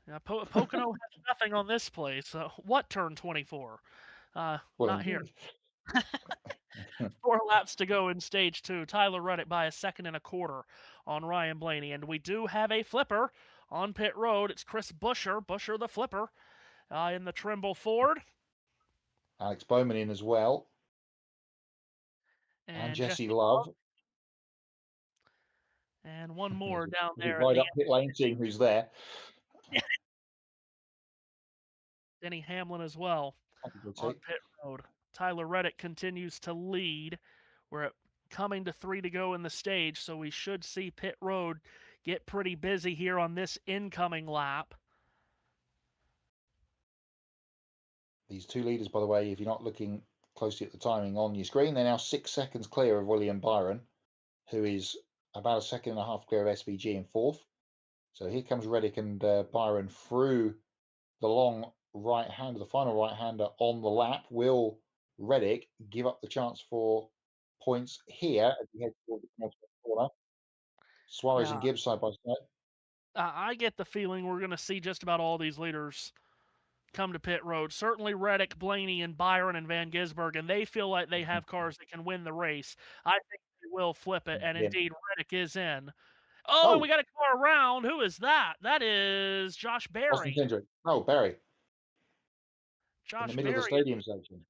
Now, Pocono has nothing on this place. What turn 24? Not here. 4 laps to go in stage 2. Tyler Reddick by 1.25 seconds on Ryan Blaney. And we do have a flipper on pit road. It's Chris Buescher the flipper, in the Trimble Ford. Alex Bowman in as well. And Jesse Love. And one more down there. Right up pit lane team who's there. Denny Hamlin as well on pit road. Tyler Reddick continues to lead. We're coming to 3 to go in the stage, so we should see pit road get pretty busy here on this incoming lap. These 2 leaders, by the way, if you're not looking closely at the timing on your screen, they're now 6 seconds clear of William Byron, who is about 1.5 seconds clear of SVG in 4th. So here comes Reddick and Byron through the long right-hander, the final right-hander on the lap. Will Reddick give up the chance for points here as he heads toward the corner? Suarez and Gibbs side by side. I get the feeling we're going to see just about all these leaders come to pit road. Certainly Reddick, Blaney, and Byron and Van Gisbergen, they feel like they have cars that can win the race. I think they will flip it, and indeed Reddick is in. Oh, and we got a car around. Who is that? That is Josh Berry. Oh, Berry. Josh in the middle of the stadium section.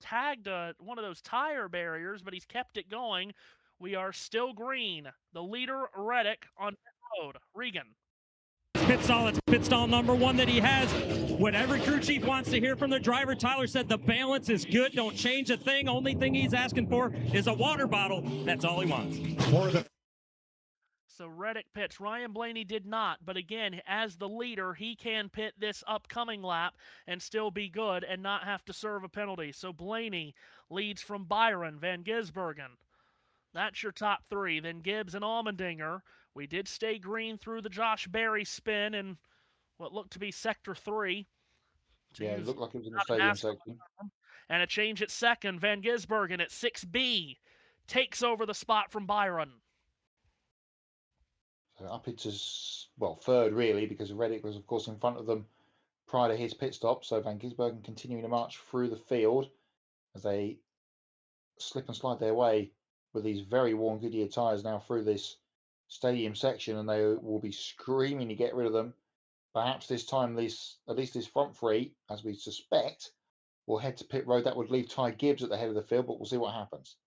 Tagged one of those tire barriers, but he's kept it going. We are still green. The leader, Reddick, on pit road. Regan. Pit stall, it's pit stall number 1 that he has. What every crew chief wants to hear from the driver. Tyler said the balance is good. Don't change a thing. Only thing he's asking for is a water bottle. That's all he wants. So Reddick pits. Ryan Blaney did not, but again, as the leader, he can pit this upcoming lap and still be good and not have to serve a penalty. So Blaney leads from Byron, Van Gisbergen. That's your top 3. Then Gibbs and Allmendinger. We did stay green through the Josh Berry spin in what looked to be Sector 3. Yeah, it looked like it was in the stadium section. And a change at 2nd. Van Gisbergen at 6B takes over the spot from Byron. So up into, 3rd really, because Reddick was, of course, in front of them prior to his pit stop. So Van Gisbergen continuing to march through the field as they slip and slide their way with these very worn Goodyear tyres now through this stadium section, and they will be screaming to get rid of them. Perhaps this time, at least this front 3, as we suspect, will head to pit road. That would leave Ty Gibbs at the head of the field, but we'll see what happens.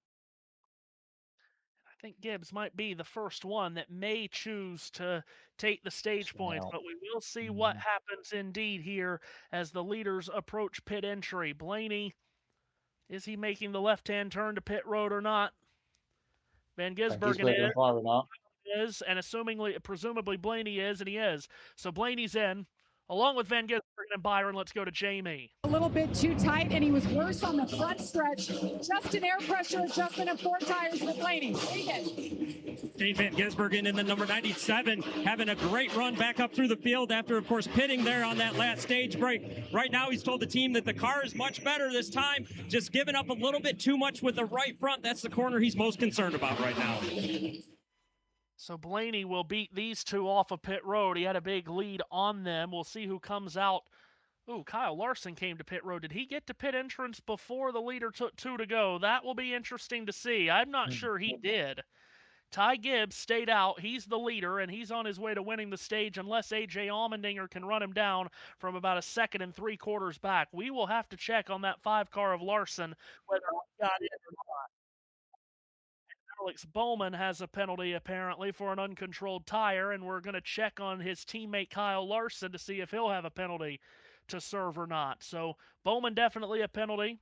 I think Gibbs might be the first one that may choose to take the stage points, but we will see what happens indeed here as the leaders approach pit entry. Blaney, is he making the left-hand turn to pit road or not? Van Gisbergen is, and presumably Blaney is, and he is. So Blaney's in, along with Van Gisbergen and Byron. Let's go to Jamie. A little bit too tight, and he was worse on the front stretch. Just an air pressure adjustment of 4 tires for Blaney. Shane Van Gisbergen in the number 97, having a great run back up through the field after, of course, pitting there on that last stage break. Right now, he's told the team that the car is much better this time, just giving up a little bit too much with the right front. That's the corner he's most concerned about right now. So Blaney will beat these 2 off of pit road. He had a big lead on them. We'll see who comes out Ooh, Kyle Larson came to pit road. Did he get to pit entrance before the leader took 2 to go? That will be interesting to see. I'm not sure he did. Ty Gibbs stayed out. He's the leader, and he's on his way to winning the stage unless A.J. Allmendinger can run him down from about a 2 3/4 back. We will have to check on that 5 car of Larson whether he got in or not. Alex Bowman has a penalty, apparently, for an uncontrolled tire, and we're going to check on his teammate Kyle Larson to see if he'll have a penalty to serve or not. So Bowman definitely a penalty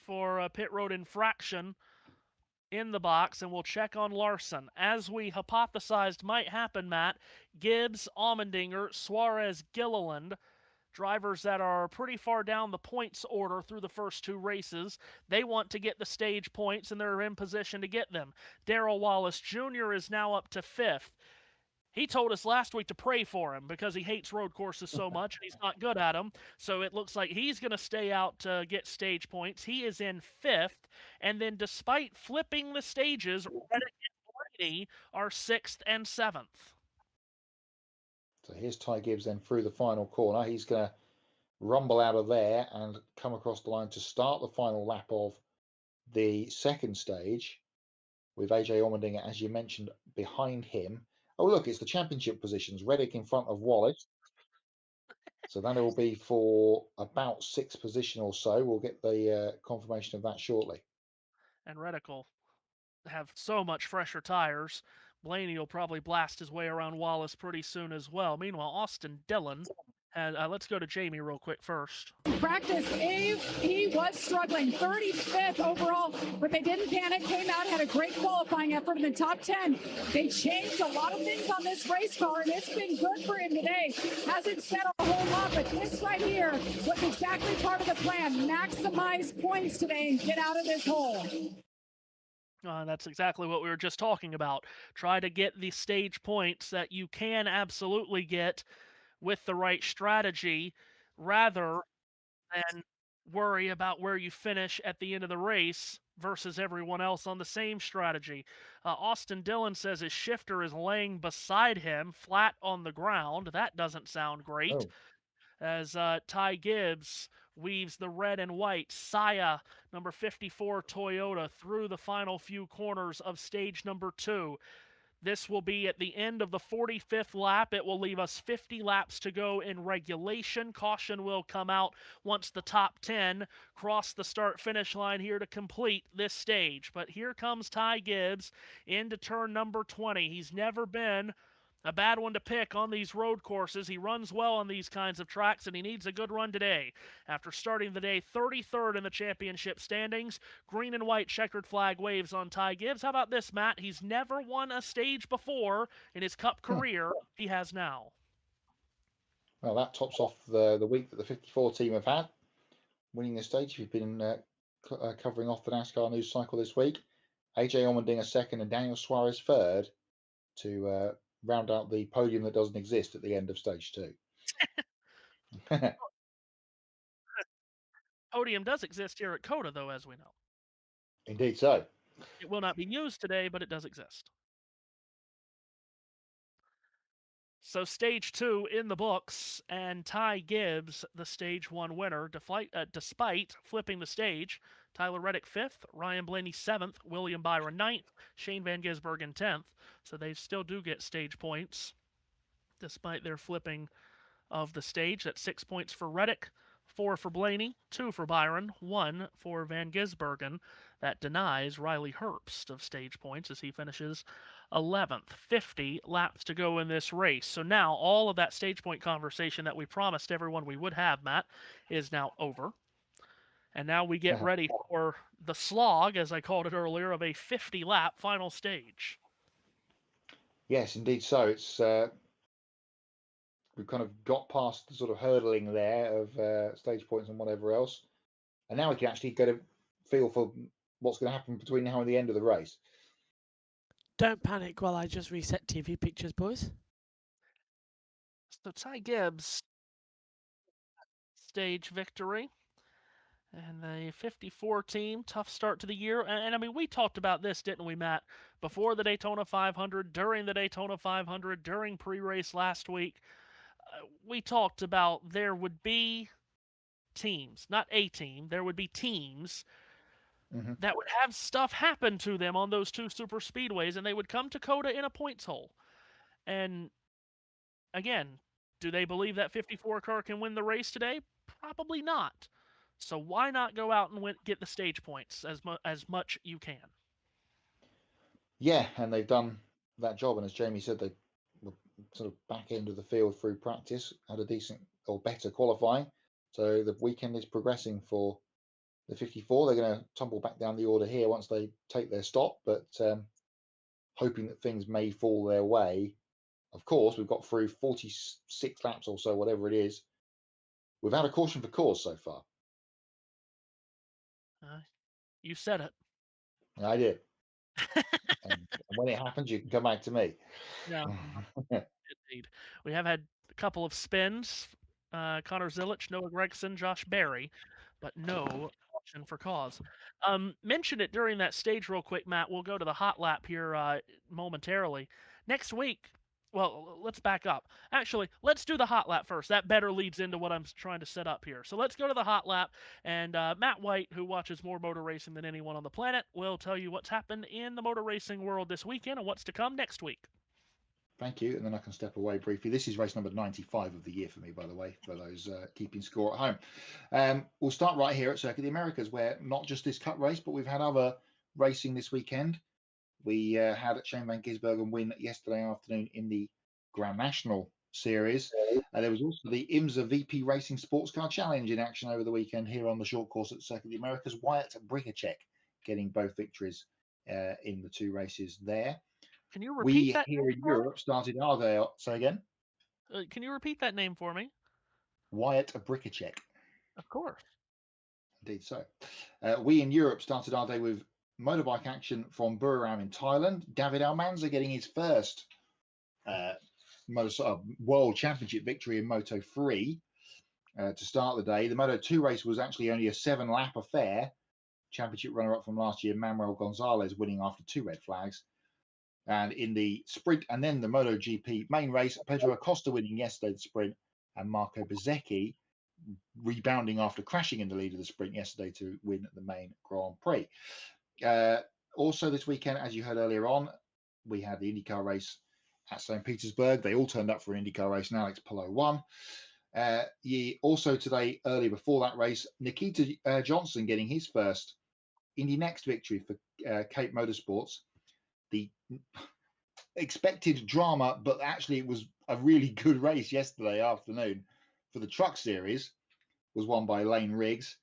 for a pit road infraction in the box, and we'll check on Larson. As we hypothesized might happen, Matt, Gibbs, Allmendinger, Suarez, Gilliland, drivers that are pretty far down the points order through the first 2 races. They want to get the stage points, and they're in position to get them. Darrell Wallace Jr. is now up to 5th. He told us last week to pray for him because he hates road courses so much and he's not good at them. So it looks like he's going to stay out to get stage points. He is in 5th. And then despite flipping the stages, Reddick and Blaney are 6th and 7th. So here's Ty Gibbs then through the final corner. He's going to rumble out of there and come across the line to start the final lap of the second stage with A.J. Allmendinger, as you mentioned, behind him. Oh, look, it's the championship positions. Reddick in front of Wallace. So that will be for about 6th position or so. We'll get the confirmation of that shortly. And Reddick will have so much fresher tires. Blaney will probably blast his way around Wallace pretty soon as well. Meanwhile, Austin Dillon had, let's go to Jamie real quick first. Practice, he was struggling, 35th overall, but they didn't panic, came out, had a great qualifying effort in the top 10. They changed a lot of things on this race car, and it's been good for him today. Hasn't said a whole lot, but this right here was exactly part of the plan. Maximize points today and get out of this hole. That's exactly what we were just talking about. Try to get the stage points that you can absolutely get with the right strategy rather than worry about where you finish at the end of the race versus everyone else on the same strategy. Austin Dillon says his shifter is laying beside him, flat on the ground. That doesn't sound great. Oh. As Ty Gibbs weaves the red and white Saya number 54 Toyota through the final few corners of stage number 2. This will be at the end of the 45th lap. It will leave us 50 laps to go in regulation. Caution will come out once the top 10 cross the start-finish line here to complete this stage. But here comes Ty Gibbs into turn number 20. He's never been a bad one to pick on these road courses. He runs well on these kinds of tracks, and he needs a good run today. After starting the day 33rd in the championship standings, green and white checkered flag waves on Ty Gibbs. How about this, Matt? He's never won a stage before in his Cup career. He has now. Well, that tops off the week that the 54 team have had, winning the stage. We've been covering off the NASCAR news cycle this week. A.J. Allmendinger 2nd and Daniel Suarez 3rd to round out the podium that doesn't exist at the end of stage 2. Podium does exist here at COTA, though, as we know. Indeed so. It will not be used today, but it does exist. So stage 2 in the books, and Ty Gibbs, the stage 1 winner, despite flipping the stage. Tyler Reddick 5th, Ryan Blaney 7th, William Byron 9th, Shane Van Gisbergen 10th. So they still do get stage points, despite their flipping of the stage. That's 6 points for Reddick, 4 for Blaney, 2 for Byron, 1 for Van Gisbergen. That denies Riley Herbst of stage points as he finishes 11th. 50 laps to go in this race. So now all of that stage point conversation that we promised everyone we would have, Matt, is now over. And now we get ready for the slog, as I called it earlier, of a 50-lap final stage. Yes, indeed so. It's we've kind of got past the sort of hurdling there of stage points and whatever else. And now we can actually get a feel for what's going to happen between now and the end of the race. Don't panic while I just reset TV pictures, boys. So Ty Gibbs, stage victory. And the 54 team, tough start to the year. And I mean, we talked about this, didn't we, Matt? Before the Daytona 500, during the Daytona 500, during pre-race last week. we talked about there would be teams, not a team, there would be teams that would have stuff happen to them on those two super speedways, and they would come to COTA in a points hole. And again, do they believe that 54 car can win the race today? Probably not. So why not go out and get the stage points as much you can? Yeah, and they've done that job. And as Jamie said, they were sort of back end of the field through practice, had a decent or better qualifying. So the weekend is progressing for the 54. They're going to tumble back down the order here once they take their stop, but hoping that things may fall their way. Of course, we've got through 46 laps or so, whatever it is, without a caution for cause so far. You said it. I did. and when it happens, you can come back to me. No, indeed. We have had a couple of spins. Connor Zilich, Noah Gregson, Josh Berry, but no caution for cause. Mention it during that stage real quick, Matt. We'll go to the hot lap here momentarily. Next week, well, let's back up. Actually, let's do the hot lap first. That better leads into what I'm trying to set up here. So let's go to the hot lap, and Matt White, who watches more motor racing than anyone on the planet, will tell you what's happened in the motor racing world this weekend and what's to come next week. Thank you. And then I can step away briefly. This is race number 95 of the year for me, by the way, for those keeping score at home. We'll start right here at Circuit of the Americas, where not just this cup race, but we've had other racing this weekend. We had Shane Van Gisbergen win yesterday afternoon in the Grand National Series. There was also the IMSA VP Racing Sports Car Challenge in action over the weekend here on the short course at Circuit of the Americas. Wyatt Bricacek getting both victories in the two races there. Can you repeat that? We here in Europe started our day. Say again. Can you repeat that name for me? Wyatt Bricacek. Of course. Indeed so. We in Europe started our day with motorbike action from Buriram in Thailand. David Almanza getting his first World Championship victory in Moto 3 to start the day. The Moto 2 race was actually only a 7-lap affair. Championship runner-up from last year, Manuel Gonzalez, winning after 2 red flags. And in the sprint and then the MotoGP main race, Pedro Acosta winning yesterday the sprint, and Marco Bezzecchi rebounding after crashing in the lead of the sprint yesterday to win the main Grand Prix. Also this weekend, as you heard earlier on, we had the IndyCar race at St. Petersburg. They all turned up for an IndyCar race, and Alex Palou won. Also today, early before that race, Nikita Johnson getting his first Indy Next victory for Cape Motorsports. The expected drama, but actually it was a really good race yesterday afternoon for the Truck Series, was won by Lane Riggs.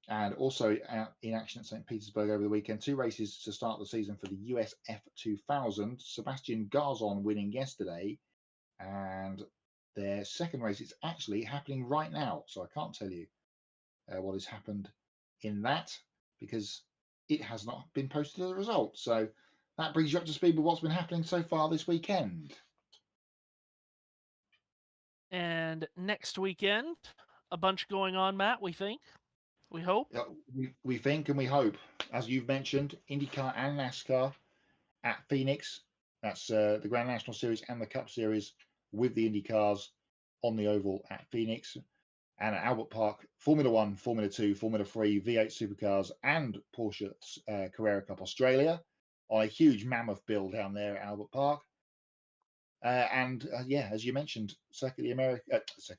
And also in action at St. Petersburg over the weekend, 2 races to start the season for the US F2000. Sebastian Garzon winning yesterday, and their second race is actually happening right now. So I can't tell you what has happened in that because it has not been posted as a result. So that brings you up to speed with what's been happening so far this weekend. And next weekend, a bunch going on, Matt, we think. We hope. We think and we hope. As you've mentioned, IndyCar and NASCAR at Phoenix. That's the Grand National Series and the Cup Series with the IndyCars on the oval at Phoenix. And at Albert Park, Formula 1, Formula 2, Formula 3, V8 Supercars and Porsche Carrera Cup Australia on a huge mammoth bill down there at Albert Park. Yeah, as you mentioned, Circuit of the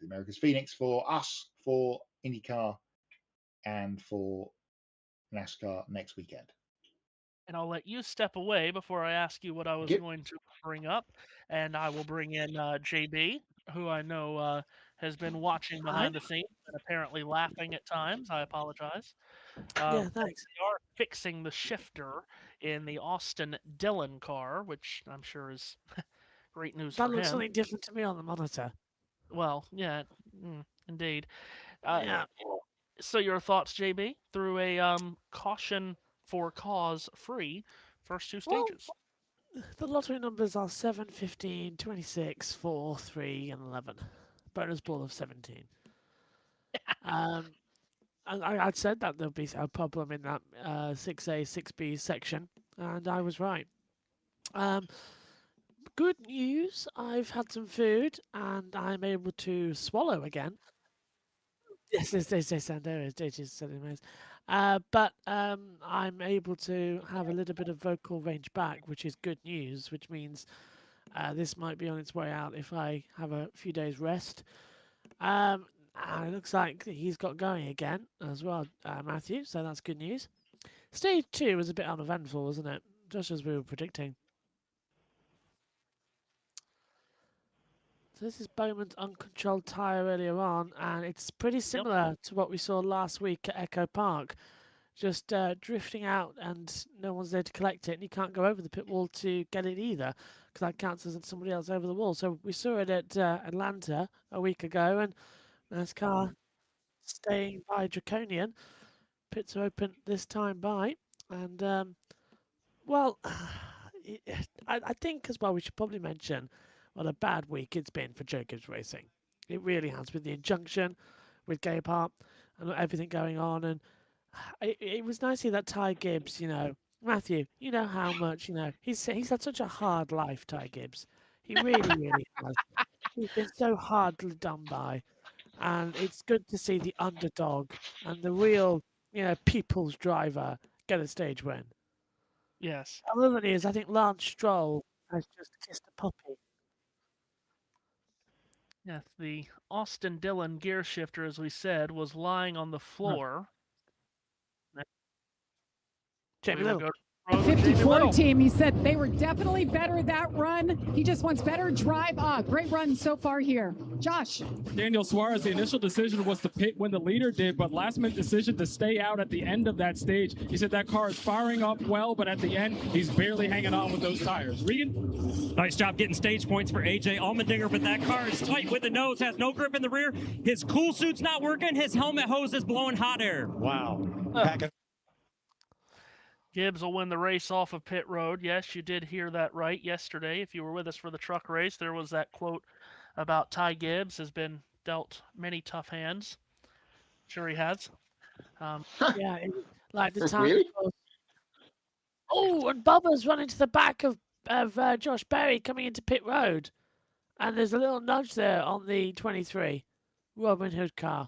Americas, Phoenix for us, for IndyCar and for NASCAR next weekend. And I'll let you step away before I ask you what I was going to bring up. And I will bring in JB, who I know has been watching behind the scenes and apparently laughing at times. I apologize. Yeah, thanks. They are fixing the shifter in the Austin Dillon car, which I'm sure is great news for him. That looks something different to me on the monitor. Well, yeah, indeed. Yeah. So your thoughts, JB, through a caution for cause free first 2 stages? Well, the lottery numbers are 7, 15, 26, 4, 3, and 11. Bonus ball of 17. And I'd said that there'd be a problem in that 6A, 6B section, and I was right. Good news. I've had some food and I'm able to swallow again. Yes, it is anyways. But I'm able to have a little bit of vocal range back, which is good news, which means this might be on its way out if I have a few days rest. And it looks like he's got going again as well, Matthew, so that's good news. Stage 2 was a bit uneventful, wasn't it? Just as we were predicting. So this is Bowman's uncontrolled tyre earlier on, and it's pretty similar to what we saw last week at Echo Park. Just drifting out and no one's there to collect it, and you can't go over the pit wall to get it either, because that counts as somebody else over the wall. So we saw it at Atlanta a week ago, and NASCAR staying by Draconian. Pits are open this time by, and well, I think as well we should probably mention what a bad week it's been for Joe Gibbs Racing. It really has, with the injunction, with Gayapart, and everything going on. And it was nice to see that Ty Gibbs, Matthew, you know how much, he's had such a hard life, Ty Gibbs. He really, really has. He's been so hardly done by. And it's good to see the underdog and the real, people's driver get a stage win. Yes. Other than is, I think Lance Stroll has just kissed a puppy. Yes, the Austin Dillon gear shifter, as we said, was lying on the floor. Jamie We will Little. go to The Jamie 54 Little. team, he said they were definitely better that run. He just wants better drive. Great run so far here. Josh. Daniel Suarez, the initial decision was to pit when the leader did, but last minute decision to stay out at the end of that stage. He said that car is firing up well, but at the end, he's barely hanging on with those tires. Regan? Nice job getting stage points for AJ Allmendinger, but that car is tight with the nose, has no grip in the rear. His cool suit's not working. His helmet hose is blowing hot air. Wow. Gibbs will win the race off of pit road. Yes, you did hear that right yesterday. If you were with us for the truck race, there was that quote about Ty Gibbs has been dealt many tough hands. Sure he has. Yeah, like the time. Really? Oh, and Bubba's running to the back of Josh Berry coming into pit road. And there's a little nudge there on the 23 Robin Hood car.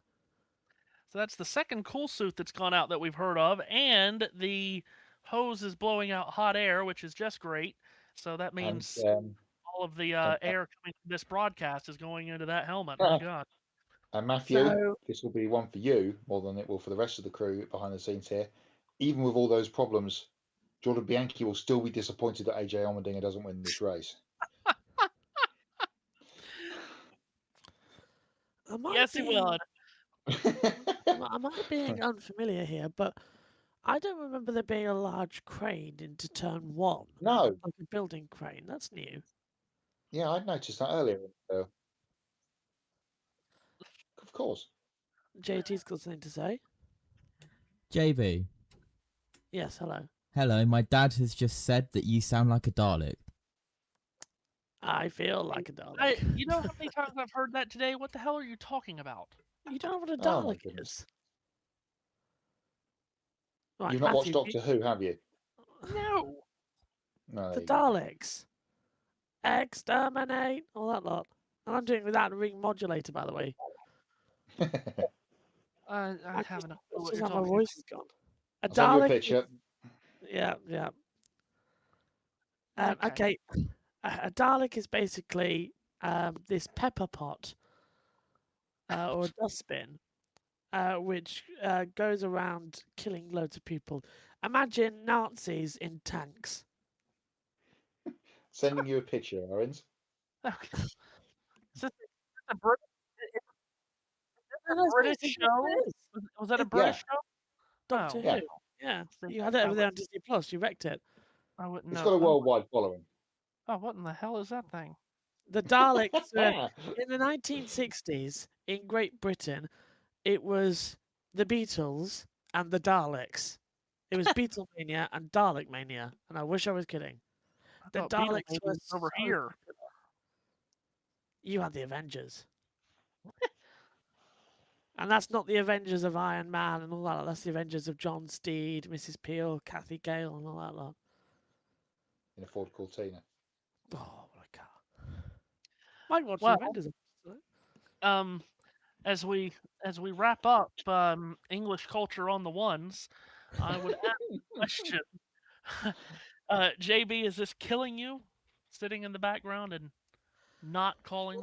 So that's the second cool suit that's gone out that we've heard of, and the hose is blowing out hot air, which is just great. So that means all of the air coming from this broadcast is going into that helmet. My God. And Matthew, this will be one for you more than it will for the rest of the crew behind the scenes here. Even with all those problems, Jordan Bianchi will still be disappointed that AJ Allmendinger doesn't win this race. Yes, he will. I might be being unfamiliar here, but I don't remember there being a large crane into turn 1. No. Like a building crane. That's new. Yeah, I'd noticed that earlier. Of course. JT's got something to say. JB. Yes, hello. Hello, my dad has just said that you sound like a Dalek. I feel like a Dalek. You know how many times I've heard that today? What the hell are you talking about? You don't know what a Oh, my Dalek goodness. is. Right, You've not watched Matthew, Doctor Who, have you? No. No. The Daleks. Exterminate. All that lot. And I'm doing it without a ring modulator, by the way. I haven't. This is how my voice is gone. A I'll send you a Dalek. picture. Yeah. Okay. A Dalek is basically this pepper pot or a dustbin, which goes around killing loads of people. Imagine Nazis in tanks. Sending you a picture, Owens. Is this a British show? Was that a British show? Doctor Oh. Who. Yeah. You had it over there on Disney Plus. You wrecked it. I wouldn't know. It's got a worldwide following. Oh, what in the hell is that thing? The Daleks in the 1960s in Great Britain, it was the Beatles and the Daleks. It was Beatlemania and Dalek mania, and I wish I was kidding. The Daleks were over so here. popular. You had the Avengers. And that's not the Avengers of Iron Man and all that. That's the Avengers of John Steed, Mrs. Peel, Kathy Gale, and all that lot. In a Ford Cortina. Oh, what a car. Might watch Well, the Avengers. as we wrap up English culture on the ones, I would ask a question. JB, is this killing you? Sitting in the background and not calling?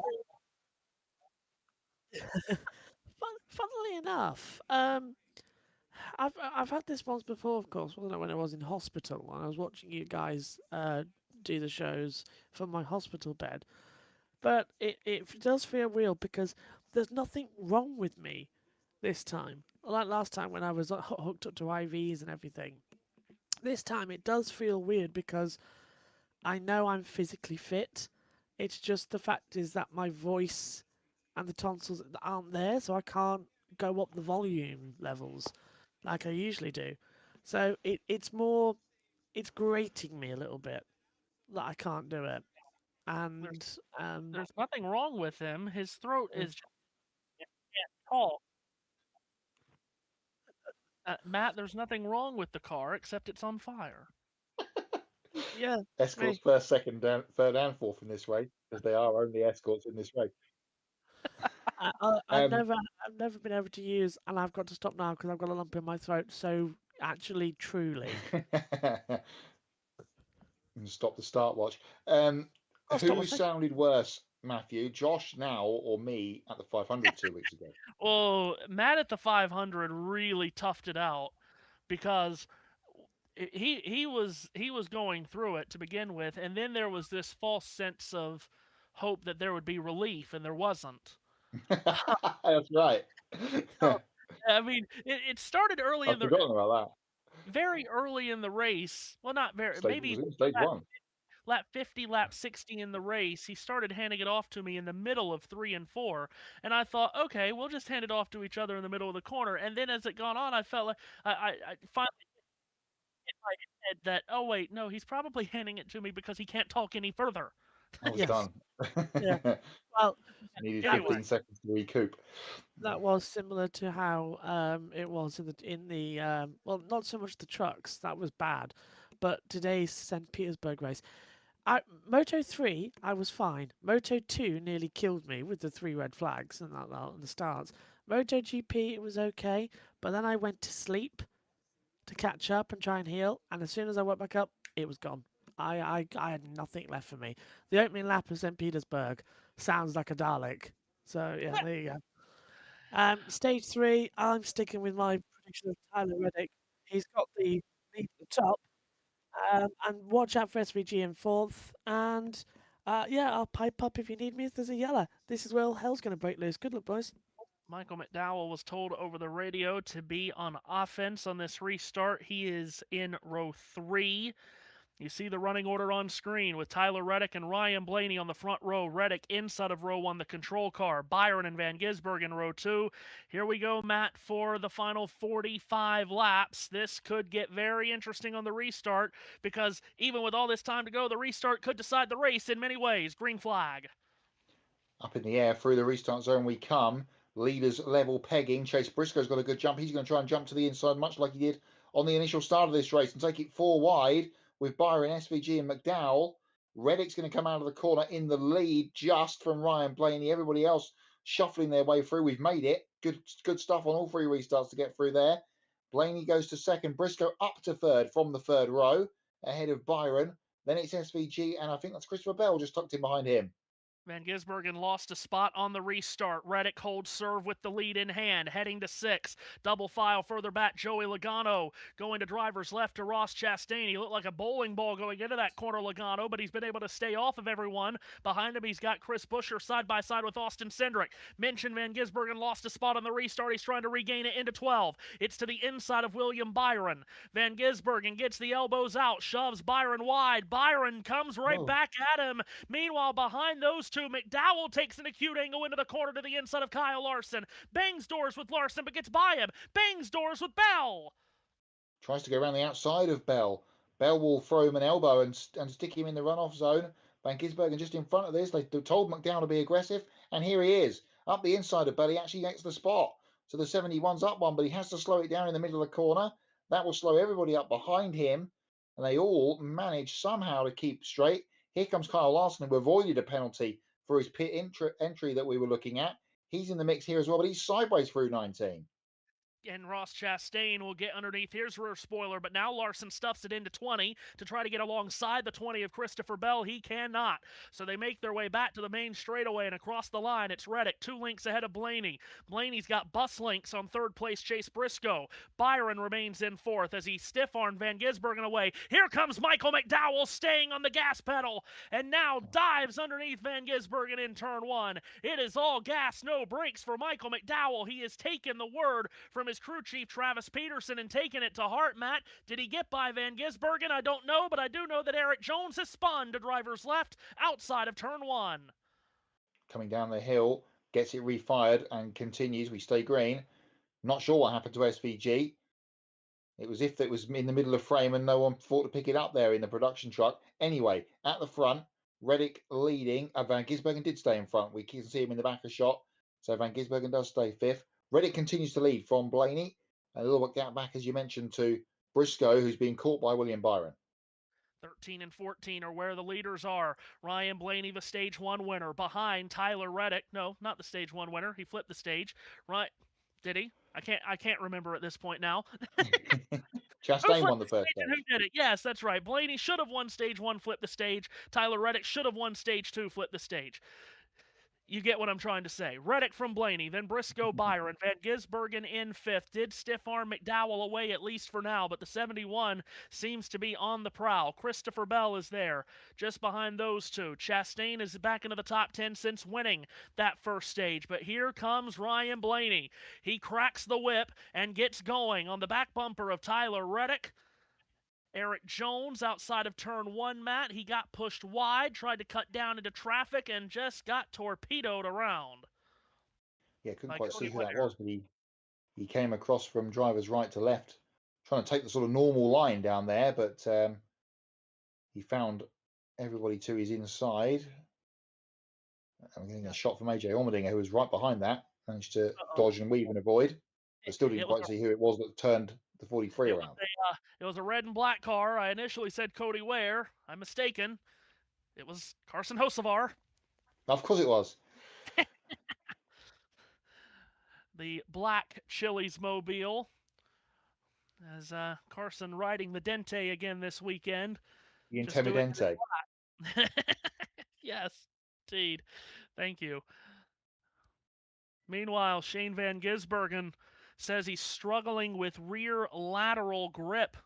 Funnily enough, I've had this once before, of course, wasn't it? When I was in hospital and I was watching you guys do the shows from my hospital bed. But it does feel real because there's nothing wrong with me this time. Like last time when I was hooked up to IVs and everything. This time it does feel weird because I know I'm physically fit. It's just the fact is that my voice and the tonsils aren't there, so I can't go up the volume levels like I usually do. So it's grating me a little bit that I can't do it. And There's nothing wrong with him. His throat is just he can't talk. Matt, there's nothing wrong with the car except it's on fire. Yeah, Escorts first, second, third, and fourth in this race, because they are only escorts in this race. I've never been able to use, and I've got to stop now because I've got a lump in my throat. So actually, truly, And stop the start watch. Who sounded worse, Matthew? Josh now or me at the 500 2 weeks ago? Well, Matt at the 500 really toughed it out because he was going through it to begin with, and then there was this false sense of hope that there would be relief, and there wasn't. That's right. So, I mean, it started early I've forgotten about that. very early in the race. Well, not very, maybe stage one. Lap 50, lap 60 in the race, he started handing it off to me in the middle of 3 and 4. And I thought, okay, we'll just hand it off to each other in the middle of the corner. And then as it gone on, I felt like I finally hit my head that, oh, wait, no, he's probably handing it to me because he can't talk any further. I was done. yeah. Well, needed anyway, 15 seconds to recoup. That was similar to how it was in the well, not so much the trucks, that was bad, but today's St. Petersburg race. Moto 3, I was fine. Moto 2 nearly killed me with the 3 red flags and the starts. Moto GP, it was okay, but then I went to sleep to catch up and try and heal, and as soon as I woke back up, it was gone. I had nothing left for me. The opening lap of St. Petersburg sounds like a Dalek. So, yeah, there you go. Stage 3, I'm sticking with my prediction of Tyler Reddick. He's got the lead at the top. And watch out for SVG in 4th. And yeah, I'll pipe up if you need me if there's a yellow. This is where all hell's going to break loose. Good luck, boys. Michael McDowell was told over the radio to be on offense on this restart. He is in row 3. You see the running order on screen with Tyler Reddick and Ryan Blaney on the front row. Reddick inside of row 1, the control car. Byron and Van Gisbergen in row 2. Here we go, Matt, for the final 45 laps. This could get very interesting on the restart because even with all this time to go, the restart could decide the race in many ways. Green flag. Up in the air through the restart zone we come. Leaders level pegging. Chase Briscoe's got a good jump. He's going to try and jump to the inside much like he did on the initial start of this race and take it 4 wide with Byron, SVG and McDowell. Reddick's going to come out of the corner in the lead just from Ryan Blaney. Everybody else shuffling their way through. We've made it. Good stuff on all 3 restarts to get through there. Blaney goes to second. Briscoe up to third from the 3rd row ahead of Byron. Then it's SVG and I think that's Christopher Bell just tucked in behind him. Van Gisbergen lost a spot on the restart. Reddick holds serve with the lead in hand, heading to 6. Double file further back, Joey Logano going to driver's left to Ross Chastain. He looked like a bowling ball going into that corner, Logano, but he's been able to stay off of everyone. Behind him, he's got Chris Buescher side by side with Austin Cindric. Mentioned Van Gisbergen lost a spot on the restart. He's trying to regain it into 12. It's to the inside of William Byron. Van Gisbergen gets the elbows out, shoves Byron wide. Byron comes right back at him. Meanwhile, behind those 2, McDowell takes an acute angle into the corner to the inside of Kyle Larson. Bangs doors with Larson, but gets by him. Bangs doors with Bell. Tries to go around the outside of Bell. Bell will throw him an elbow and stick him in the runoff zone. Van Gisbergen just in front of this. They told McDowell to be aggressive, and here he is. Up the inside of Bell, he actually gets the spot. So the 71's up one, but he has to slow it down in the middle of the corner. That will slow everybody up behind him, and they all manage somehow to keep straight. Here comes Kyle Larson, who avoided a penalty for his pit entry that we were looking at. He's in the mix here as well, but he's sideways through 19. And Ross Chastain will get underneath. Here's rear spoiler, but now Larson stuffs it into 20 to try to get alongside the 20 of Christopher Bell. He cannot. So they make their way back to the main straightaway, and across the line, it's Reddick, 2 lengths ahead of Blaney. Blaney's got bus links on third place, Chase Briscoe. Byron remains in fourth as he stiff-armed Van Gisbergen away. Here comes Michael McDowell staying on the gas pedal, and now dives underneath Van Gisbergen in turn 1. It is all gas, no brakes for Michael McDowell. He has taken the word from his crew chief Travis Peterson and taken it to heart. Matt, did he get by Van Gisbergen? I don't know, but I do know that Eric Jones has spun to driver's left outside of turn 1. Coming down the hill, gets it refired and continues. We stay green. Not sure what happened to SVG. It was if it was in the middle of frame and no one thought to pick it up there in the production truck. Anyway, at the front, Reddick leading. Van Gisbergen did stay in front. We can see him in the back of shot. So Van Gisbergen does stay 5th. Reddick continues to lead from Blaney. A little bit gap back, as you mentioned, to Briscoe, who's being caught by William Byron. 13 and 14 are where the leaders are. Ryan Blaney, the stage 1 winner, behind Tyler Reddick. No, not the stage 1 winner. He flipped the stage. Right? Did he? I can't remember at this point now. Chastain won the first stage. Who did it? Yes, that's right. Blaney should have won stage 1, flip the stage. Tyler Reddick should have won stage 2, flip the stage. You get what I'm trying to say. Reddick from Blaney, then Briscoe, Byron. Van Gisbergen in 5th. Did stiff-arm McDowell away, at least for now, but the 71 seems to be on the prowl. Christopher Bell is there, just behind those two. Chastain is back into the top 10 since winning that first stage, but here comes Ryan Blaney. He cracks the whip and gets going on the back bumper of Tyler Reddick. Eric Jones outside of turn 1, Matt. He got pushed wide, tried to cut down into traffic, and just got torpedoed around. Yeah, couldn't quite see who that was, but he came across from driver's right to left, trying to take the sort of normal line down there, but he found everybody to his inside. I'm getting a shot from AJ Allmendinger, who was right behind that, managed to dodge and weave and avoid. I still didn't quite see who it was that turned the 43 around. It was a red and black car. I initially said Cody Ware. I'm mistaken. It was Carson Hocevar. Of course it was. The black Chili's mobile. As Carson riding the Dente again this weekend. The Intimidente. Yes, indeed. Thank you. Meanwhile, Shane Van Gisbergen says he's struggling with rear lateral grip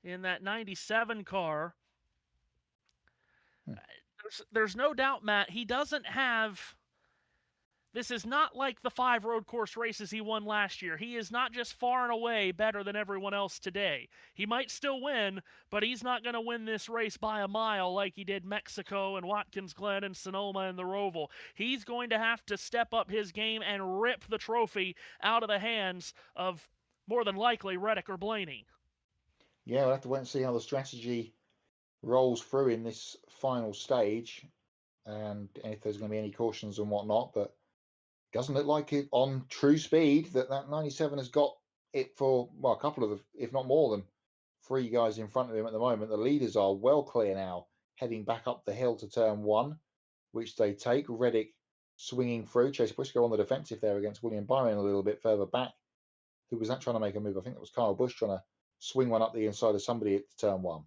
in that 97 car. There's no doubt, Matt, he doesn't have... This is not like the 5 road course races he won last year. He is not just far and away better than everyone else today. He might still win, but he's not going to win this race by a mile like he did Mexico and Watkins Glen and Sonoma and the Roval. He's going to have to step up his game and rip the trophy out of the hands of, more than likely, Reddick or Blaney. Yeah, we'll have to wait and see how the strategy rolls through in this final stage, and if there's going to be any cautions and whatnot, but doesn't look like it on true speed that 97 has got it for, well, a couple of, if not more than 3 guys in front of him at the moment. The leaders are well clear now, heading back up the hill to turn 1, which they take. Reddick swinging through. Chase Briscoe on the defensive there against William Byron a little bit further back. Who was that trying to make a move? I think that was Kyle Busch trying to swing one up the inside of somebody at turn 1.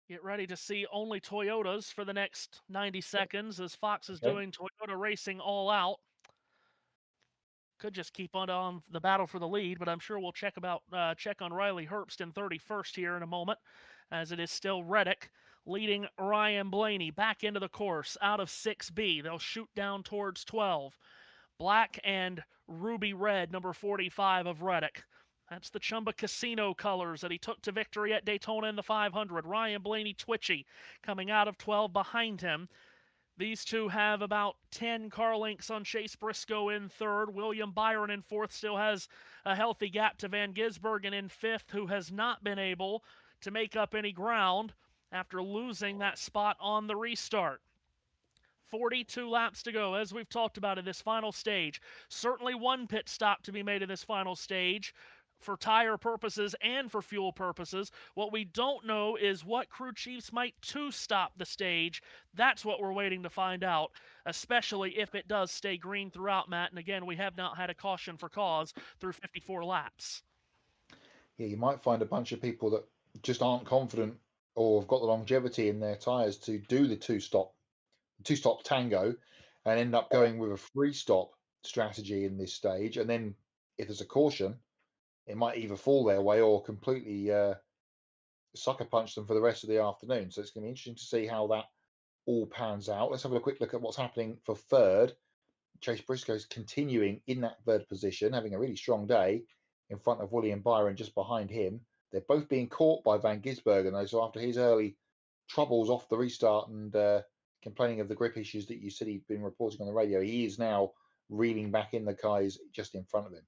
Get ready to see only Toyotas for the next 90 seconds as Fox is doing Toyota Racing All Out. Could just keep on the battle for the lead, but I'm sure we'll check on Riley Herbst in 31st here in a moment, as it is still Reddick leading Ryan Blaney back into the course out of 6B. They'll shoot down towards 12. Black and ruby red, number 45 of Reddick. That's the Chumba Casino colors that he took to victory at Daytona in the 500. Ryan Blaney twitchy coming out of 12 behind him. These two have about 10 car lengths on Chase Briscoe in 3rd. William Byron in 4th still has a healthy gap to Van Gisbergen in 5th, who has not been able to make up any ground after losing that spot on the restart. 42 laps to go, as we've talked about in this final stage. Certainly one pit stop to be made in this final stage for tire purposes and for fuel purposes. What we don't know is what crew chiefs might two-stop the stage. That's what we're waiting to find out, especially if it does stay green throughout, Matt. And again, we have not had a caution for cause through 54 laps. Yeah, you might find a bunch of people that just aren't confident or have got the longevity in their tyres to do the two-stop tango and end up going with a three-stop strategy in this stage. And then if there's a caution, it might either fall their way or completely sucker punch them for the rest of the afternoon. So it's going to be interesting to see how that all pans out. Let's have a quick look at what's happening for third. Chase Briscoe's continuing in that third position, having a really strong day in front of William Byron just behind him. They're both being caught by Van Gisbergen, though, so after his early troubles off the restart and complaining of the grip issues that you said he'd been reporting on the radio, he is now reeling back in the guys just in front of him.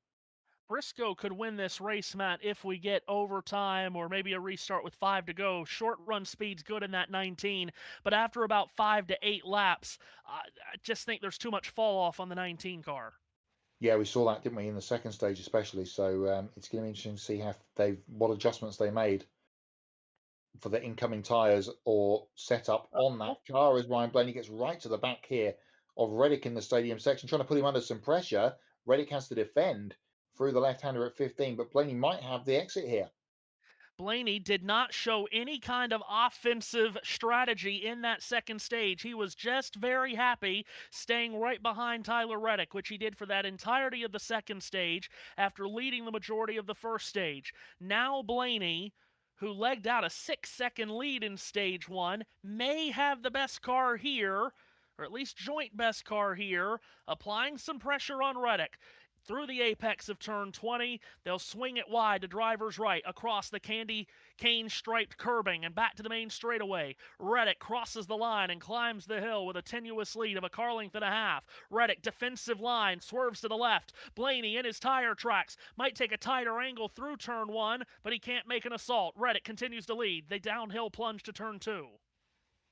Briscoe could win this race, Matt, if we get overtime or maybe a restart with 5 to go. Short run speed's good in that 19, but after about 5 to 8 laps, I just think there's too much fall off on the 19 car. Yeah, we saw that, didn't we, in the second stage especially. So it's going to be interesting to see what adjustments they made for the incoming tyres or setup on that car as Ryan Blaney gets right to the back here of Reddick in the stadium section, trying to put him under some pressure. Reddick has to defend through the left-hander at 15, but Blaney might have the exit here. Blaney did not show any kind of offensive strategy in that second stage. He was just very happy staying right behind Tyler Reddick, which he did for that entirety of the second stage after leading the majority of the first stage. Now Blaney, who legged out a 6-second lead in stage 1, may have the best car here, or at least joint best car here, applying some pressure on Reddick. Through the apex of turn 20, they'll swing it wide to driver's right across the candy cane striped curbing and back to the main straightaway. Reddick crosses the line and climbs the hill with a tenuous lead of a car length and a half. Reddick, defensive line, swerves to the left. Blaney in his tire tracks might take a tighter angle through turn 1, but he can't make an assault. Reddick continues to lead. They downhill plunge to turn 2.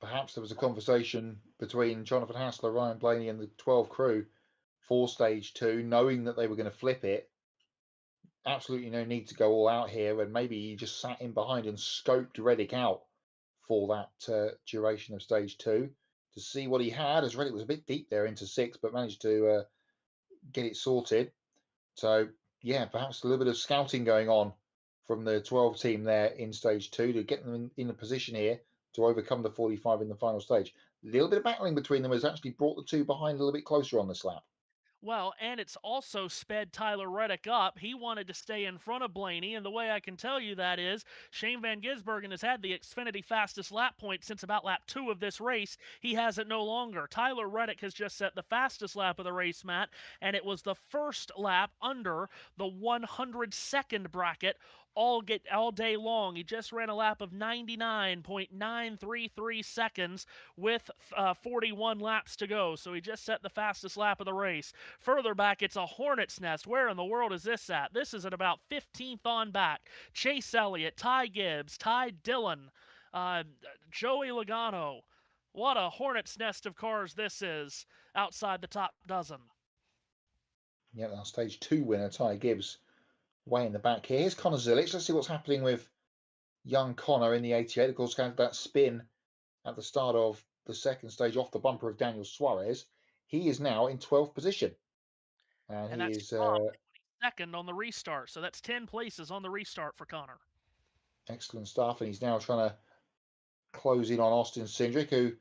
Perhaps there was a conversation between Jonathan Hassler, Ryan Blaney, and the 12 crew for stage 2, knowing that they were going to flip it. Absolutely no need to go all out here, and maybe he just sat in behind and scoped Reddick out for that duration of stage 2 to see what he had, as Reddick was a bit deep there into 6, but managed to get it sorted. So yeah, perhaps a little bit of scouting going on from the 12 team there in stage 2 to get them in a position here to overcome the 45 in the final stage. A little bit of battling between them has actually brought the two behind a little bit closer on this lap. Well, and it's also sped Tyler Reddick up. He wanted to stay in front of Blaney, and the way I can tell you that is Shane Van Gisbergen has had the Xfinity fastest lap point since about lap 2 of this race. He has it no longer. Tyler Reddick has just set the fastest lap of the race, Matt, and it was the first lap under the 100-second bracket all day long. He just ran a lap of 99.933 seconds with 41 laps to go, so he just set the fastest lap of the race. Further back, it's a hornet's nest. Where in the world is this at? This is at about 15th on back. Chase Elliott, Ty Gibbs, Ty Dillon, Joey Logano. What a hornet's nest of cars this is outside the top dozen. Yeah, our stage 2 winner, Ty Gibbs, way in the back here. Here's Connor Zilic. Let's see what's happening with young Connor in the 88. Of course, had that spin at the start of the second stage off the bumper of Daniel Suarez. He is now in 12th position. And he is second on the restart. So that's 10 places on the restart for Connor. Excellent stuff. And he's now trying to close in on Austin Cindric, who,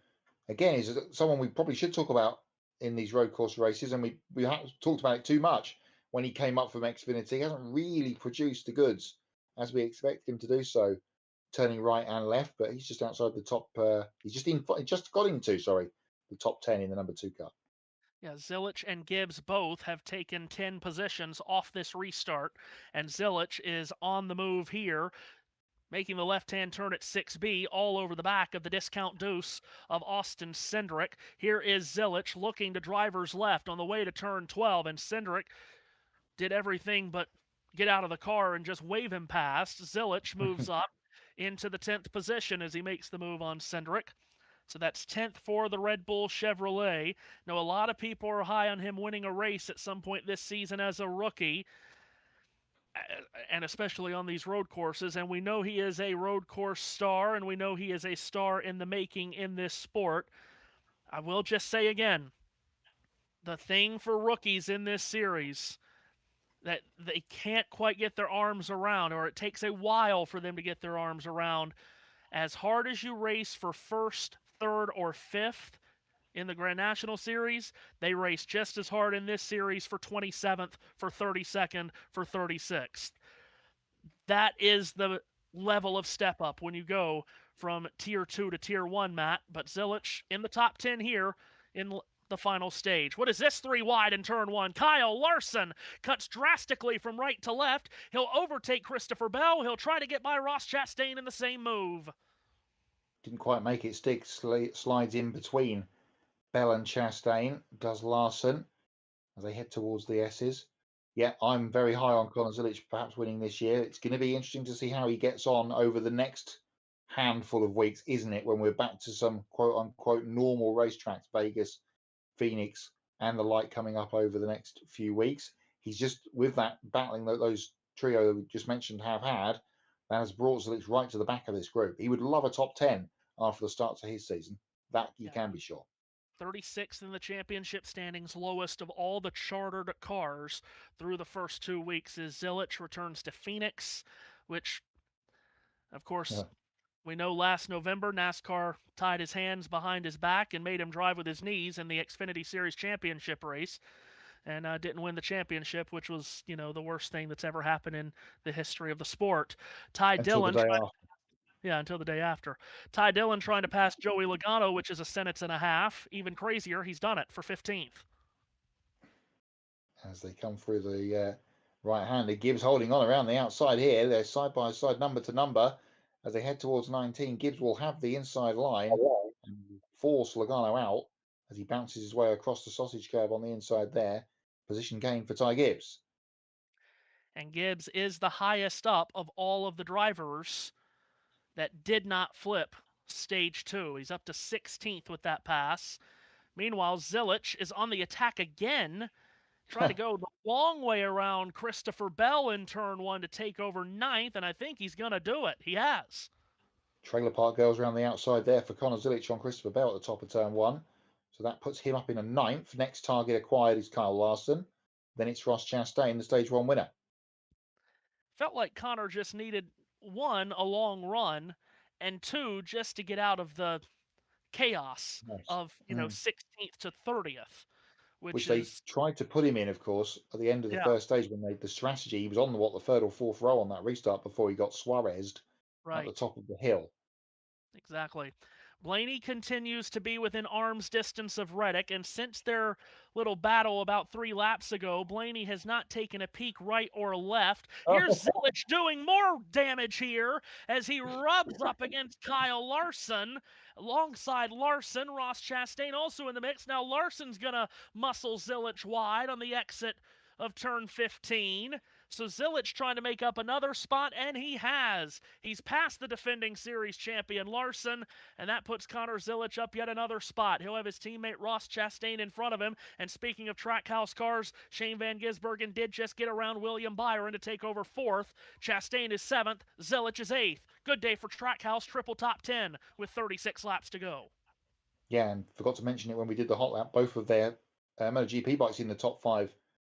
again, is someone we probably should talk about in these road course races. And we haven't talked about it too much. When he came up from Xfinity, he hasn't really produced the goods as we expected him to do so, turning right and left. But he's just outside the top. He's just got into the top 10 in the number 2 car. Yeah, Zilic and Gibbs both have taken 10 positions off this restart, and Zilic is on the move here, making the left-hand turn at 6B all over the back of the discount deuce of Austin Cindric. Here is Zilic looking to driver's left on the way to turn 12, and Cindric did everything but get out of the car and just wave him past. Zilic moves up into the 10th position as he makes the move on Cindric. So that's 10th for the Red Bull Chevrolet. Now, a lot of people are high on him winning a race at some point this season as a rookie. and especially on these road courses. And we know he is a road course star, and we know he is a star in the making in this sport. I will just say again, the thing for rookies in this series that they can't quite get their arms around, or it takes a while for them to get their arms around, as hard as you race for first, third, or fifth in the Grand National Series, they race just as hard in this series for 27th, for 32nd, for 36th. That is the level of step up when you go from Tier 2 to Tier 1, Matt. But Zilich in the top 10 here in the final stage. What is this? 3 wide in turn 1. Kyle Larson cuts drastically from right to left. He'll overtake Christopher Bell. He'll try to get by Ross Chastain in the same move. Didn't quite make it stick. Slides in between Bell and Chastain. Does Larson as they head towards the S's. Yeah, I'm very high on Conor Zilich perhaps winning this year. It's going to be interesting to see how he gets on over the next handful of weeks, isn't it? When we're back to some quote-unquote normal racetracks, Vegas, Phoenix, and the like coming up over the next few weeks. He's just, with that battling that those trio we just mentioned have had, that has brought Zilich right to the back of this group. He would love a top 10 after the start to his season. That you can be sure. 36th in the championship standings, lowest of all the chartered cars through the first 2 weeks, as Zilich returns to Phoenix, which, of course, we know last November NASCAR tied his hands behind his back and made him drive with his knees in the Xfinity Series championship race, and didn't win the championship, which was, the worst thing that's ever happened in the history of the sport. Until the day after. Ty Dillon trying to pass Joey Logano, which is a sentence and a half. Even crazier, he's done it for 15th. As they come through the right-hander, Gibbs holding on around the outside here. They're side by side, number to number. As they head towards 19, Gibbs will have the inside line and force Logano out as he bounces his way across the sausage curb on the inside there. Position gain for Ty Gibbs. And Gibbs is the highest up of all of the drivers that did not flip stage 2. He's up to 16th with that pass. Meanwhile, Zilich is on the attack again, trying to go the long way around Christopher Bell in turn 1 to take over 9th, and I think he's going to do it. He has. Trailer Park Girls around the outside there for Conor Zilich on Christopher Bell at the top of turn 1. So that puts him up in a 9th. Next target acquired is Kyle Larson. Then it's Ross Chastain, the stage 1 winner. Felt like Conor just needed 1, a long run, and 2, just to get out of the chaos of 16th to 30th, which they tried to put him in, of course, at the end of the first stage when they the strategy. He was on the 3rd or 4th row on that restart before he got Suarez'd at the top of the hill. Exactly. Blaney continues to be within arm's distance of Reddick, and since their little battle about 3 laps ago, Blaney has not taken a peek right or left. Here's Zilich doing more damage here as he rubs up against Kyle Larson. Alongside Larson, Ross Chastain also in the mix. Now Larson's going to muscle Zilich wide on the exit of turn 15. So Zilich trying to make up another spot, and he has. He's passed the defending series champion Larson, and that puts Conor Zilich up yet another spot. He'll have his teammate Ross Chastain in front of him. And speaking of Trackhouse cars, Shane Van Gisbergen did just get around William Byron to take over 4th. Chastain is 7th. Zilich is 8th. Good day for Trackhouse, triple top 10 with 36 laps to go. Yeah, and forgot to mention it when we did the hot lap. Both of their MotoGP bikes in the top 5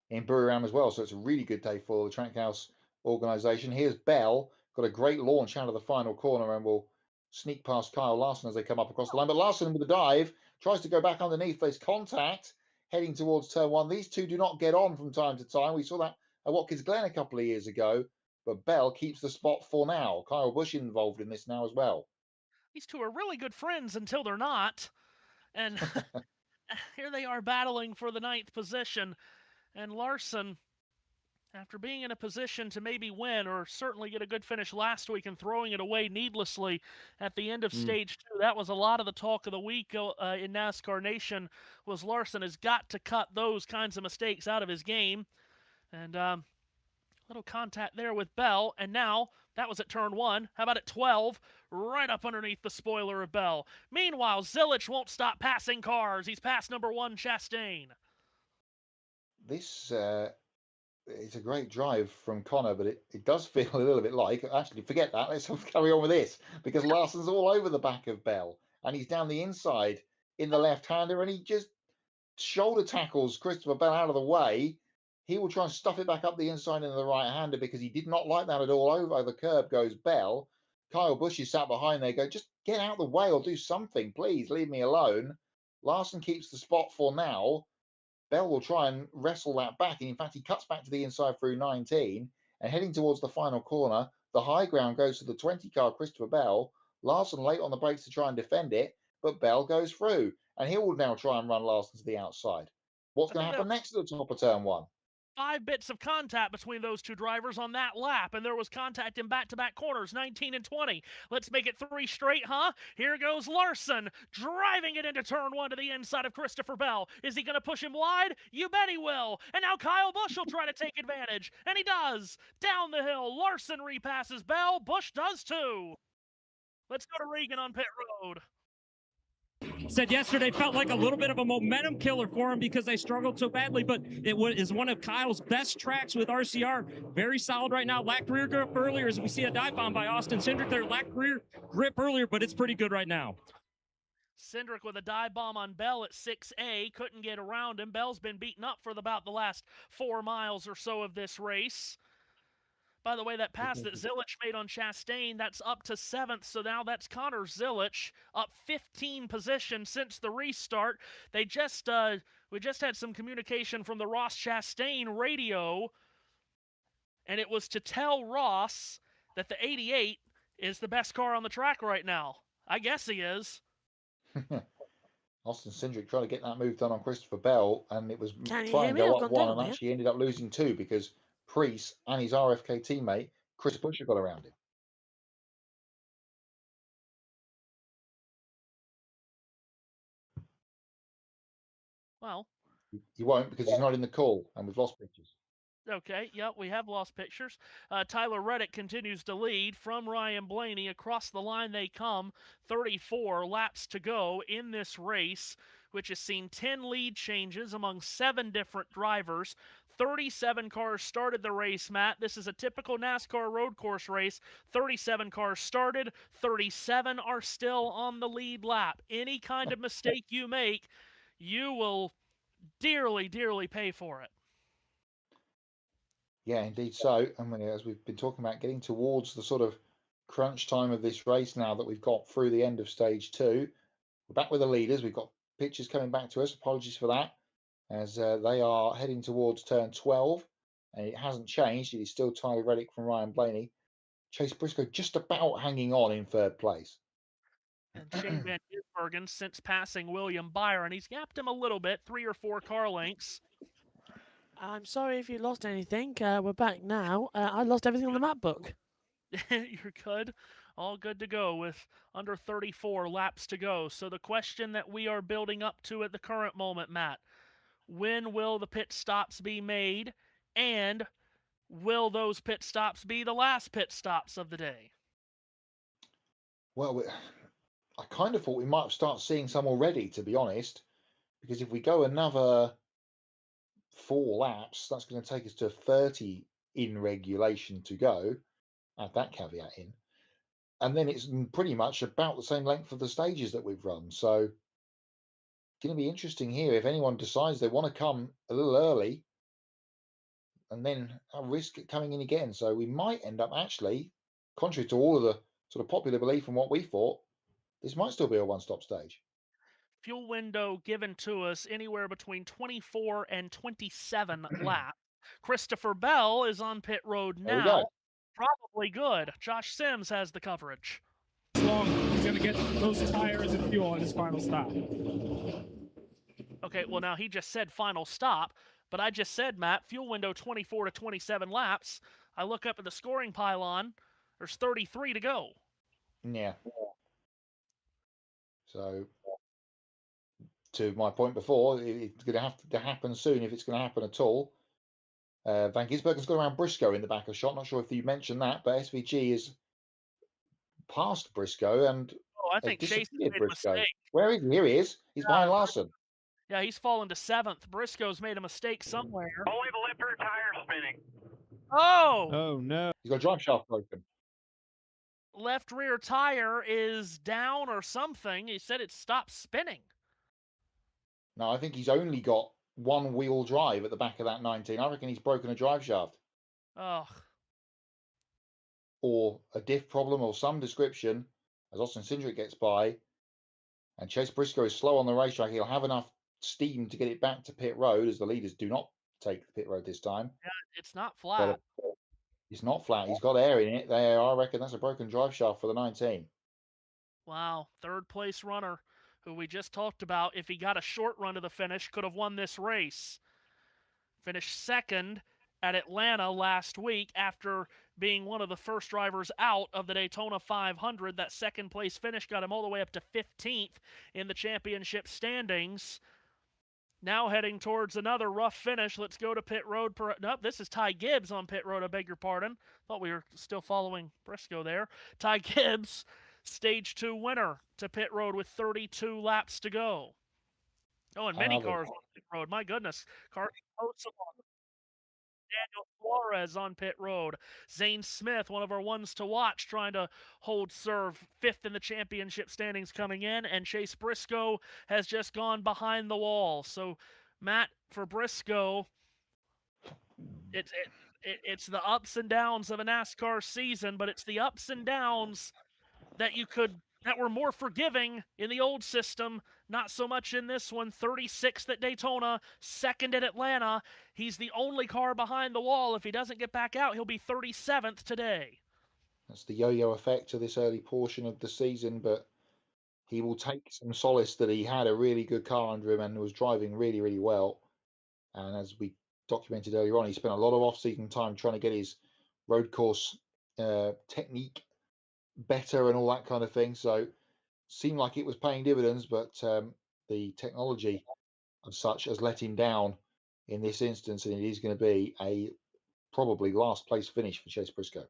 in Buriram as well. So it's a really good day for the Trackhouse organisation. Here's Bell, got a great launch out of the final corner and will sneak past Kyle Larson as they come up across the line. But Larson with a dive, tries to go back underneath. There's contact heading towards turn 1. These two do not get on from time to time. We saw that at Watkins Glen a couple of years ago. But Bell keeps the spot for now. Kyle Busch involved in this now as well. These two are really good friends until they're not. And here they are battling for the 9th position. And Larson, after being in a position to maybe win or certainly get a good finish last week and throwing it away needlessly at the end of stage 2, that was a lot of the talk of the week in NASCAR Nation, was Larson has got to cut those kinds of mistakes out of his game. And little contact there with Bell. And now, that was at turn 1. How about at 12? Right up underneath the spoiler of Bell. Meanwhile, Zilich won't stop passing cars. He's passed number 1, Chastain. This it's a great drive from Connor, but it does feel a little bit like, actually, forget that. Let's carry on with this, because Larson's all over the back of Bell, and he's down the inside in the left-hander, and he just shoulder tackles Christopher Bell out of the way. He will try and stuff it back up the inside into the right-hander because he did not like that at all. Over the curb goes Bell. Kyle Busch is sat behind there, go, just get out of the way or do something, please, leave me alone. Larson keeps the spot for now. Bell will try and wrestle that back, and in fact, he cuts back to the inside through 19, and heading towards the final corner, the high ground goes to the 20 car, Christopher Bell. Larson late on the brakes to try and defend it, but Bell goes through, and he will now try and run Larson to the outside. What's going to happen next at the top of turn 1? 5 bits of contact between those two drivers on that lap, and there was contact in back-to-back corners, 19 and 20. Let's make it 3 straight, huh? Here goes Larson, driving it into turn 1 to the inside of Christopher Bell. Is he going to push him wide? You bet he will. And now Kyle Busch will try to take advantage, and he does. Down the hill, Larson repasses Bell. Busch does too. Let's go to Regan on pit road. Said yesterday felt like a little bit of a momentum killer for him because they struggled so badly, but it is one of Kyle's best tracks with RCR. Very solid right now. Lacked rear grip earlier as we see a dive bomb by Austin Cindric there. Lacked rear grip earlier, but it's pretty good right now. Cindric with a dive bomb on Bell at 6A. Couldn't get around him. Bell's been beaten up for about the last 4 miles or so of this race. By the way, that pass that Zilich made on Chastain, that's up to 7th, so now that's Connor Zilich, up 15 positions since the restart. We just had some communication from the Ross Chastain radio, and it was to tell Ross that the 88 is the best car on the track right now. I guess he is. Austin Cindric trying to get that move done on Christopher Bell, and it was Can you trying hear to me? go I've up gone 1 down and here. actually ended up losing 2 because Prix and his RFK teammate Chris Busch got around him. Well, he won't because he's not in the call, and we've lost pictures. Okay, yep, we have lost pictures. Tyler Reddick continues to lead from Ryan Blaney. Across the line they come, 34 laps to go in this race, which has seen 10 lead changes among 7 different drivers. 37 cars started the race, Matt. This is a typical NASCAR road course race. 37 cars started, 37 are still on the lead lap. Any kind of mistake you make, you will dearly, dearly pay for it. Yeah, indeed so. And as we've been talking about, getting towards the sort of crunch time of this race now that we've got through the end of stage 2. We're back with the leaders. We've got pictures coming back to us. Apologies for that, as they are heading towards turn 12. And it hasn't changed. It is still Tyler Reddick from Ryan Blaney. Chase Briscoe just about hanging on in 3rd place. And Shane Van Gisbergen, since passing William Byron, he's gapped him a little bit, 3 or 4 car lengths. I'm sorry if you lost anything. We're back now. I lost everything on the map book. You're good. All good to go with under 34 laps to go. So the question that we are building up to at the current moment, Matt, when will the pit stops be made? And will those pit stops be the last pit stops of the day? Well, I kind of thought we might start seeing some already, to be honest, because if we go another 4 laps, that's going to take us to 30 in regulation to go. Add that caveat in. And then it's pretty much about the same length of the stages that we've run. So it's going to be interesting here if anyone decides they want to come a little early and then risk coming in again. So we might end up actually, contrary to all of the sort of popular belief and what we thought, this might still be a one-stop stage. Fuel window given to us anywhere between 24 and 27 laps. Christopher Bell is on pit road now. Probably good. Josh Sims has the coverage. Long he's going to get those tires and fuel on his final stop. Okay, well now he just said final stop, but I just said, Matt, fuel window 24 to 27 laps. I look up at the scoring pylon. There's 33 to go. Yeah. So, to my point before, it's going to have to happen soon if it's going to happen at all. Van Gisbergen's got around Briscoe in the back of shot. Not sure if you mentioned that, but SVG is past Briscoe and I think Chase made Briscoe. a mistake. Where is he? Here he is. He's behind Larson. Yeah, he's fallen to 7th. Briscoe's made a mistake somewhere. Only the lip rear tires spinning. Oh! Oh, no. He's got a drive shaft broken. Left rear tire is down or something. He said it stopped spinning. No, I think he's only got one wheel drive at the back of that 19. I reckon he's broken a drive shaft. Ugh. Or a diff problem or some description as Austin Cindric gets by. And Chase Briscoe is slow on the racetrack. He'll have enough steam to get it back to pit road, as the leaders do not take the pit road this time. Yeah, it's not flat. But it's not flat. He's got air in it. There, I reckon that's a broken drive shaft for the 19. Wow, third place runner who we just talked about, if he got a short run to the finish, could have won this race. Finished second at Atlanta last week after being one of the first drivers out of the Daytona 500. That second place finish got him all the way up to 15th in the championship standings. Now heading towards another rough finish. Let's go to pit road. Nope, this is Ty Gibbs on pit road. I beg your pardon. Thought we were still following Briscoe there. Ty Gibbs, Stage 2 winner to pit road with 32 laps to go. Oh, and many cars on pit road. My goodness. Carson Watchalong, Daniel Flores on pit road. Zane Smith, one of our ones to watch, trying to hold serve, 5th in the championship standings coming in. And Chase Briscoe has just gone behind the wall. So, Matt, for Briscoe, it's the ups and downs of a NASCAR season, but it's the ups and downs that were more forgiving in the old system, not so much in this one. 36th at Daytona, 2nd at Atlanta. He's the only car behind the wall. If he doesn't get back out, he'll be 37th today. That's the yo-yo effect to this early portion of the season, but he will take some solace that he had a really good car under him and was driving really, really well. And as we documented earlier on, he spent a lot of off-season time trying to get his road course technique better and all that kind of thing. So seemed like it was paying dividends, but the technology of such has let him down in this instance, and it is going to be a probably last place finish for Chase Briscoe.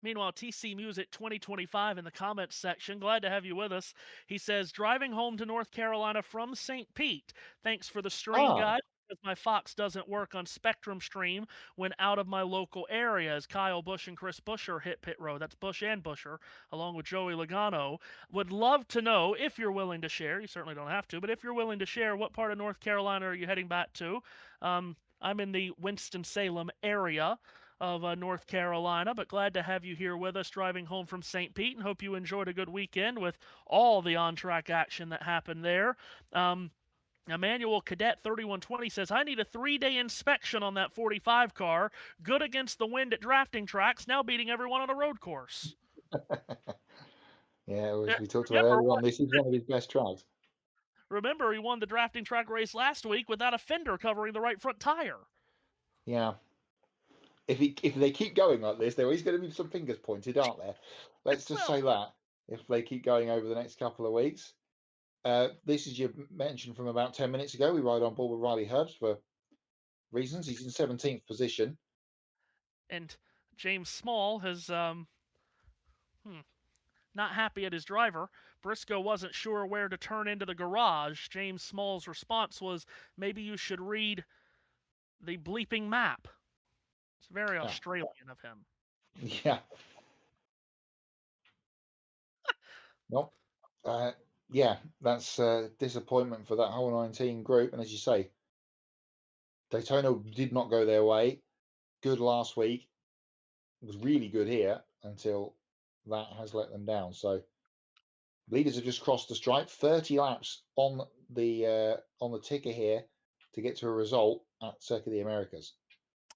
Meanwhile, TC Music 2025 in the comments section. Glad to have you with us. He says, driving home to North Carolina from St. Pete. Thanks for the stream, guys. Because my Fox doesn't work on Spectrum Stream when out of my local area, as Kyle Busch and Chris Buescher hit pit road. That's Busch and Buescher, along with Joey Logano. Would love to know, if you're willing to share, you certainly don't have to, but if you're willing to share, what part of North Carolina are you heading back to? I'm in the Winston-Salem area of North Carolina, but glad to have you here with us driving home from St. Pete, and hope you enjoyed a good weekend with all the on-track action that happened there. Emmanuel Cadet 3120 says, I need a 3-day inspection on that 45 car. Good against the wind at drafting tracks, now beating everyone on a road course. Yeah, as we talked about earlier on, this is one of his best tracks. Remember, he won the drafting track race last week without a fender covering the right front tire. Yeah. If they keep going like this, there is going to be some fingers pointed, aren't there? Let's just say that, if they keep going over the next couple of weeks. This is your mention from about 10 minutes ago. We ride on board with Riley Herbst for reasons. He's in 17th position. And James Small has not happy at his driver. Briscoe wasn't sure where to turn into the garage. James Small's response was, maybe you should read the bleeping map. It's very Australian of him. Yeah. Nope. Yeah, that's a disappointment for that whole 19 group. And as you say, Daytona did not go their way. Good last week. Was really good here until that has let them down. So leaders have just crossed the stripe. 30 laps on the ticker here to get to a result at Circuit of the Americas.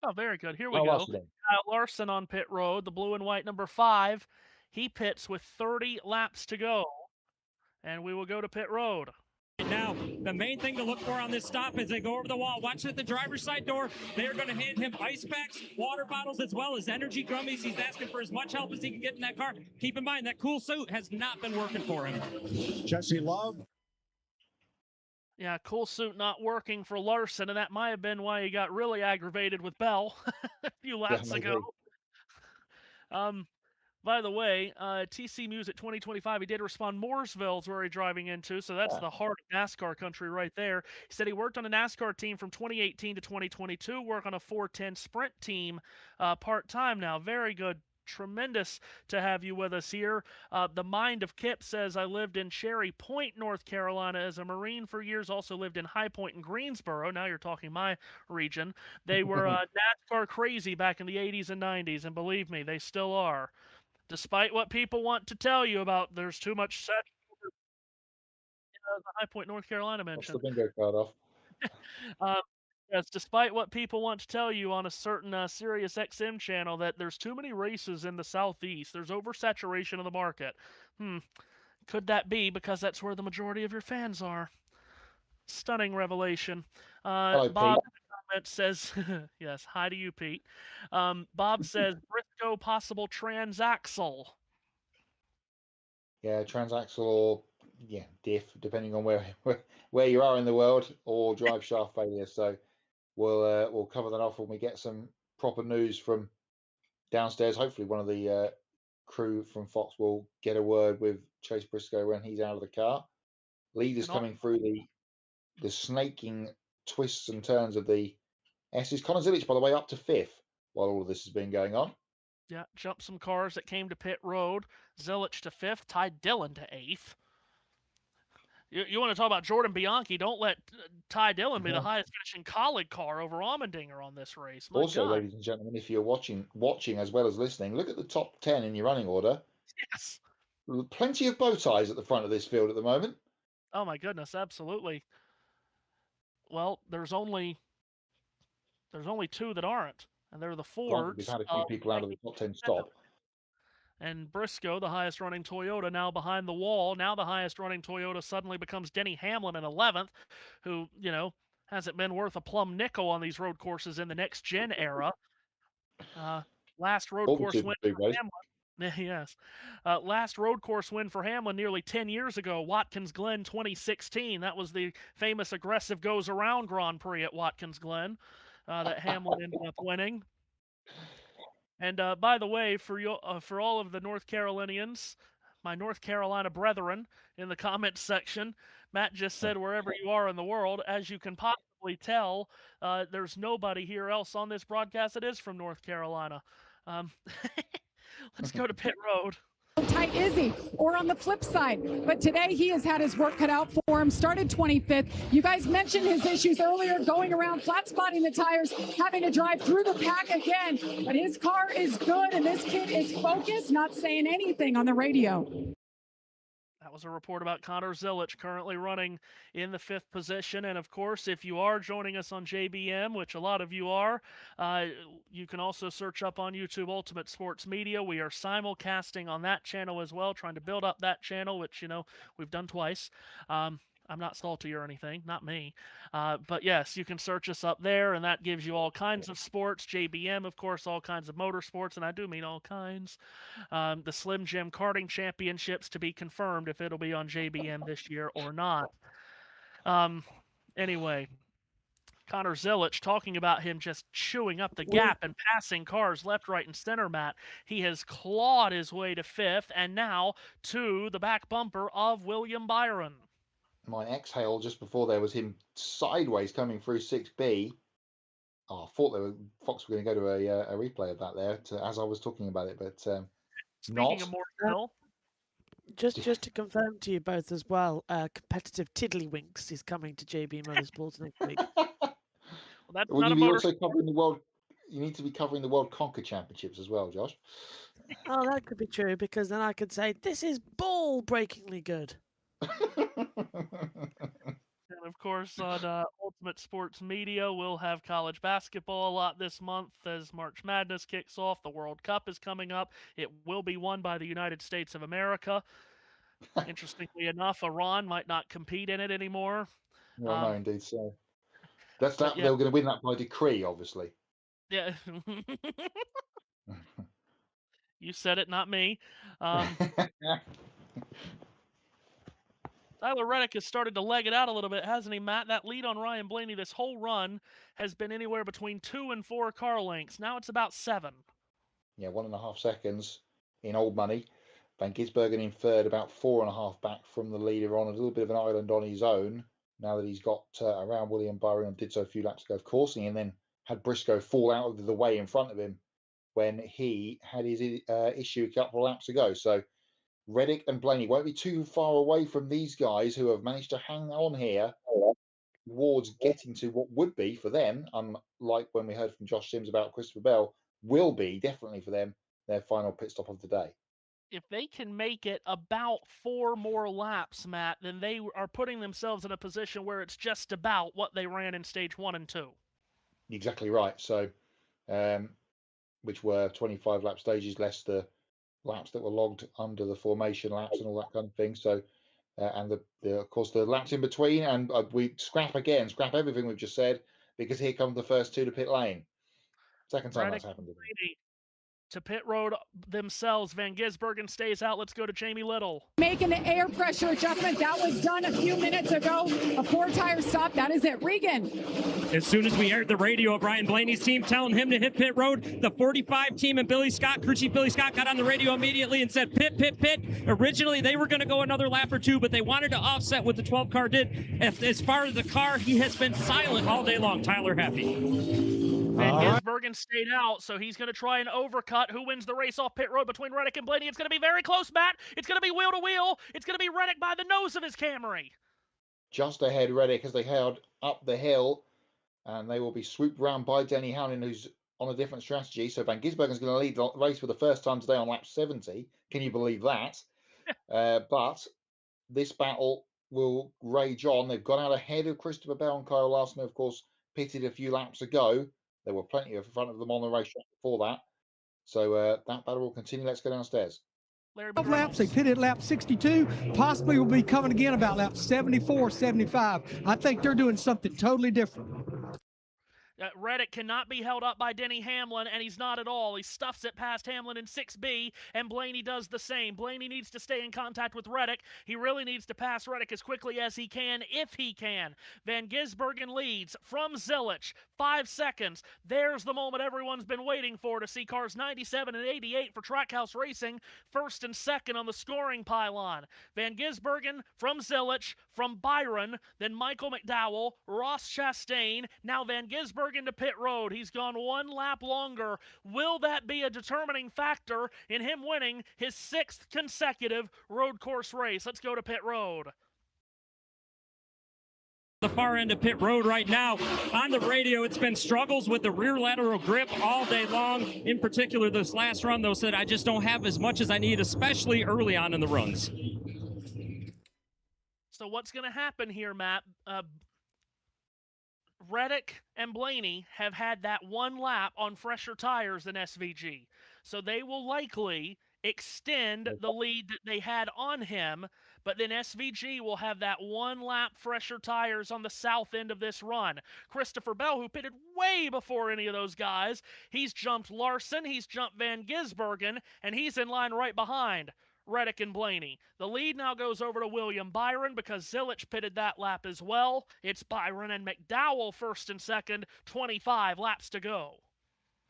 Oh, very good. Here we go. Kyle Larson on pit road, the blue and white number 5. He pits with 30 laps to go. And we will go to pit road. Now, the main thing to look for on this stop is they go over the wall. Watch at the driver's side door. They're going to hand him ice packs, water bottles, as well as energy gummies. He's asking for as much help as he can get in that car. Keep in mind, that cool suit has not been working for him. Jesse Love. Yeah, cool suit not working for Larson, and that might have been why he got really aggravated with Bell a few laps ago. By the way, TC Music 2025, he did respond Mooresville's where he's driving into, so that's the heart of NASCAR country right there. He said he worked on a NASCAR team from 2018 to 2022, work on a 410 sprint team part-time now. Very good. Tremendous to have you with us here. The Mind of Kip says, I lived in Cherry Point, North Carolina as a Marine for years, also lived in High Point and Greensboro. Now you're talking my region. They were NASCAR crazy back in the 80s and 90s, and believe me, they still are. Despite what people want to tell you about, there's too much set. The High Point, North Carolina mention. What's the bingo card off? Yes, despite what people want to tell you on a certain Sirius XM channel that there's too many races in the Southeast. There's oversaturation of the market. Could that be because that's where the majority of your fans are? Stunning revelation. Hello, Bob Pete. in the comments says, yes, hi to you, Pete. Bob says, Briscoe possible transaxle. Yeah, transaxle or diff, depending on where you are in the world, or drive shaft failure. So we'll cover that off when we get some proper news from downstairs. Hopefully, one of the crew from Fox will get a word with Chase Briscoe when he's out of the car. Leaders coming through the snaking twists and turns of the S's. Connor Zilic, by the way, up to 5th while all of this has been going on. Yeah, jumped some cars that came to pit road. Zilic to 5th, Ty Dillon to 8th. You want to talk about Jordan Bianchi? Don't let Ty Dillon be the highest finishing colleague car over Allmendinger on this race. My Also, God. ladies and gentlemen, if you're watching as well as listening, look at the top 10 in your running order. Yes. Plenty of bow ties at the front of this field at the moment. Oh my goodness, absolutely. Well, there's only 2 that aren't, and they're the Fords. We've had a few people out of the top 10 stop. And Briscoe, the highest running Toyota, now behind the wall. Now the highest running Toyota suddenly becomes Denny Hamlin in 11th, who, hasn't been worth a plum nickel on these road courses in the next gen era. Last road course win for Hamlin. Yes. Last road course win for Hamlin nearly 10 years ago, Watkins Glen 2016. That was the famous aggressive goes around Grand Prix at Watkins Glen that Hamlin ended up winning. And by the way, for all of the North Carolinians, my North Carolina brethren in the comments section, Matt just said wherever you are in the world, as you can possibly tell, there's nobody here else on this broadcast that is from North Carolina. Let's go to pit road. How tight is he? Or on the flip side, but today he has had his work cut out for him, started 25th. You guys mentioned his issues earlier, going around, flat spotting the tires, having to drive through the pack again, but his car is good and this kid is focused, not saying anything on the radio. That was a report about Connor Zilic currently running in the 5th position. And of course, if you are joining us on JBM, which a lot of you are, you can also search up on YouTube Ultimate Sports Media. We are simulcasting on that channel as well, trying to build up that channel, which, we've done twice. I'm not salty or anything, not me. But yes, you can search us up there, and that gives you all kinds of sports. JBM, of course, all kinds of motorsports, and I do mean all kinds. The Slim Jim Karting Championships to be confirmed if it'll be on JBM this year or not. Anyway, Connor Zilic, talking about him just chewing up the gap and passing cars left, right, and center, Matt. He has clawed his way to 5th and now to the back bumper of William Byron. My exhale just before there was him sideways coming through 6B. I thought Fox were going to go to a replay of that there as I was talking about it, but Speaking of Mooresville, just to confirm to you both as well, competitive tiddlywinks is coming to JB Motorsports next week. That's Will not you a be motor. also covering the world? You need to be covering the World Conquer Championships as well, Josh. Oh, that could be true, because then I could say, this is ball-breakingly good. And of course, on Ultimate Sports Media, we'll have college basketball a lot this month as March Madness kicks off. The World Cup is coming up. It will be won by the United States of America. Interestingly enough, Iran might not compete in it anymore. Well, no, indeed so. That's that. Yeah. They're going to win that by decree, obviously. Yeah. You said it, not me. Tyler Reddick has started to leg it out a little bit, hasn't he, Matt? That lead on Ryan Blaney this whole run has been anywhere between 2 and 4 car lengths. Now it's about 7. Yeah, 1.5 seconds. in old money. Van Gisbergen in third, about 4.5 back from the leader, on a little bit of an island on his own. Now that he's got around William Byron and did so a few laps ago, of course, and then had Briscoe fall out of the way in front of him when he had his issue a couple of laps ago. So Reddick and Blaney won't be too far away from these guys who have managed to hang on here towards getting to what would be for them, unlike when we heard from Josh Sims about Christopher Bell, will be definitely for them their final pit stop of the day. If they can make it about 4 more laps, Matt, then they are putting themselves in a position where it's just about what they ran in stage 1 and 2. Exactly right. So, which were 25 lap stages less the laps that were logged under the formation laps and all that kind of thing. So, and of course the laps in between, and we scrap everything we've just said, because here come the first two to pit lane. Second time Reddick that's happened. to pit road themselves. Van Gisbergen stays out. Let's go to Jamie Little. Make an air pressure adjustment. That was done a few minutes ago. A 4-tire stop. That is it. Regan. As soon as we heard the radio of Ryan Blaney's team telling him to hit pit road, the 45 team and Billy Scott, crew chief Billy Scott, got on the radio immediately and said, pit, pit, pit. Originally, they were going to go another lap or two, but they wanted to offset what the 12 car did. As far as the car, he has been silent all day long. Tyler happy. Van Gisbergen stayed out, so he's going to try an overcut. Who wins the race off pit road between Reddick and Blaney? It's going to be very close, Matt. It's going to be wheel to wheel. It's going to be Reddick by the nose of his Camry. Just ahead Reddick as they head up the hill, and they will be swooped round by Denny Howlin, who's on a different strategy. So Van Gisbergen's going to lead the race for the first time today on lap 70. Can you believe that? But this battle will rage on. They've got out ahead of Christopher Bell and Kyle Larson, who, of course, pitted a few laps ago. There were plenty in front of them on the racetrack before that. So that battle will continue. Let's go downstairs. 12 laps, they pitted lap 62, possibly will be coming again about lap 74, 75. I think they're doing something totally different. Reddick cannot be held up by Denny Hamlin, and he's not at all. He stuffs it past Hamlin in 6B, and Blaney does the same. Blaney needs to stay in contact with Reddick. He really needs to pass Reddick as quickly as he can, if he can. Van Gisbergen leads from Zilich, 5 seconds. There's the moment everyone's been waiting for, to see cars 97 and 88 for Trackhouse Racing, first and second on the scoring pylon. Van Gisbergen from Zilich, from Byron, then Michael McDowell, Ross Chastain, now Van Gisbergen to pit road. He's gone 1 lap longer. Will that be a determining factor in him winning his 6th consecutive road course race? Let's go to pit road. The far end of pit road right now. On the radio, it's been struggles with the rear lateral grip all day long. In particular, this last run, though, said I just don't have as much as I need, especially early on in the runs. So what's going to happen here, Matt? Reddick and Blaney have had that 1 lap on fresher tires than SVG. So they will likely extend the lead that they had on him, but then SVG will have that 1 lap fresher tires on the south end of this run. Christopher Bell, who pitted way before any of those guys, he's jumped Larson, he's jumped Van Gisbergen, and he's in line right behind Reddick and Blaney. The lead now goes over to William Byron because Zilich pitted that lap as well. It's Byron and McDowell first and second, 25 laps to go.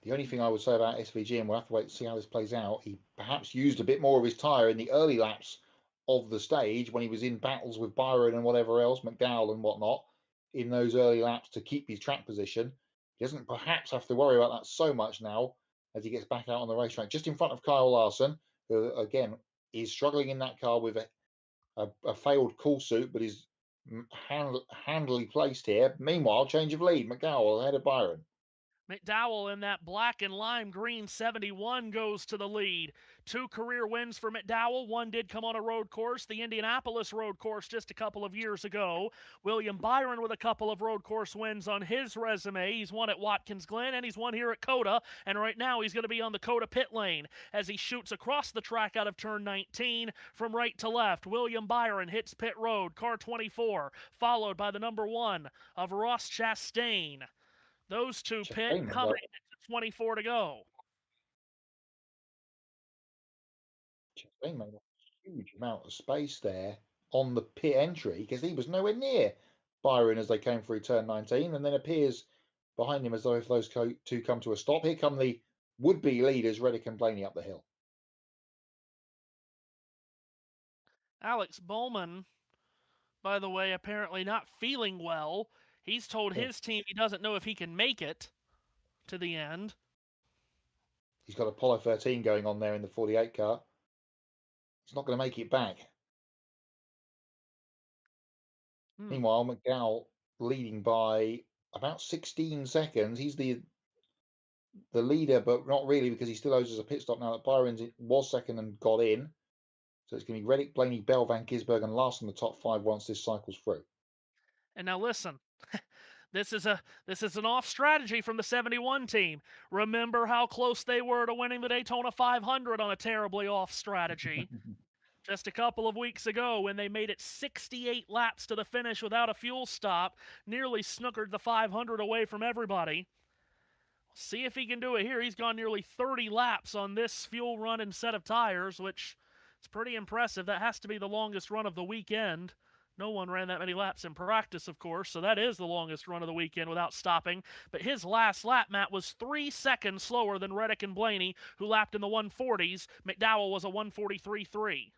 The only thing I would say about SVG, and we'll have to wait to see how this plays out, he perhaps used a bit more of his tyre in the early laps of the stage when he was in battles with Byron and whatever else, McDowell and whatnot, in those early laps to keep his track position. He doesn't perhaps have to worry about that so much now as he gets back out on the racetrack, just in front of Kyle Larson, who, again, is struggling in that car with a failed cool suit, but is handily placed here. Meanwhile, change of lead. McDowell ahead of Byron. McDowell in that black and lime green 71 goes to the lead. 2 career wins for McDowell. 1 did come on a road course, the Indianapolis road course just a couple of years ago. William Byron with a couple of road course wins on his resume. He's won at Watkins Glen and he's won here at COTA, and right now he's going to be on the COTA pit lane as he shoots across the track out of turn 19 from right to left. William Byron hits pit road, car 24, followed by the number 1 of Ross Chastain. Those 2 pit coming at 24 to go. Chastain made a huge amount of space there on the pit entry because he was nowhere near Byron as they came through turn 19, and then appears behind him as though if those 2 come to a stop. Here come the would-be leaders, Reddick and Blaney, up the hill. Alex Bowman, by the way, apparently not feeling well. He's told his team he doesn't know if he can make it to the end. He's got Apollo 13 going on there in the 48 car. He's not going to make it back. Meanwhile, McDowell leading by about 16 seconds. He's the leader, but not really, because he still owes us a pit stop now that Byron was second and got in. So it's going to be Reddick, Blaney, Bell, Van Gisbergen last in the top 5 once this cycle's through. And now listen, this is an off strategy from the 71 team. Remember how close they were to winning the Daytona 500 on a terribly off strategy just a couple of weeks ago when they made it 68 laps to the finish without a fuel stop, nearly snookered the 500 away from everybody. See if he can do it here. He's gone nearly 30 laps on this fuel run and set of tires, which is pretty impressive. That has to be the longest run of the weekend. No one ran that many laps in practice, of course, so that is the longest run of the weekend without stopping. But his last lap, Matt, was 3 seconds slower than Reddick and Blaney, who lapped in the 140s. McDowell was a 143.3.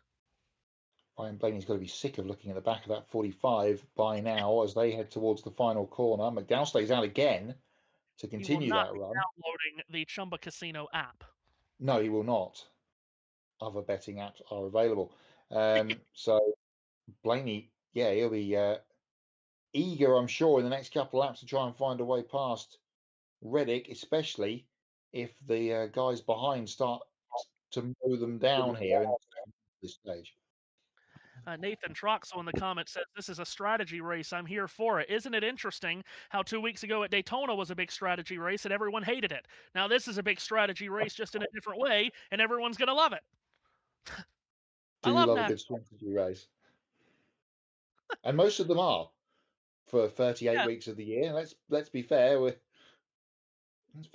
Ryan Blaney's got to be sick of looking at the back of that 45 by now as they head towards the final corner. McDowell stays out again to continue that run. He will not be downloading the Chumba Casino app. No, he will not. Other betting apps are available. So Blaney, yeah, he'll be eager, I'm sure, in the next couple of laps to try and find a way past Reddick, especially if the guys behind start to mow them down here in this stage. Nathan Troxel in the comments says, this is a strategy race. I'm here for it. Isn't it interesting how 2 weeks ago at Daytona was a big strategy race and everyone hated it? Now this is a big strategy race just in a different way, and everyone's going to love it. Do you love a good strategy race? And most of them are for 38 weeks of the year. Let's be fair.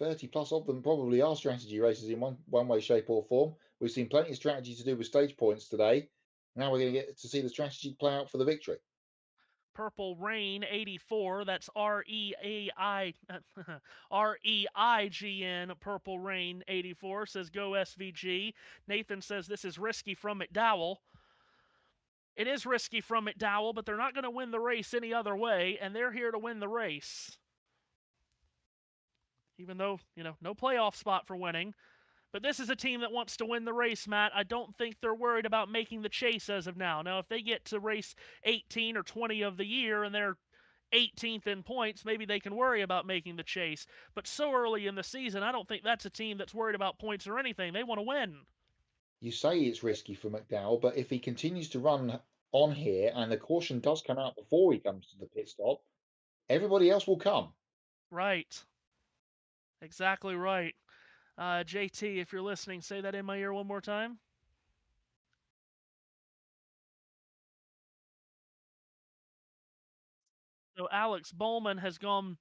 30 plus of them probably are strategy races in one way, shape, or form. We've seen plenty of strategy to do with stage points today. Now we're going to get to see the strategy play out for the victory. Purple Rain 84. That's R-E-I-G-N. Purple Rain 84 says go SVG. Nathan says this is risky from McDowell. It is risky from McDowell, but they're not going to win the race any other way, and they're here to win the race. Even though, no playoff spot for winning. But this is a team that wants to win the race, Matt. I don't think they're worried about making the chase as of now. Now, if they get to race 18 or 20 of the year and they're 18th in points, maybe they can worry about making the chase. But so early in the season, I don't think that's a team that's worried about points or anything. They want to win. You say it's risky for McDowell, but if he continues to run on here and the caution does come out before he comes to the pit stop, everybody else will come. Right. Exactly right. JT, if you're listening, say that in my ear one more time. So Alex Bowman has gone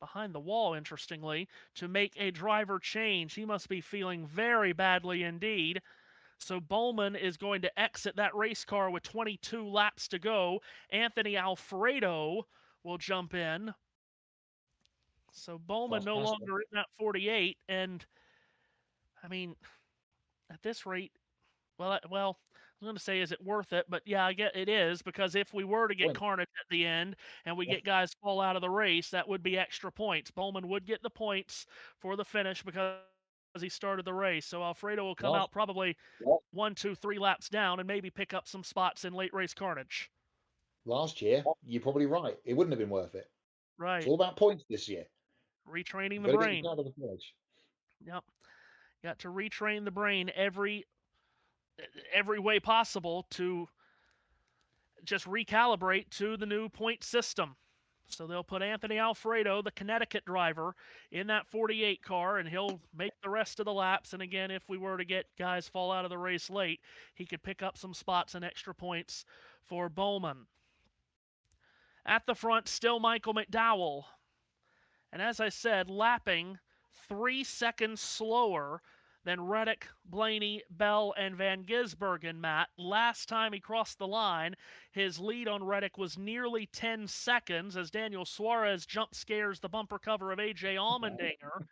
behind the wall, interestingly, to make a driver change. He must be feeling very badly indeed. So Bowman is going to exit that race car with 22 laps to go. Anthony Alfredo will jump in. So Bowman no longer in that 48, and I mean, at this rate, well, I was going to say, is it worth it? But yeah, I get it is, because if we were to get carnage at the end and we get guys fall out of the race, that would be extra points. Bowman would get the points for the finish because he started the race. So Alfredo will come out probably 1, 2, 3 laps down and maybe pick up some spots in late race carnage. Last year, you're probably right. It wouldn't have been worth it. Right. It's all about points this year. Retraining the brain. Yep. Got to retrain the brain every way possible to just recalibrate to the new point system. So they'll put Anthony Alfredo, the Connecticut driver, in that 48 car, and he'll make the rest of the laps. And again, if we were to get guys fall out of the race late, he could pick up some spots and extra points for Bowman. At the front, still Michael McDowell. And as I said, lapping 3 seconds slower than Reddick, Blaney, Bell, and Van Gisbergen, Matt. Last time he crossed the line, his lead on Reddick was nearly 10 seconds as Daniel Suarez jump scares the bumper cover of A.J. Allmendinger.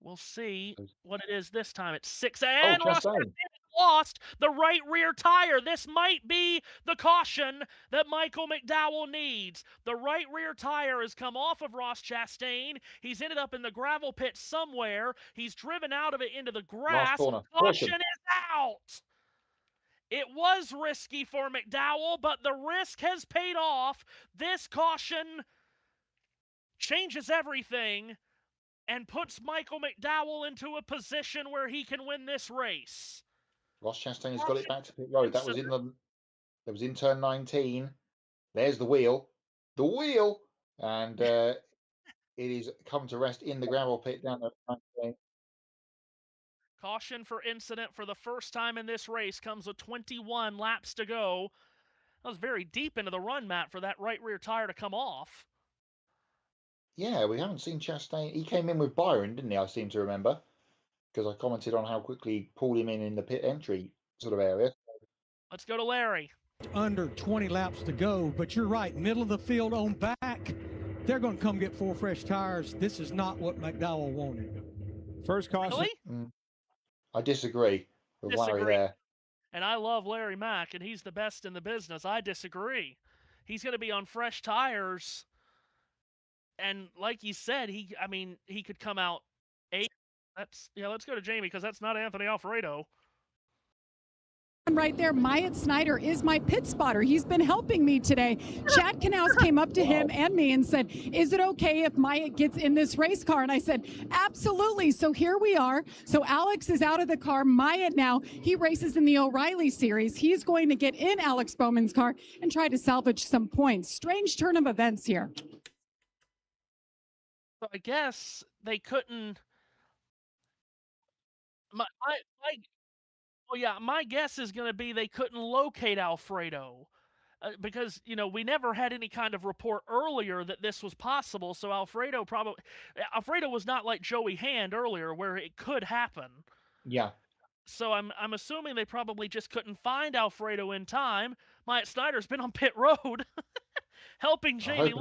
We'll see what it is this time. It's 6, Oh, and Ross Chastain. lost the right rear tire. This might be the caution that Michael McDowell needs. The right rear tire has come off of Ross Chastain. He's ended up in the gravel pit somewhere. He's driven out of it into the grass. corner. Caution Caution. is out. It was risky for McDowell, but the risk has paid off. This caution changes everything and puts Michael McDowell into a position where he can win this race. Ross Chastain has got it back to pit road. That was in turn 19. There's the wheel. The wheel! And it is come to rest in the gravel pit down there. Caution for incident for the first time in this race comes with 21 laps to go. That was very deep into the run, Matt, for that right rear tire to come off. Yeah, we haven't seen Chastain. He came in with Byron, didn't he? I seem to remember. Because I commented on how quickly he pulled him in the pit entry sort of area. Let's go to Larry. Under 20 laps to go, but you're right, middle of the field on back. They're going to come get 4 fresh tires. This is not what McDowell wanted. First caution. Really? I disagree with Larry there. And I love Larry Mack, and he's the best in the business. I disagree. He's going to be on fresh tires. And like you said, he could come out 8. Let's go to Jamie, because that's not Anthony Alfredo. Right there, Myatt Snyder is my pit spotter. He's been helping me today. Chad Knaus came up to him and me and said, is it okay if Myatt gets in this race car? And I said, absolutely. So here we are. So Alex is out of the car. Myatt now, he races in the O'Reilly series. He's going to get in Alex Bowman's car and try to salvage some points. Strange turn of events here. So I guess they couldn't. My guess is going to be they couldn't locate Alfredo because, we never had any kind of report earlier that this was possible. So Alfredo was not like Joey Hand earlier where it could happen. Yeah. So I'm assuming they probably just couldn't find Alfredo in time. Myatt Snyder's been on pit road helping Jamie.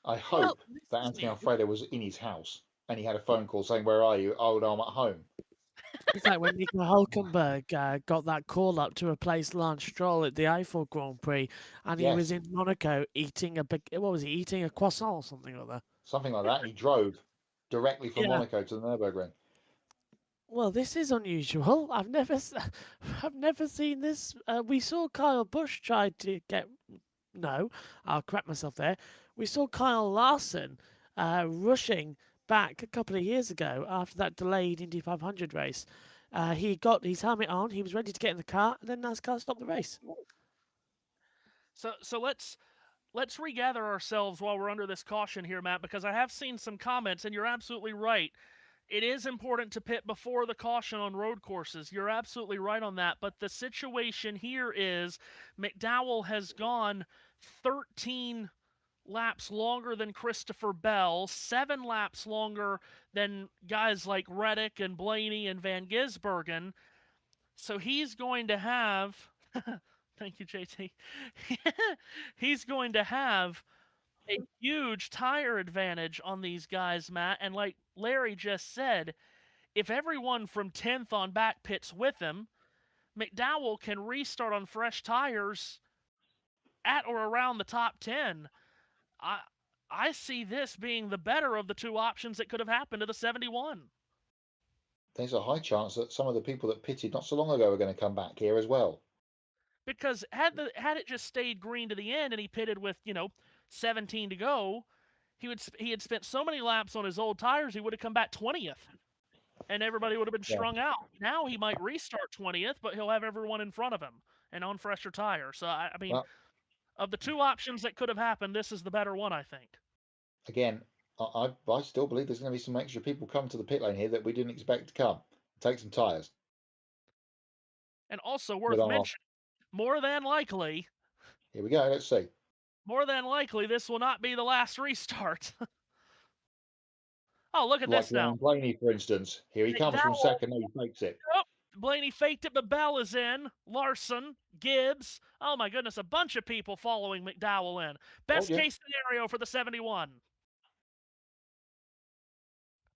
I hope that Anthony Alfredo was in his house and he had a phone call saying, "Where are you?" "Oh, no, I'm at home." It's like when Nico Hulkenberg got that call up to replace Lance Stroll at the Eiffel Grand Prix, and he was in Monaco eating eating a croissant or something like that. Something like that. He drove directly from Monaco to the Nürburgring. Well, this is unusual. I've never seen this. We saw Kyle Busch try to get. No, I'll correct myself there. We saw Kyle Larson rushing back a couple of years ago after that delayed Indy 500 race. He got his helmet on. He was ready to get in the car, and then NASCAR stopped the race. So let's regather ourselves while we're under this caution here, Matt, because I have seen some comments, and you're absolutely right. It is important to pit before the caution on road courses. You're absolutely right on that. But the situation here is McDowell has gone 13 laps longer than Christopher Bell, 7 laps longer than guys like Reddick and Blaney and Van Gisbergen. So he's going to have, thank you, JT, he's going to have a huge tire advantage on these guys, Matt. And like Larry just said, if everyone from 10th on back pits with him, McDowell can restart on fresh tires at or around the top 10. I see this being the better of the two options that could have happened to the 71. There's a high chance that some of the people that pitted not so long ago are going to come back here as well. Because had it just stayed green to the end and he pitted with 17 to go, he had spent so many laps on his old tires he would have come back 20th, and everybody would have been strung out. Now he might restart 20th, but he'll have everyone in front of him and on fresher tires. So I mean. Well, of the two options that could have happened, this is the better one, I think. Again, I still believe there's going to be some extra people come to the pit lane here that we didn't expect to come. Take some tyres. And also worth mentioning, more than likely. Here we go. Let's see. More than likely, this will not be the last restart. Oh, look at this now. Blaney, for instance. Here he comes from second. He fakes it. Oh, Blaney faked it, but Bell is in. Larson, Gibbs. Oh, my goodness, a bunch of people following McDowell in. Best case scenario for the 71.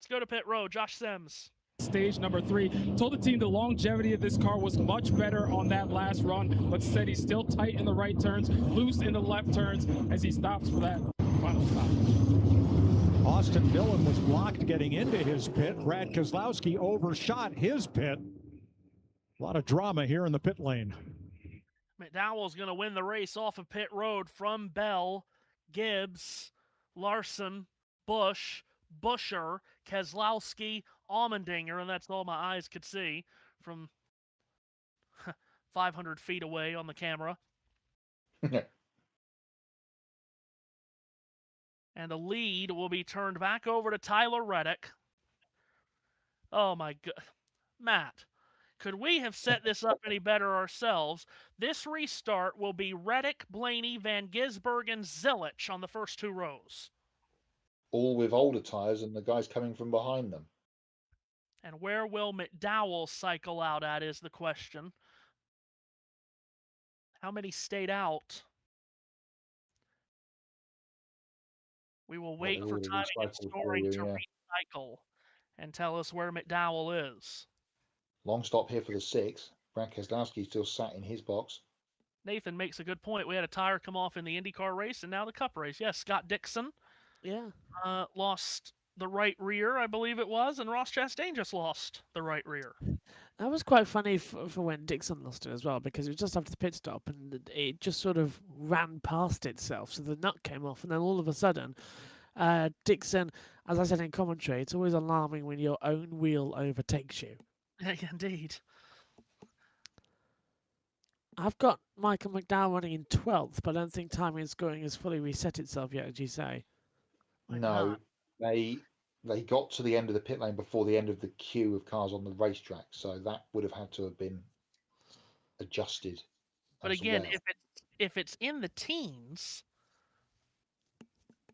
Let's go to pit road. Josh Sims. Stage number 3. Told the team the longevity of this car was much better on that last run, but said he's still tight in the right turns, loose in the left turns as he stops for that final stop. Austin Dillon was blocked getting into his pit. Brad Keselowski overshot his pit. A lot of drama here in the pit lane. McDowell's going to win the race off of pit road from Bell, Gibbs, Larson, Busch, Buscher, Keselowski, Allmendinger, and that's all my eyes could see from 500 feet away on the camera. And the lead will be turned back over to Tyler Reddick. Oh my God. Matt, could we have set this up any better ourselves? This restart will be Reddick, Blaney, Van Gisbergen, Zilich on the first 2 rows. All with older tyres and the guys coming from behind them. And where will McDowell cycle out at is the question. How many stayed out? We will wait for timing and scoring to recycle and tell us where McDowell is. Long stop here for the 6. Brad Keselowski still sat in his box. Nathan makes a good point. We had a tire come off in the IndyCar race and now the Cup race. Yes, Scott Dixon lost the right rear, I believe it was, and Ross Chastain just lost the right rear. That was quite funny for when Dixon lost it as well, because it was just after the pit stop and it just sort of ran past itself. So the nut came off, and then all of a sudden, Dixon, as I said in commentary, it's always alarming when your own wheel overtakes you. Indeed. I've got Michael McDowell running in 12th, but I don't think timing and scoring has fully reset itself yet, as you say. No, they got to the end of the pit lane before the end of the queue of cars on the racetrack, so that would have had to have been adjusted. But again, if it's in the teens,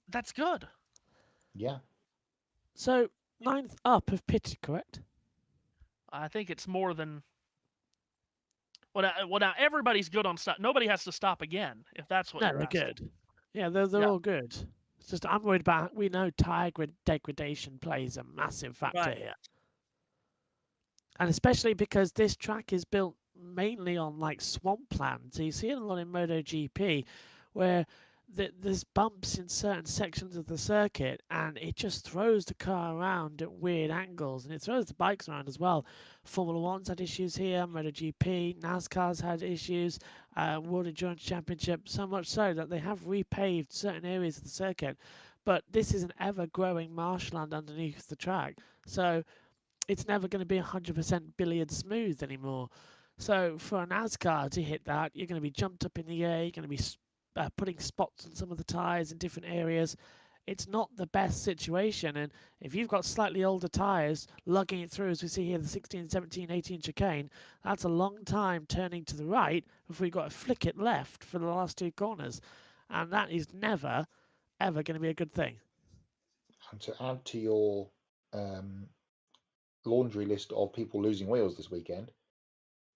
that's good. Yeah. So 9th up have pitted, correct? I think it's more than. Well, now everybody's good on stop. Nobody has to stop again, if that's what No, you're they're asking. good. Yeah, they're all good. It's just I'm worried about. We know tire degradation plays a massive factor here, and especially because this track is built mainly on like swampland. So you see it a lot in MotoGP, where there's bumps in certain sections of the circuit, and it just throws the car around at weird angles, and it throws the bikes around as well. Formula One's had issues here, MotoGP, NASCAR's had issues, World Endurance Championship, so much so that they have repaved certain areas of the circuit. But this is an ever-growing marshland underneath the track, so it's never going to be 100% billiard smooth anymore. So for a NASCAR to hit that, you're going to be jumped up in the air, you're going to be putting spots on some of the tyres in different areas. It's not the best situation, and if you've got slightly older tyres lugging it through, as we see here, the 16, 17, 18 chicane, that's a long time turning to the right before you've got to flick it left for the last 2 corners, and that is never, ever going to be a good thing. And to add to your laundry list of people losing wheels this weekend,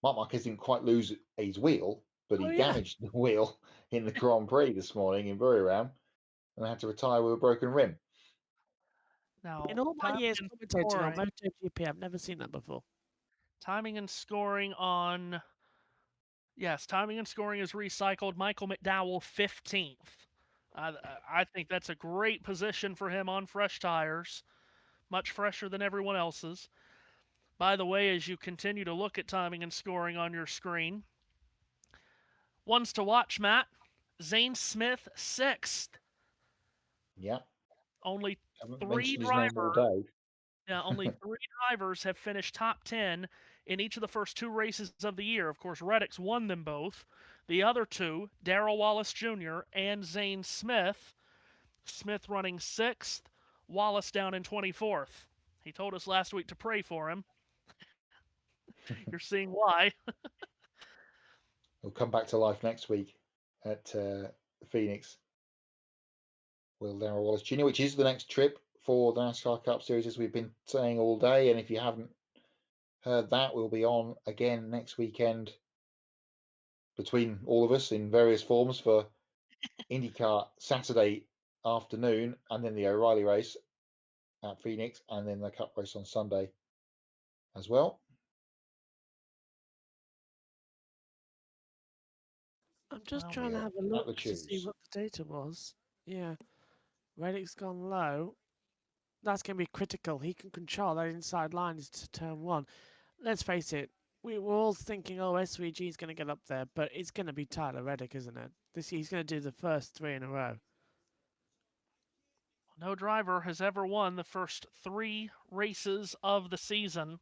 Marc Marquez didn't quite lose his wheel, but he damaged the wheel in the Grand Prix this morning in Buriram and had to retire with a broken rim. Now, in all my years commentating on scoring. MotoGP, I've never seen that before. Timing and scoring on. Yes, timing and scoring is recycled. Michael McDowell, 15th. I think that's a great position for him on fresh tires, much fresher than everyone else's. By the way, as you continue to look at timing and scoring on your screen, ones to watch, Matt. Zane Smith, 6th. Yeah. Only Haven't 3 mentioned his name all drivers. day. Yeah, only 3 drivers have finished top 10 in each of the first 2 races of the year. Of course, Reddick's won them both. The other 2, Darrell Wallace Jr. and Zane Smith. Smith running 6th, Wallace down in 24th. He told us last week to pray for him. You're seeing why. He'll come back to life next week at Phoenix. Will Darrell Wallace Jr., which is the next trip for the NASCAR Cup Series, as we've been saying all day. And if you haven't heard that, we'll be on again next weekend between all of us in various forms for IndyCar Saturday afternoon and then the O'Reilly race. at Phoenix, and then the Cup race on Sunday as well. I'm just trying to have a look to see what the data was. Yeah, Reddick's gone low. That's going to be critical. He can control that inside line to turn one. Let's face it, we were all thinking, oh, SVG is going to get up there, but it's going to be Tyler Reddick, isn't it? He's going to do the first 3 in a row. No driver has ever won the first 3 races of the season.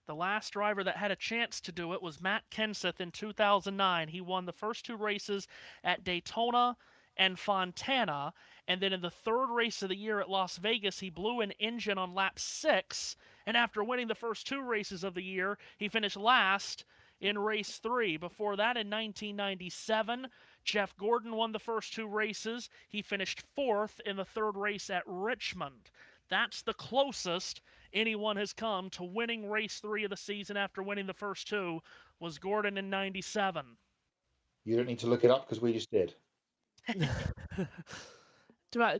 The last driver that had a chance to do it was Matt Kenseth in 2009. He won the first 2 races at Daytona and Fontana, and then in the 3rd race of the year at Las Vegas, he blew an engine on lap 6, and after winning the first 2 races of the year, he finished last in race 3. Before that, in 1997, Jeff Gordon won the first 2 races. He finished 4th in the 3rd race at Richmond. That's the closest anyone has come to winning race 3 of the season after winning the first 2, was Gordon in 97. You don't need to look it up because we just did.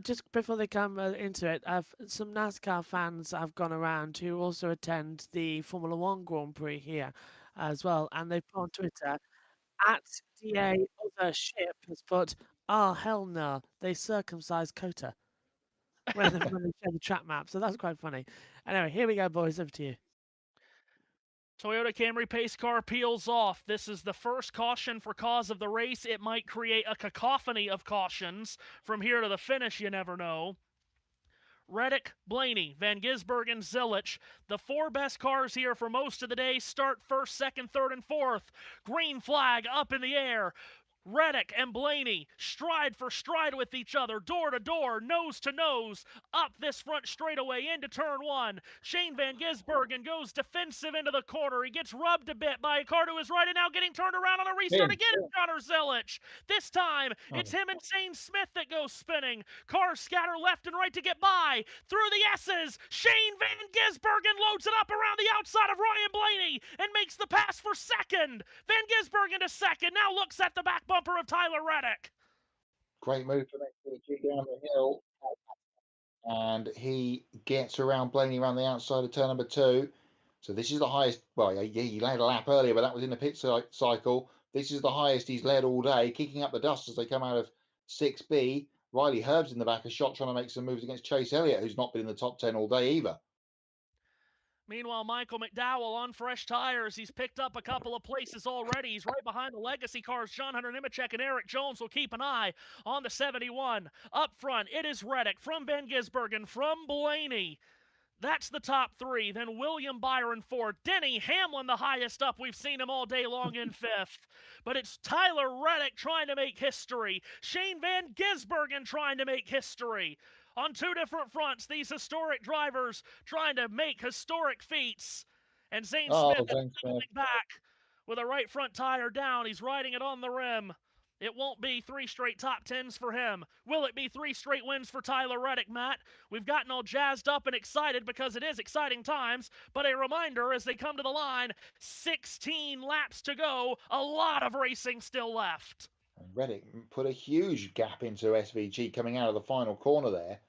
Just before they come into it, some NASCAR fans have gone around who also attend the Formula One Grand Prix here as well, and they've put on Twitter, at DA Other Ship has put, oh, hell no, they circumcised COTA when they show the track map, so that's quite funny. Anyway, here we go, boys, over to you. Toyota Camry pace car peels off. This is the first caution for cause of the race. It might create a cacophony of cautions from here to the finish, you never know. Reddick, Blaney, Van Gisbergen, Zilich. The 4 best cars here for most of the day start first, second, third, and fourth. Green flag up in the air. Reddick and Blaney stride for stride with each other, door to door, nose to nose, up this front straightaway into turn 1. Shane Van Gisbergen goes defensive into the corner. He gets rubbed a bit by a car to his right and now getting turned around on a restart again. Connor Zilich. This time, it's him and Zane Smith that go spinning. Cars scatter left and right to get by. Through the S's, Shane Van Gisbergen loads it up around the outside of Ryan Blaney and makes the pass for second. Van Gisbergen to second, now looks at the back bumper of Tyler Reddick. Great move from SVG down the hill. And he gets around Blaney around the outside of turn number 2. So this is the highest. Well, yeah, he led a lap earlier, but that was in the pit cycle. This is the highest he's led all day, kicking up the dust as they come out of 6B. Riley Herb's in the back, a shot trying to make some moves against Chase Elliott, who's not been in the top 10 all day either. Meanwhile, Michael McDowell on fresh tires. He's picked up a couple of places already. He's right behind the legacy cars. John Hunter Nemechek and Eric Jones will keep an eye on the 71. Up front, it is Reddick from Van Gisbergen, from Blaney. That's the top 3. Then William Byron 4. Denny Hamlin, the highest up. We've seen him all day long in 5th. But it's Tyler Reddick trying to make history. Shane Van Gisbergen trying to make history. On 2 different fronts, these historic drivers trying to make historic feats. And Zane Smith is coming back with a right front tire down. He's riding it on the rim. It won't be 3 straight top 10s for him. Will it be 3 straight wins for Tyler Reddick, Matt? We've gotten all jazzed up and excited because it is exciting times, but a reminder as they come to the line, 16 laps to go, a lot of racing still left. And Reddick put a huge gap into SVG coming out of the final corner there.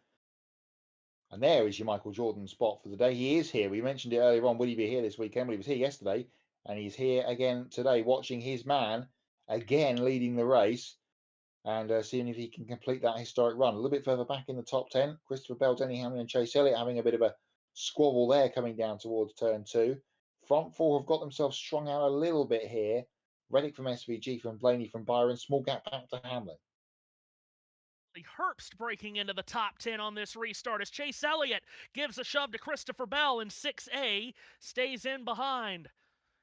And there is your Michael Jordan spot for the day. He is here. We mentioned it earlier on. Will he be here this weekend? Well, he was here yesterday, and he's here again today, watching his man again leading the race and seeing if he can complete that historic run. A little bit further back in the top 10, Christopher Bell, Denny Hamlin, and Chase Elliott having a bit of a squabble there coming down towards turn 2. Front 4 have got themselves strung out a little bit here. Reddick from SVG, from Blaney, from Byron. Small gap back to Hamlin. Herbst breaking into the top 10 on this restart as Chase Elliott gives a shove to Christopher Bell in 6A, stays in behind.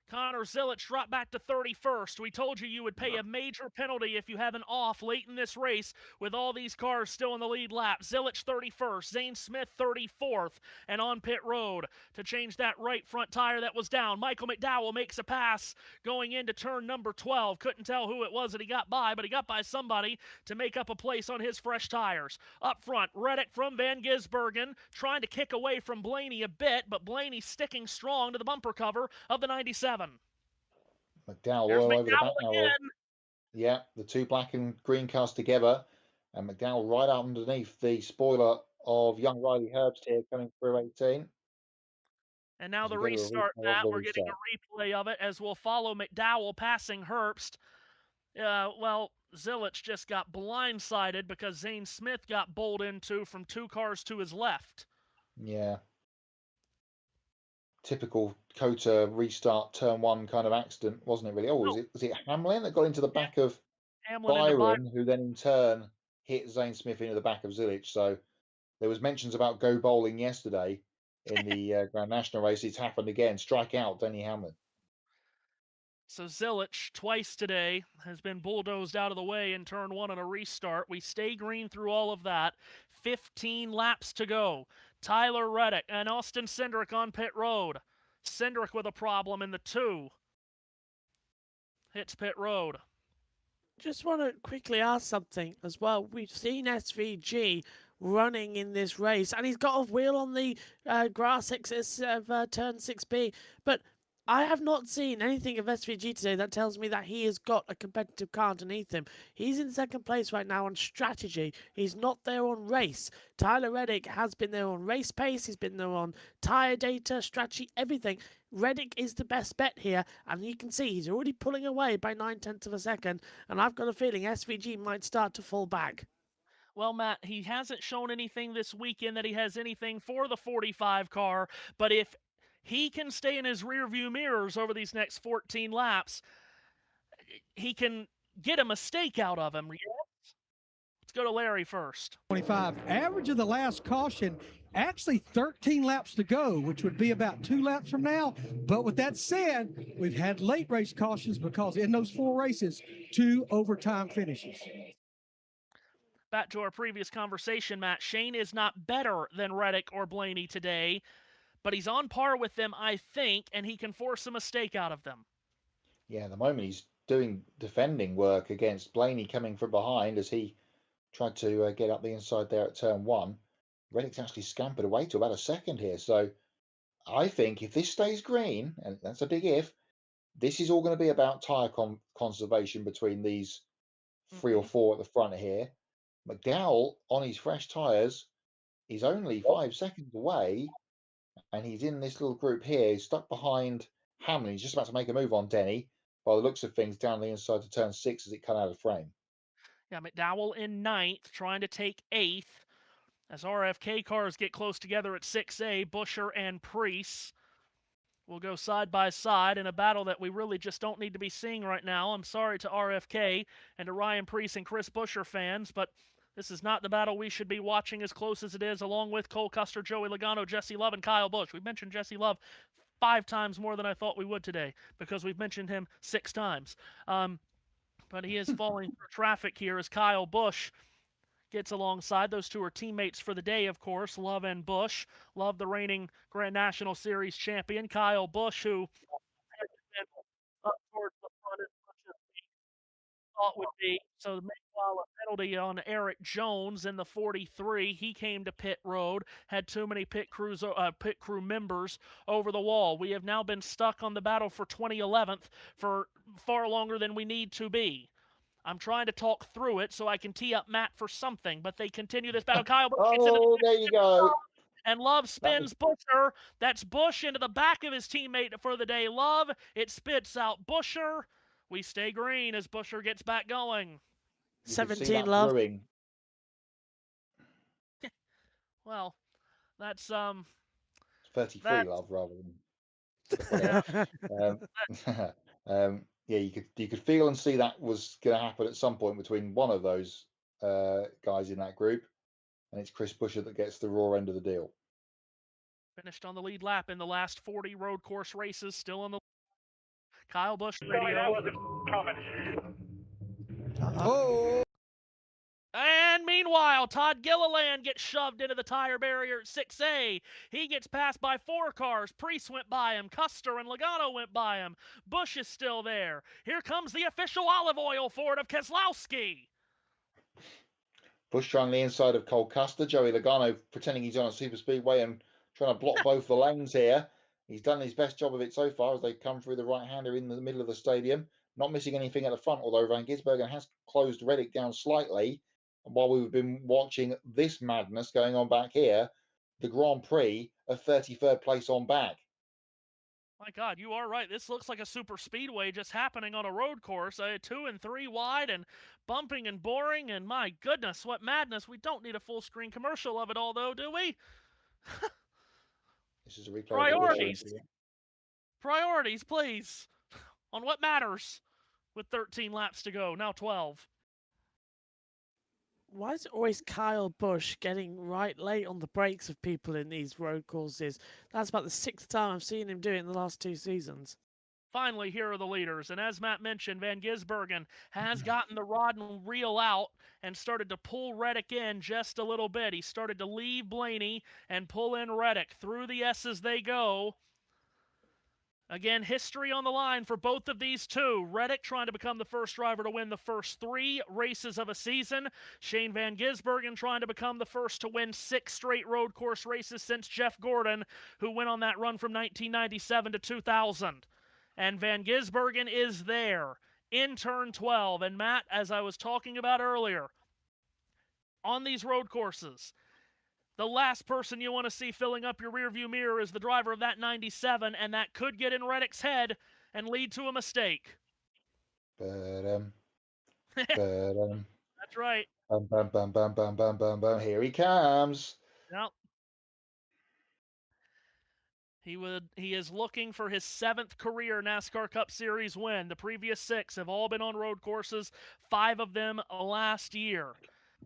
Connor Zilich dropped back to 31st. We told you would pay a major penalty if you have an off late in this race with all these cars still in the lead lap. Zilich 31st, Zane Smith 34th, and on pit road to change that right front tire that was down. Michael McDowell makes a pass going into turn number 12. Couldn't tell who it was that he got by, but he got by somebody to make up a place on his fresh tires. Up front, Reddick from Van Gisbergen trying to kick away from Blaney a bit, but Blaney sticking strong to the bumper cover of the 97. McDowell all over the back now. Yeah, the 2 black and green cars together, and McDowell right up underneath the spoiler of young Riley Herbst here coming through 18. And now As the we go to a restart, replay of Matt, the we're getting restart. a replay of it as we'll follow McDowell passing Herbst. Well, Zilich just got blindsided because Zane Smith got bowled into from 2 cars to his left. Yeah. Typical COTA restart turn 1 kind of accident, wasn't it really? Oh, was it Hamlin that got into the back of Hamlin into Byron, who then in turn hit Zane Smith into the back of Zilich? So there was mentions about go bowling yesterday in the Grand National race. It's happened again. Strike out Denny Hamlin. So Zilich, twice today, has been bulldozed out of the way in turn 1 on a restart. We stay green through all of that. 15 laps to go. Tyler Reddick and Austin Cindric on pit road. Cindric with a problem in the 2. Hits pit road. Just want to quickly ask something as well. We've seen SVG running in this race, and he's got a wheel on the grass exit of turn 6B, but I have not seen anything of SVG today that tells me that he has got a competitive car underneath him. He's in second place right now on strategy. He's not there on race. Tyler Reddick has been there on race pace. He's been there on tyre data, strategy, everything. Reddick is the best bet here, and you can see he's already pulling away by 9/10 of a second, and I've got a feeling SVG might start to fall back. Well, Matt, he hasn't shown anything this weekend that he has anything for the 45 car, but if he can stay in his rearview mirrors over these next 14 laps, he can get a mistake out of him. Let's go to Larry first. 25. Average of the last caution, actually 13 laps to go, which would be about 2 laps from now. But with that said, we've had late race cautions because in those 4 races, 2 overtime finishes. Back to our previous conversation, Matt. Shane is not better than Reddick or Blaney today, but he's on par with them, I think, and he can force a mistake out of them. Yeah, at the moment he's doing defending work against Blaney coming from behind as he tried to get up the inside there at turn 1. Reddick's actually scampered away to about a second here. So I think if this stays green, and that's a big if, this is all going to be about tyre conservation between these 3 or 4 at the front here. McDowell on his fresh tyres is only 5 seconds away, and he's in this little group here. He's stuck behind Hamlin. He's just about to make a move on Denny, by the looks of things, down the inside to turn 6 as it cut out of frame. Yeah, McDowell in 9th, trying to take 8th. As RFK cars get close together at 6A, Buescher and Prix will go side by side in a battle that we really just don't need to be seeing right now. I'm sorry to RFK and to Ryan Prix and Chris Buescher fans, but this is not the battle we should be watching as close as it is, along with Cole Custer, Joey Logano, Jesse Love, and Kyle Busch. We've mentioned Jesse Love 5 times more than I thought we would today because we've mentioned him 6 times. But he is falling through traffic here as Kyle Busch gets alongside. Those 2 are teammates for the day, of course, Love and Busch. Love, the reigning Grand National Series champion. Kyle Busch, who has been up towards the front as much as we thought would be. So meanwhile, a penalty on Eric Jones in the 43. He came to pit road, had too many pit crew members over the wall. We have now been stuck on the battle for 2011th for far longer than we need to be. I'm trying to talk through it so I can tee up Matt for something, but they continue this battle. Kyle Busch gets into the there you go. And Love spins Buescher. That's Busch into the back of his teammate for the day, Love. It spits out Buescher. We stay green as Buescher gets back going. 17 Love. Brewing. Well, that's 33 Love rather than. Yeah, you could feel and see that was going to happen at some point between one of those guys in that group, and it's Chris Buescher that gets the raw end of the deal. Finished on the lead lap in the last 40 road course races, still on the Kyle Busch radio. Oh! And meanwhile, Todd Gilliland gets shoved into the tire barrier at 6A. He gets passed by 4 cars. Prix went by him. Custer and Logano went by him. Busch is still there. Here comes the official olive oil Ford of Keselowski. Busch on the inside of Cole Custer. Joey Logano pretending he's on a super speedway and trying to block both the lanes here. He's done his best job of it so far as they come through the right-hander in the middle of the stadium. Not missing anything at the front, although Van Gisbergen has closed Reddick down slightly. while we've been watching this madness going on back here, the Grand Prix of 33rd place on back. My God, you are right. This looks like a super speedway just happening on a road course. 2 and 3 wide and bumping and boring. And my goodness, what madness. We don't need a full screen commercial of it all, though, do we? This is a replay. Priorities. Priorities, please. On what matters with 13 laps to go. Now 12. Why is it always Kyle Busch getting right late on the brakes of people in these road courses? That's about the 6th time I've seen him do it in the last 2 seasons. Finally, here are the leaders. And as Matt mentioned, Van Gisbergen has gotten the rod and reel out and started to pull Reddick in just a little bit. He started to leave Blaney and pull in Reddick. Through the S's they go. Again, history on the line for both of these two. Reddick trying to become the first driver to win the first 3 races of a season. Shane Van Gisbergen trying to become the first to win 6 straight road course races since Jeff Gordon, who went on that run from 1997 to 2000. And Van Gisbergen is there in turn 12. And Matt, as I was talking about earlier, on these road courses, the last person you want to see filling up your rearview mirror is the driver of that 97, and that could get in Reddick's head and lead to a mistake. That's right. Here he comes. Yep. He is looking for his 7th career NASCAR Cup Series win. The previous 6 have all been on road courses, 5 of them last year.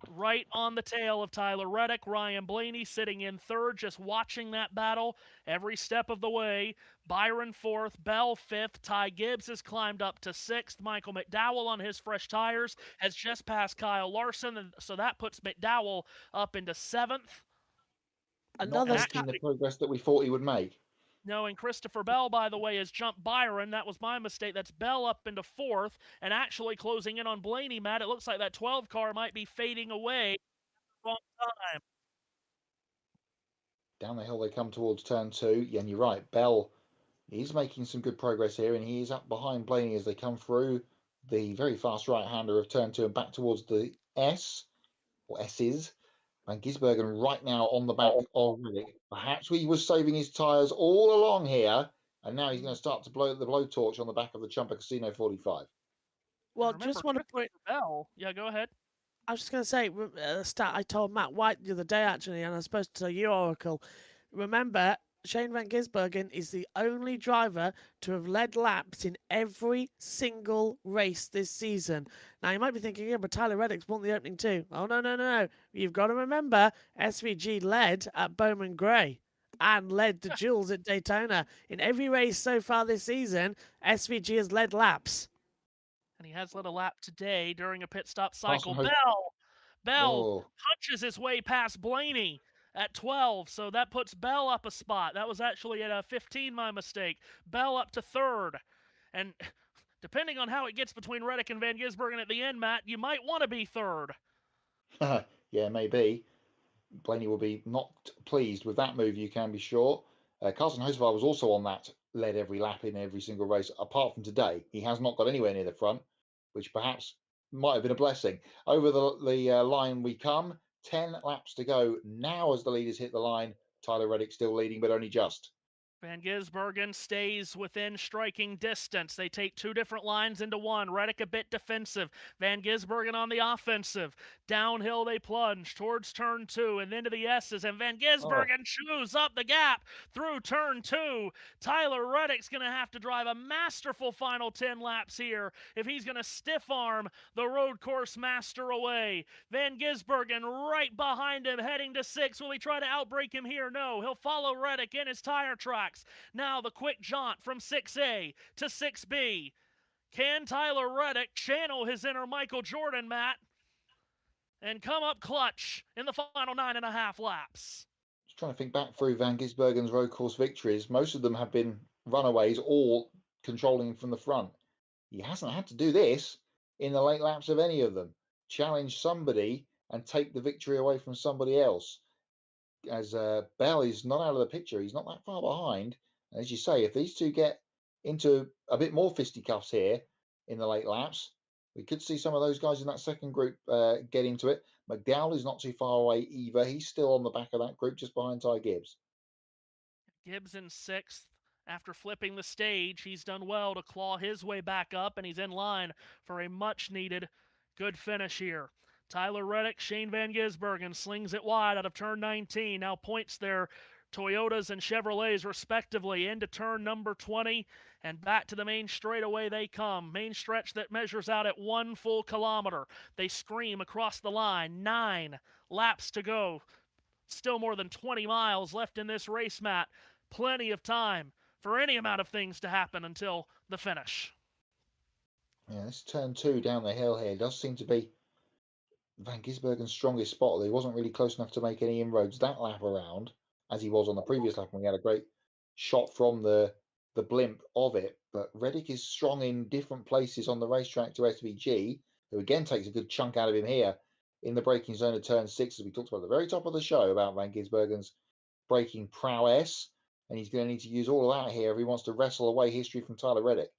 Right on the tail of Tyler Reddick, Ryan Blaney sitting in 3rd, just watching that battle every step of the way. Byron 4th, Bell 5th, Ty Gibbs has climbed up to 6th. Michael McDowell on his fresh tires has just passed Kyle Larson, and so that puts McDowell up into 7th. Not making the progress that we thought he would make. No, and Christopher Bell, by the way, has jumped Byron. That was my mistake. That's Bell up into 4th, and actually closing in on Blaney, Matt. It looks like that 12 car might be fading away at the wrong time. Down the hill they come towards turn 2. Yeah, and you're right. Bell, he's making some good progress here, and he is up behind Blaney as they come through the very fast right-hander of turn 2 and back towards the S, or S's. Van Gisbergen right now on the back of Reddick. Perhaps he was saving his tyres all along here, and now he's going to start to blow the blowtorch on the back of the Chumpa Casino 45. Well, just want to point. Bell. Yeah, go ahead. I was just going to say a stat I told Matt White the other day, actually, and I was supposed to tell you, Oracle. Remember, Shane Van Gisbergen is the only driver to have led laps in every single race this season. Now, you might be thinking, yeah, but Tyler Reddick's won the opening 2. Oh, no. You've got to remember, SVG led at Bowman Gray and led the Jules at Daytona. In every race so far this season, SVG has led laps. And he has led a lap today during a pit stop cycle. Awesome. Bell punches his way past Blaney at 12, so that puts Bell up a spot. That was actually at 15, my mistake. Bell up to 3rd. And depending on how it gets between Reddick and Van Gisbergen at the end, Matt, you might want to be 3rd. Yeah, maybe. Blaney will be not pleased with that move, you can be sure. Carson Hocevar was also on that, led every lap in every single race, apart from today. He has not got anywhere near the front, which perhaps might have been a blessing. Over the line we come. 10 laps to go now as the leaders hit the line. Tyler Reddick still leading, but only just. Van Gisbergen stays within striking distance. They take 2 different lines into one. Reddick a bit defensive. Van Gisbergen on the offensive. Downhill they plunge towards turn 2 and then to the S's. And Van Gisbergen chews up the gap through turn 2. Tyler Reddick's going to have to drive a masterful final 10 laps here if he's going to stiff arm the road course master away. Van Gisbergen right behind him heading to 6. Will he try to outbrake him here? No. He'll follow Reddick in his tire track. Now the quick jaunt from 6A to 6B. Can Tyler Reddick channel his inner Michael Jordan, Matt, and come up clutch in the final 9.5 laps? Just trying to think back through Van Gisbergen's road course victories. Most of them have been runaways or controlling from the front. He hasn't had to do this in the late laps of any of them. Challenge somebody and take the victory away from somebody else. As Bell is not out of the picture, he's not that far behind. And as you say, if these two get into a bit more fisticuffs here in the late laps, we could see some of those guys in that second group get into it. McDowell is not too far away either. He's still on the back of that group, just behind Ty Gibbs. Gibbs in 6th. After flipping the stage, he's done well to claw his way back up, and he's in line for a much-needed good finish here. Tyler Reddick, Shane Van Gisbergen slings it wide out of turn 19, now points their Toyotas and Chevrolets respectively into turn number 20, and back to the main straightaway they come. Main stretch that measures out at 1 full kilometer. They scream across the line. 9 laps to go. Still more than 20 miles left in this race, Matt. Plenty of time for any amount of things to happen until the finish. Yeah, this turn 2 down the hill here does seem to be Van Gisbergen's strongest spot. He wasn't really close enough to make any inroads that lap around, as he was on the previous lap when he had a great shot from the blimp of it. But Reddick is strong in different places on the racetrack to SVG, who again takes a good chunk out of him here in the braking zone of turn 6, as we talked about at the very top of the show about Van Gisbergen's braking prowess. And he's going to need to use all of that here if he wants to wrestle away history from Tyler Reddick.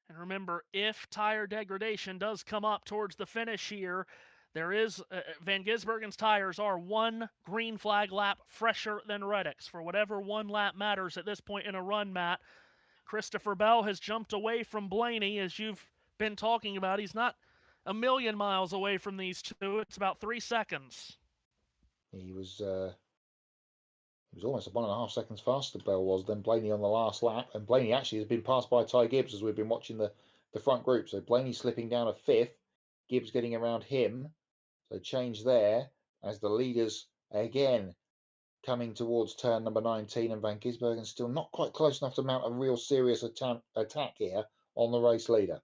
And remember, if tire degradation does come up towards the finish here, there is Van Gisbergen's tires are 1 green flag lap fresher than Reddick's. For whatever 1 lap matters at this point in a run, Matt. Christopher Bell has jumped away from Blaney, as you've been talking about. He's not a million miles away from these two. It's about 3 seconds. He was almost 1.5 seconds faster, Bell was, than Blaney on the last lap. And Blaney actually has been passed by Ty Gibbs as we've been watching the front group. So Blaney slipping down a 5th, Gibbs getting around him. So change there as the leaders again coming towards turn number 19, and Van Gisbergen still not quite close enough to mount a real serious attack here on the race leader.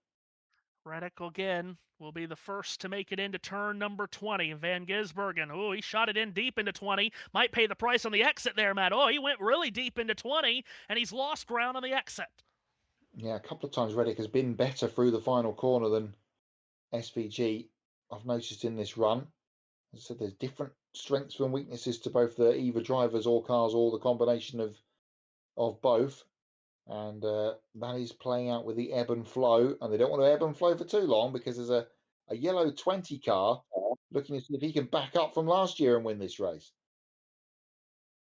Reddick again will be the first to make it into turn number 20. Van Gisbergen, oh, he shot it in deep into 20. Might pay the price on the exit there, Matt. Oh, he went really deep into 20, and he's lost ground on the exit. Yeah, a couple of times Reddick has been better through the final corner than SVG, I've noticed in this run. As I said, there's different strengths and weaknesses to both the either drivers or cars, or the combination of both. And that is playing out with the ebb and flow. And they don't want to ebb and flow for too long, because there's a yellow 20 car looking to see if he can back up from last year and win this race.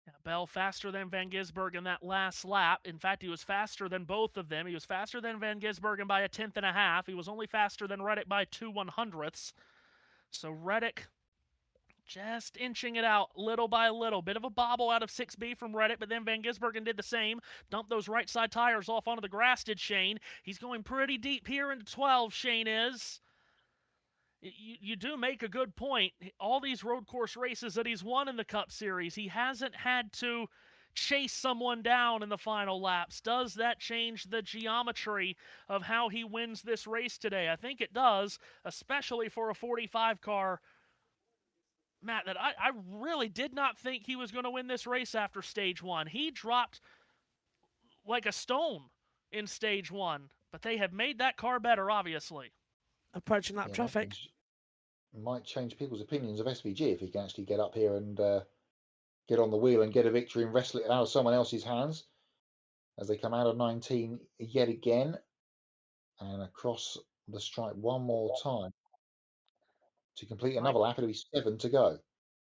Yeah, Bell faster than Van Gisbergen that last lap. In fact, he was faster than both of them. He was faster than Van Gisbergen by 1.5 tenths. He was only faster than Reddick by 2/100ths. So Reddick just inching it out little by little. Bit of a bobble out of 6B from Reddick, but then Van Gisbergen did the same. Dumped those right side tires off onto the grass, did Shane. He's going pretty deep here into 12, Shane is. You do make a good point. All these road course races that he's won in the Cup Series, he hasn't had to chase someone down in the final laps. Does that change the geometry of how he wins this race today? I think it does, especially for a 45 car. Matt, that I really did not think he was going to win this race after stage 1. He dropped like a stone in stage 1, but they have made that car better, obviously. Approaching that traffic. Might change people's opinions of SVG if he can actually get up here and get on the wheel and get a victory and wrestle it out of someone else's hands as they come out of 19 yet again and across the stripe one more time to complete another lap. It'll be 7 to go.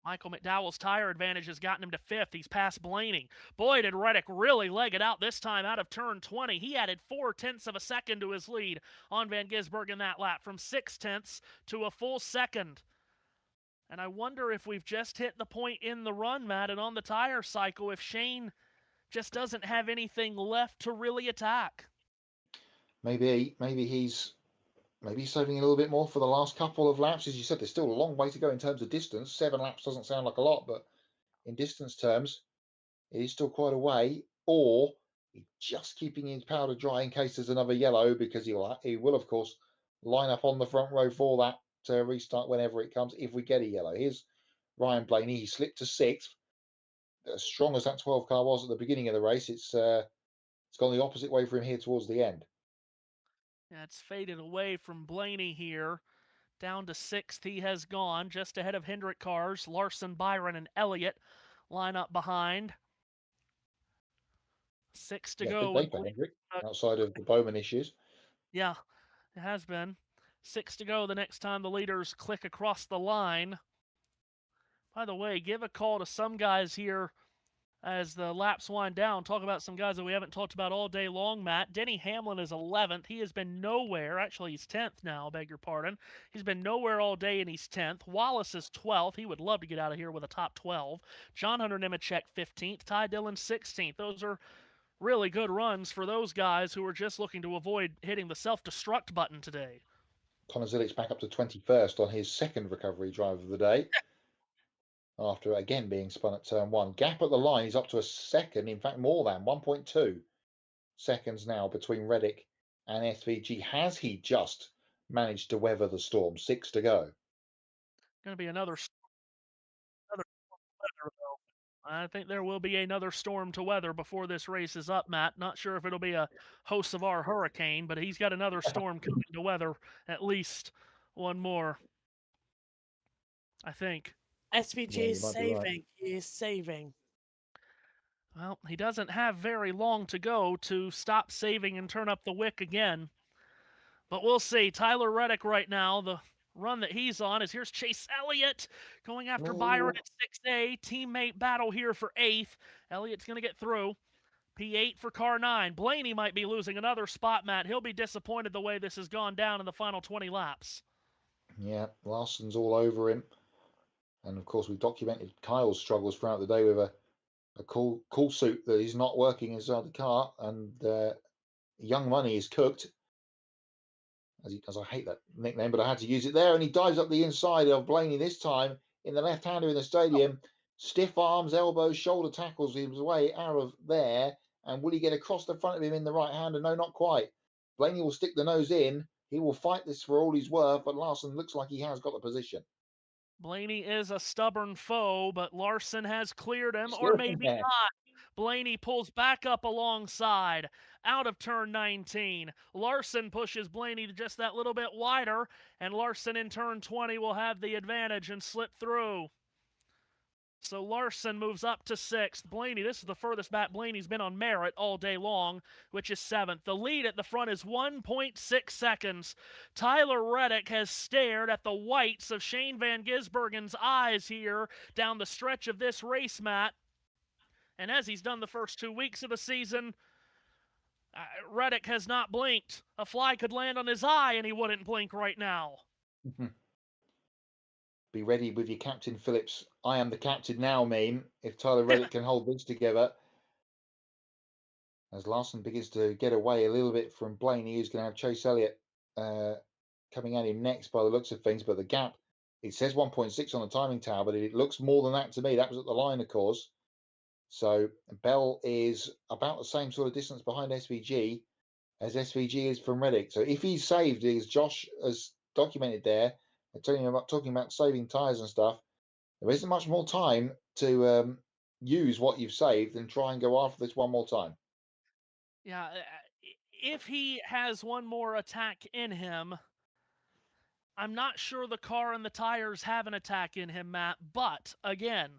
Michael McDowell's tire advantage has gotten him to 5th. He's past Blaney. Boy, did Reddick really leg it out this time out of turn 20. He added 0.4 of a second to his lead on Van Gisbergen that lap, from 0.6 to a full second. And I wonder if we've just hit the point in the run, Matt, and on the tire cycle, if Shane just doesn't have anything left to really attack. Maybe he's saving a little bit more for the last couple of laps. As you said, there's still a long way to go in terms of distance. 7 laps doesn't sound like a lot, but in distance terms, it is still quite a way. Or he's just keeping his powder dry in case there's another yellow, because he will, of course, line up on the front row for that to restart whenever it comes, if we get a yellow. Here's Ryan Blaney. He slipped to 6th. As strong as that 12 car was at the beginning of the race, it's gone the opposite way for him here towards the end. Yeah, it's faded away from Blaney here. Down to 6th he has gone, just ahead of Hendrick cars. Larson, Byron, and Elliott line up behind. 6 to go. Big day for Hendrick, outside of the Bowman issues. Yeah, it has been. 6 to go the next time the leaders click across the line. By the way, give a call to some guys here as the laps wind down. Talk about some guys that we haven't talked about all day long, Matt. Denny Hamlin is 11th. He has been nowhere. Actually, he's 10th now, I beg your pardon. He's been nowhere all day, and he's 10th. Wallace is 12th. He would love to get out of here with a top 12. John Hunter Nemechek, 15th. Ty Dillon, 16th. Those are really good runs for those guys who are just looking to avoid hitting the self-destruct button today. Connor Zilich's back up to 21st on his second recovery drive of the day. After again being spun at turn 1. Gap at the line, he's up to a second, in fact more than 1.2 seconds now between Reddick and SVG. Has he just managed to weather the storm? 6 to go. Going to be another weather, though. I think there will be another storm to weather before this race is up, Matt. Not sure if it'll be a host of our hurricane, but he's got another storm coming to weather, at least one more, I think. SVG is saving. Right. He is saving. Well, he doesn't have very long to go to stop saving and turn up the wick again. But we'll see. Tyler Reddick right now, the run that he's on is here's Chase Elliott going after Byron at 6A. Teammate battle here for 8th. Elliott's going to get through. P8 for car 9. Blaney might be losing another spot, Matt. He'll be disappointed the way this has gone down in the final 20 laps. Yeah, Larson's all over him. And of course, we've documented Kyle's struggles throughout the day with a cool suit that is not working inside the car. And Young Money is cooked. As I hate that nickname, but I had to use it there. And he dives up the inside of Blaney this time in the left-hander in the stadium. Stiff arms, elbows, shoulder tackles his way out of there. And will he get across the front of him in the right-hander? No, not quite. Blaney will stick the nose in. He will fight this for all he's worth, but Larson looks like he has got the position. Blaney is a stubborn foe, but Larson has cleared him, or maybe not. Blaney pulls back up alongside, out of turn 19. Larson pushes Blaney just that little bit wider, and Larson in turn 20 will have the advantage and slip through. So Larson moves up to 6th. Blaney, this is the furthest back Blaney's been on Merritt all day long, which is 7th. The lead at the front is 1.6 seconds. Tyler Reddick has stared at the whites of Shane Van Gisbergen's eyes here down the stretch of this race, Matt. And as he's done the first 2 weeks of the season, Reddick has not blinked. A fly could land on his eye and he wouldn't blink right now. Be ready with your Captain Phillips, I am the captain now meme, if Tyler Reddick can hold this together. As Larson begins to get away a little bit from Blaney, he's going to have Chase Elliott coming at him next by the looks of things. But the gap, it says 1.6 on the timing tower, but it looks more than that to me. That was at the line, of course. So Bell is about the same sort of distance behind SVG as SVG is from Reddick. So if he's saved, as Josh has documented there, talking about saving tyres and stuff, there isn't much more time to use what you've saved and try and go after this one more time. Yeah, if he has one more attack in him, I'm not sure the car and the tires have an attack in him, Matt. But, again,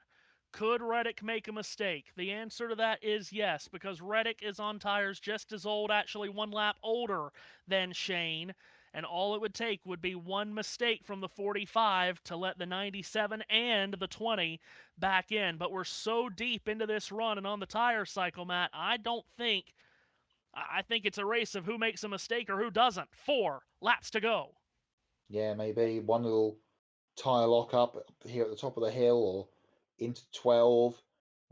could Reddick make a mistake? The answer to that is yes, because Reddick is on tires just as old, actually 1 lap older than Shane. And all it would take would be one mistake from the 45 to let the 97 and the 20 back in. But we're so deep into this run and on the tire cycle, Matt, I think it's a race of who makes a mistake or who doesn't. 4 laps to go. Yeah, maybe one little tire lock up here at the top of the hill or into 12.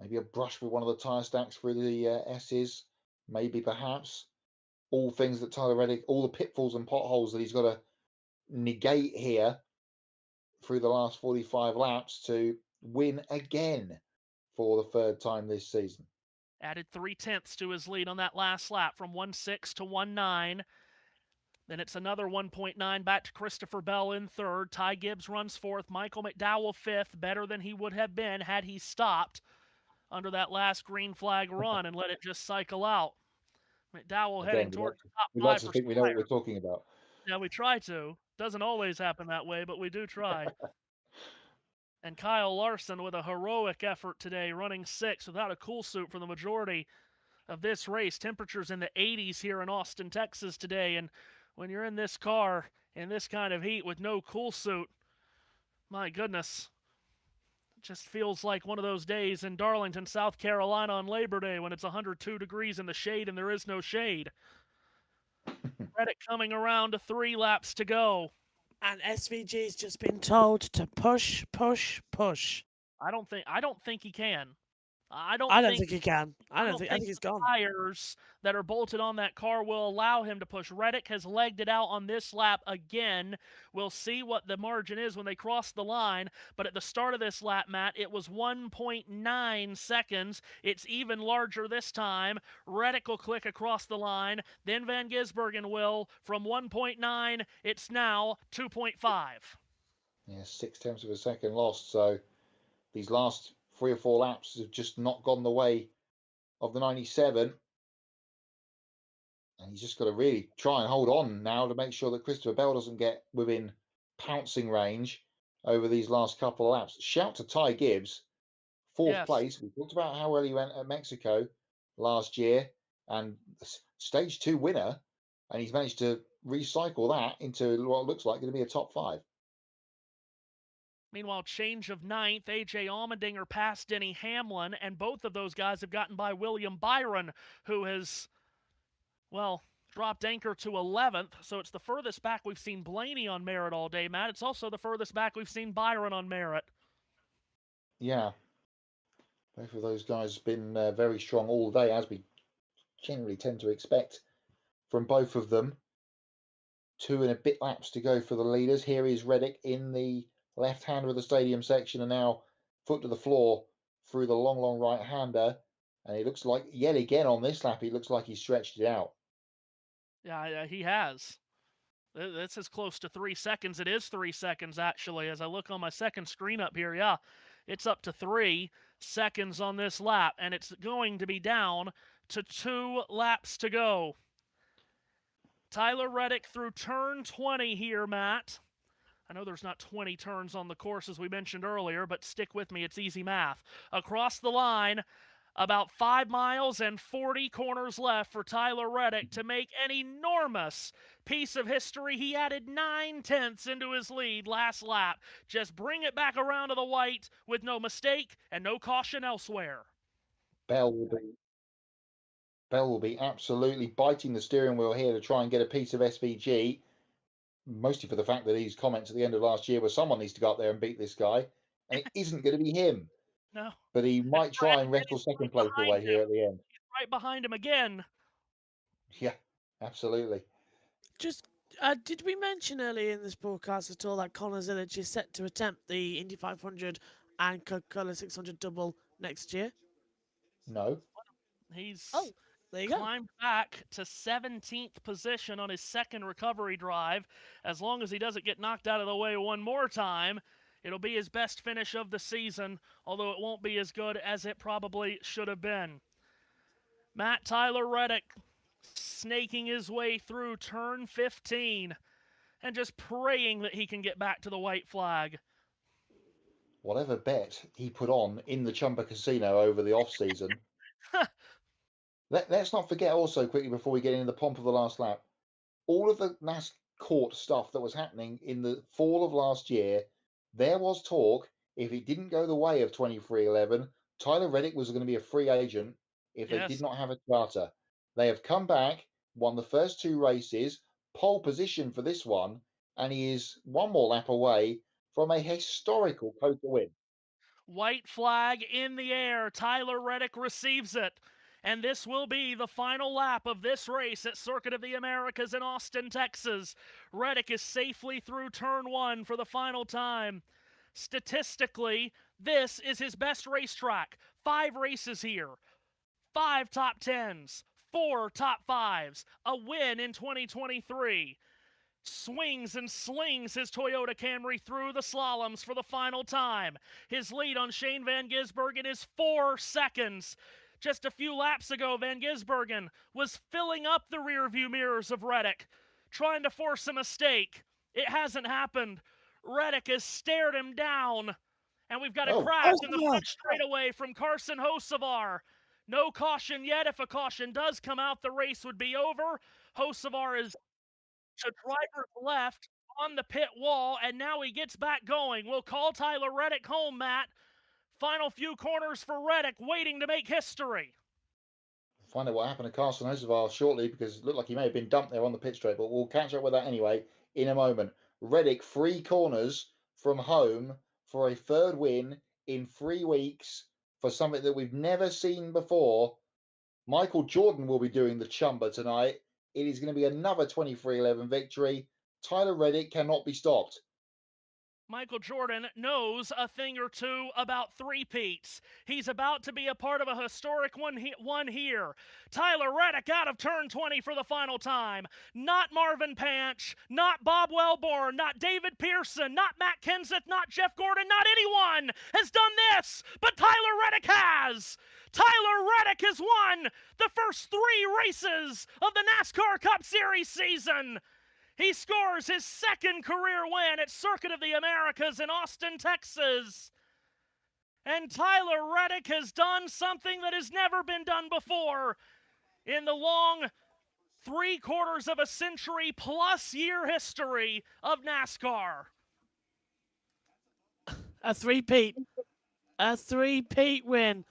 Maybe a brush with one of the tire stacks through the S's. Maybe perhaps. All things that Tyler Reddick, all the pitfalls and potholes that he's got to negate here through the last 45 laps to win again for the 3rd time this season. Added 0.3 to his lead on that last lap from 1.6 to 1.9. Then it's another 1.9 back to Christopher Bell in 3rd. Ty Gibbs runs 4th. Michael McDowell 5th, better than he would have been had he stopped under that last green flag run and let it just cycle out. McDowell heading towards the top 5. We'd like to think we know what we're talking about. Yeah, we try to. Doesn't always happen that way, but we do try. And Kyle Larson with a heroic effort today, running 6th without a cool suit for the majority of this race. Temperatures in the 80s here in Austin, Texas today. And when you're in this car in this kind of heat with no cool suit, my goodness, Just feels like one of those days in Darlington, South Carolina on Labor Day when it's 102 degrees in the shade and there is no shade. Reddick coming around to 3 laps to go. And SVG's just been told to push, push, push. I don't think he can. I don't think he can. I think he's gone. Tires that are bolted on that car will allow him to push. Reddick has legged it out on this lap again. We'll see what the margin is when they cross the line. But at the start of this lap, Matt, it was 1.9 seconds. It's even larger this time. Reddick will click across the line. Then Van Gisbergen will. From 1.9, it's now 2.5. Yeah, 0.6 of a second lost. So these last 3 or 4 laps have just not gone the way of the 97. And he's just got to really try and hold on now to make sure that Christopher Bell doesn't get within pouncing range over these last couple of laps. Shout to Ty Gibbs, 4th place. We talked about how well he went at Mexico last year and stage 2 winner. And he's managed to recycle that into what looks like going to be a top 5. Meanwhile, change of 9th, A.J. Allmendinger passed Denny Hamlin, and both of those guys have gotten by William Byron, who has, well, dropped anchor to 11th, so it's the furthest back we've seen Blaney on merit all day, Matt. It's also the furthest back we've seen Byron on merit. Yeah. Both of those guys have been very strong all day, as we generally tend to expect from both of them. 2 and a bit laps to go for the leaders. Here is Reddick in the left-hander of the stadium section and now foot to the floor through the long right-hander. And it looks like, yet again on this lap, it looks like he stretched it out. Yeah, he has. This is close to 3 seconds. It is 3 seconds, actually, as I look on my second screen up here. Yeah, it's up to 3 seconds on this lap, and it's going to be down to 2 laps to go. Tyler Reddick through turn 20 here, Matt. I know there's not 20 turns on the course as we mentioned earlier, but stick with me, it's easy math. Across the line, about 5 miles and 40 corners left for Tyler Reddick to make an enormous piece of history. He added 9/10 into his lead last lap. Just bring it back around to the white with no mistake and no caution elsewhere. Bell will be absolutely biting the steering wheel here to try and get a piece of SVG. Mostly for the fact that his comments at the end of last year were someone needs to go up there and beat this guy, and it isn't going to be him. No. But he might try and wrestle second place away here at the end. He's right behind him again. Yeah, absolutely. Just, did we mention earlier in this broadcast at all that Connor Zillage is set to attempt the Indy 500 and Coca-Cola 600 double next year? No. He's there you go. climbed back to 17th position on his second recovery drive. As long as he doesn't get knocked out of the way one more time, it'll be his best finish of the season, although it won't be as good as it probably should have been. Matt, Tyler Reddick snaking his way through turn 15 and just praying that he can get back to the white flag. Whatever bet he put on in the Chumba Casino over the off-season. Let's not forget also quickly before we get into the pomp of the last lap, all of the NASCAR stuff that was happening in the fall of last year, there was talk, if it didn't go the way of 2311, Tyler Reddick was going to be a free agent if they did not have a charter. They have come back, won the first 2 races, pole position for this one, and he is one more lap away from a historical COTA win. White flag in the air. Tyler Reddick receives it. And this will be the final lap of this race at Circuit of the Americas in Austin, Texas. Reddick is safely through turn 1 for the final time. Statistically, this is his best racetrack. 5 races here. 5 top 10s. 4 top 5s. A win in 2023. Swings and slings his Toyota Camry through the slaloms for the final time. His lead on Shane Van Gisbergen is 4 seconds. Just a few laps ago, Van Gisbergen was filling up the rearview mirrors of Reddick, trying to force a mistake. It hasn't happened. Reddick has stared him down, and we've got a crash in the front straightaway from Carson Hocevar. No caution yet. If a caution does come out, the race would be over. Hocevar is to driver's left on the pit wall, and now he gets back going. We'll call Tyler Reddick home, Matt. Final few corners for Reddick, waiting to make history. Find out what happened to Carson Hocevar shortly, because it looked like he may have been dumped there on the pit straight, but we'll catch up with that anyway in a moment. Reddick 3 corners from home for a third win in 3 weeks for something that we've never seen before. Michael Jordan will be doing the chumba tonight. It is going to be another 23-11 victory. Tyler Reddick cannot be stopped. Michael Jordan knows a thing or two about three-peats. He's about to be a part of a historic one here. Tyler Reddick out of turn 20 for the final time. Not Marvin Panch, not Bob Wellborn, not David Pearson, not Matt Kenseth, not Jeff Gordon, not anyone has done this, but Tyler Reddick has. Tyler Reddick has won the first 3 races of the NASCAR Cup Series season. He scores his 2nd career win at Circuit of the Americas in Austin, Texas. And Tyler Reddick has done something that has never been done before in the long 3/4 of a century plus year history of NASCAR. A three-peat win.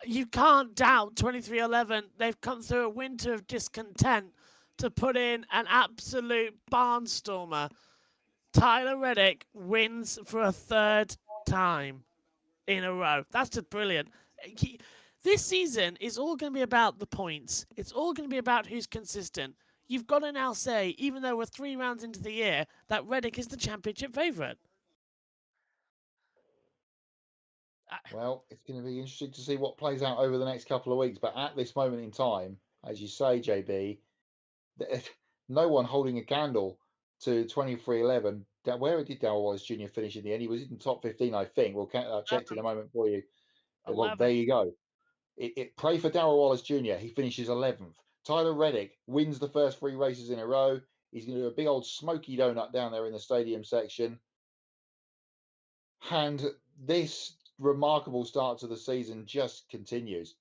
You can't doubt 23-11. They've come through a winter of discontent to put in an absolute barnstormer. Tyler Reddick wins for a 3rd time in a row. That's just brilliant. This season is all going to be about the points. It's all going to be about who's consistent. You've got to now say, even though we're 3 rounds into the year, that Reddick is the championship favourite. Well, it's going to be interesting to see what plays out over the next couple of weeks. But at this moment in time, as you say, JB, no one holding a candle to 23-11. Where did Darrell Wallace Jr. finish in the end? He was in the top 15, I think. We'll check in a moment for you. Well, there you go. Pray for Darrell Wallace Jr. He finishes 11th. Tyler Reddick wins the first 3 races in a row. He's going to do a big old smoky donut down there in the stadium section. And this remarkable start to the season just continues.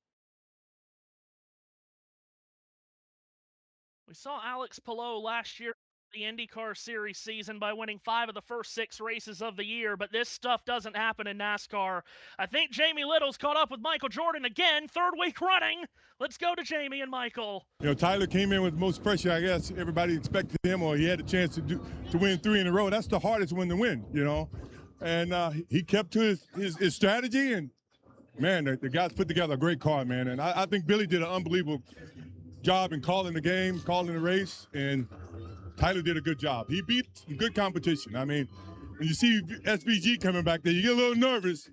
We saw Alex Palou last year the IndyCar Series season by winning 5 of the first 6 races of the year, but this stuff doesn't happen in NASCAR. I think Jamie Little's caught up with Michael Jordan again, 3rd week running. Let's go to Jamie and Michael. You know, Tyler came in with most pressure, I guess. Everybody expected him, or he had a chance to win 3 in a row. That's the hardest one to win, you know. And he kept to his strategy, and, man, the guys put together a great car, man. And I think Billy did an unbelievable job in calling the game, calling the race, and Tyler did a good job. He beat some good competition. I mean, when you see SVG coming back there, you get a little nervous,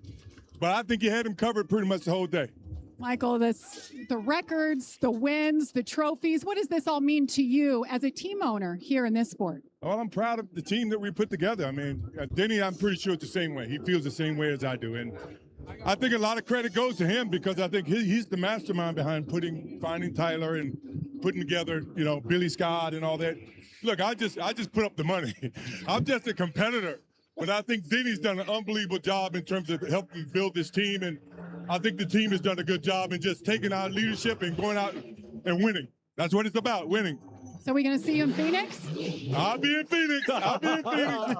but I think he had him covered pretty much the whole day. Michael, the records, the wins, the trophies, what does this all mean to you as a team owner here in this sport? Well, I'm proud of the team that we put together. I mean, Denny, I'm pretty sure it's the same way. He feels the same way as I do. And I think a lot of credit goes to him, because I think he's the mastermind behind finding Tyler and putting together, you know, Billy Scott and all that. Look, I just put up the money. I'm just a competitor. But I think Denny's done an unbelievable job in terms of helping build this team. And I think the team has done a good job in just taking our leadership and going out and winning. That's what it's about, winning. So we're going to see you in Phoenix? I'll be in Phoenix. I'll be in Phoenix.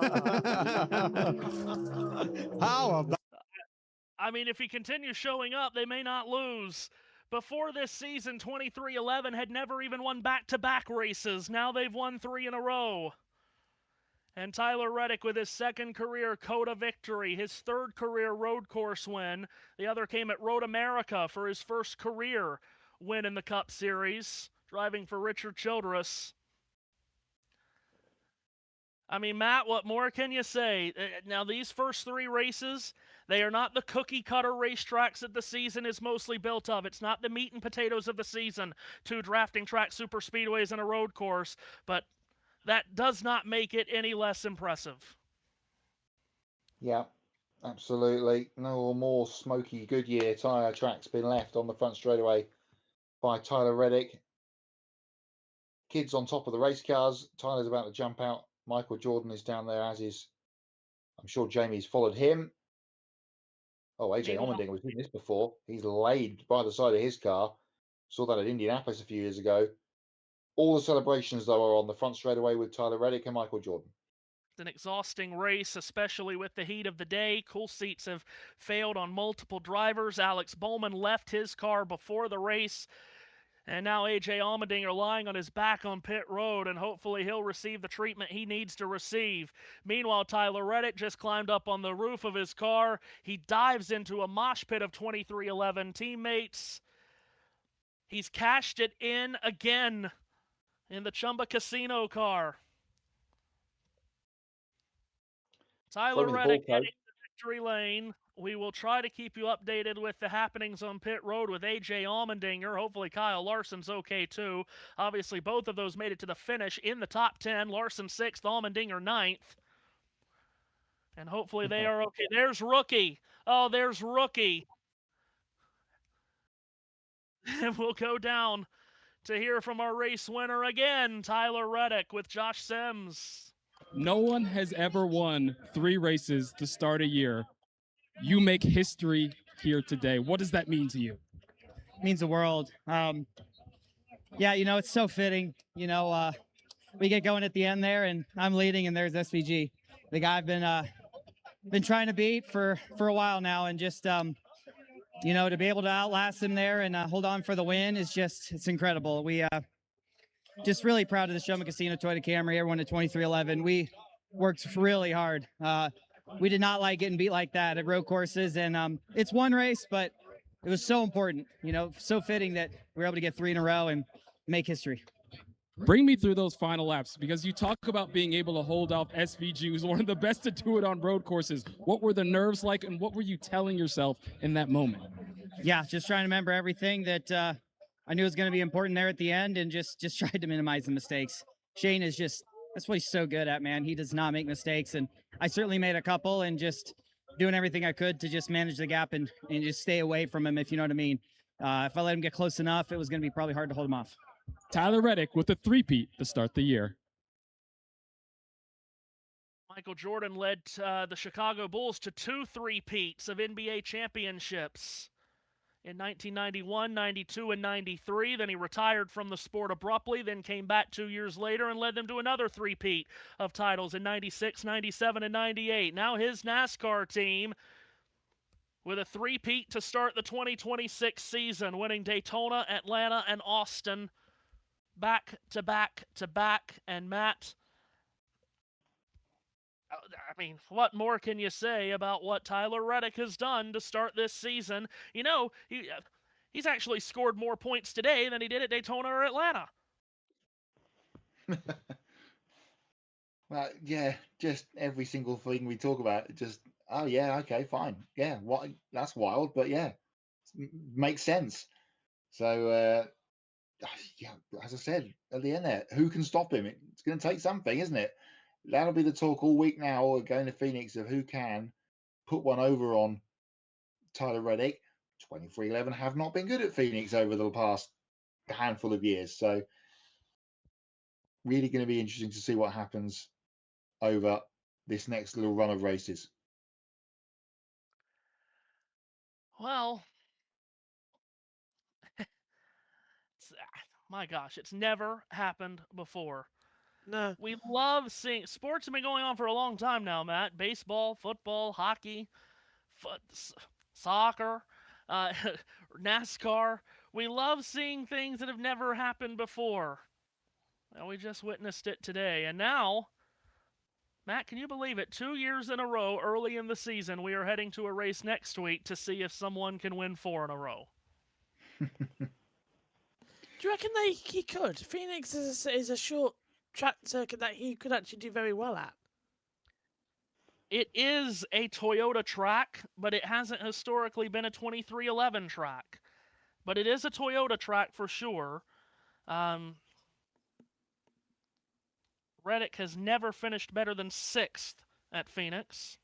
How about? I mean, if he continues showing up, they may not lose. Before this season, 23-11 had never even won back-to-back races. Now they've won 3 in a row. And Tyler Reddick with his 2nd career COTA victory, his 3rd career road course win. The other came at Road America for his 1st career win in the Cup Series, driving for Richard Childress. I mean, Matt, what more can you say? Now, these first 3 races, they are not the cookie-cutter racetracks that the season is mostly built of. It's not the meat and potatoes of the season, 2 drafting track super speedways and a road course, but that does not make it any less impressive. Yeah, absolutely. No more smoky Goodyear tyre tracks been left on the front straightaway by Tyler Reddick. Kids on top of the race cars. Tyler's about to jump out. Michael Jordan is down there, as is, I'm sure Jamie's followed him. Oh, AJ Allmendinger was doing this before. He's laid by the side of his car. Saw that at Indianapolis a few years ago. All the celebrations, though, are on the front straightaway with Tyler Reddick and Michael Jordan. An exhausting race, especially with the heat of the day. Cool seats have failed on multiple drivers. Alex Bowman left his car before the race, and now A.J. Allmendinger lying on his back on pit road, and hopefully he'll receive the treatment he needs to receive. Meanwhile, Tyler Reddick just climbed up on the roof of his car. He dives into a mosh pit of 2311 teammates. He's cashed it in again in the Chumba Casino car. Tyler Reddick heading to victory lane. We will try to keep you updated with the happenings on pit road with A.J. Allmendinger. Hopefully Kyle Larson's okay too. Obviously both of those made it to the finish in the top 10. Larson 6th, Allmendinger 9th. And hopefully they are okay. There's Rookie. Oh, there's Rookie. And we'll go down to hear from our race winner again, Tyler Reddick with Josh Sims. No one has ever won 3 races to start a year. You make history here today. What does that mean to you? It means the world. Yeah, you know, it's so fitting. You know, we get going at the end there, and I'm leading, and there's SVG, the guy I've been trying to beat for a while now, and just you know, to be able to outlast him there and hold on for the win is it's incredible. We just really proud of the Chumba Casino Toyota Camry. Everyone at 2311. We worked really hard. We did not like getting beat like that at road courses, and it's one race, but it was so important. You know, so fitting that we were able to get 3 in a row and make history. Bring me through those final laps, because you talk about being able to hold off SVG, who's one of the best to do it on road courses. What were the nerves like, and what were you telling yourself in that moment? Yeah, just trying to remember everything that I knew was going to be important there at the end, and just tried to minimize the mistakes. Shane is that's what he's so good at, man. He does not make mistakes, and I certainly made a couple, and just doing everything I could to just manage the gap and just stay away from him, if you know what I mean. If I let him get close enough, it was going to be probably hard to hold him off. Tyler Reddick with a 3-peat to start the year. Michael Jordan led the Chicago Bulls to 2 3-peats of NBA championships in 1991, 92, and 93. Then he retired from the sport abruptly, then came back 2 years later and led them to another 3-peat of titles in 96, 97, and 98. Now his NASCAR team with a 3-peat to start the 2026 season, winning Daytona, Atlanta, and Austin back to back to back. And Matt, I mean, what more can you say about what Tyler Reddick has done to start this season? You know, he's actually scored more points today than he did at Daytona or Atlanta. Well, yeah, just every single thing we talk about, just, oh yeah, okay, fine. Yeah, what? That's wild, but yeah, makes sense. So, yeah, as I said at the end there, who can stop him? It's going to take something, isn't it? That'll be the talk all week now, going to Phoenix, of who can put one over on Tyler Reddick. 2311 have not been good at Phoenix over the past handful of years. So really going to be interesting to see what happens over this next little run of races. Well, my gosh, it's never happened before. No. We love seeing sports have been going on for a long time now, Matt. Baseball, football, hockey, soccer, NASCAR. We love seeing things that have never happened before. And we just witnessed it today. And now, Matt, can you believe it? 2 years in a row, early in the season, we are heading to a race next week to see if someone can win 4 in a row. Do you reckon he could? Phoenix is a short track circuit that he could actually do very well at. It is a Toyota track, but it hasn't historically been a 2311 track. But it is a Toyota track for sure. Reddick has never finished better than 6th at Phoenix.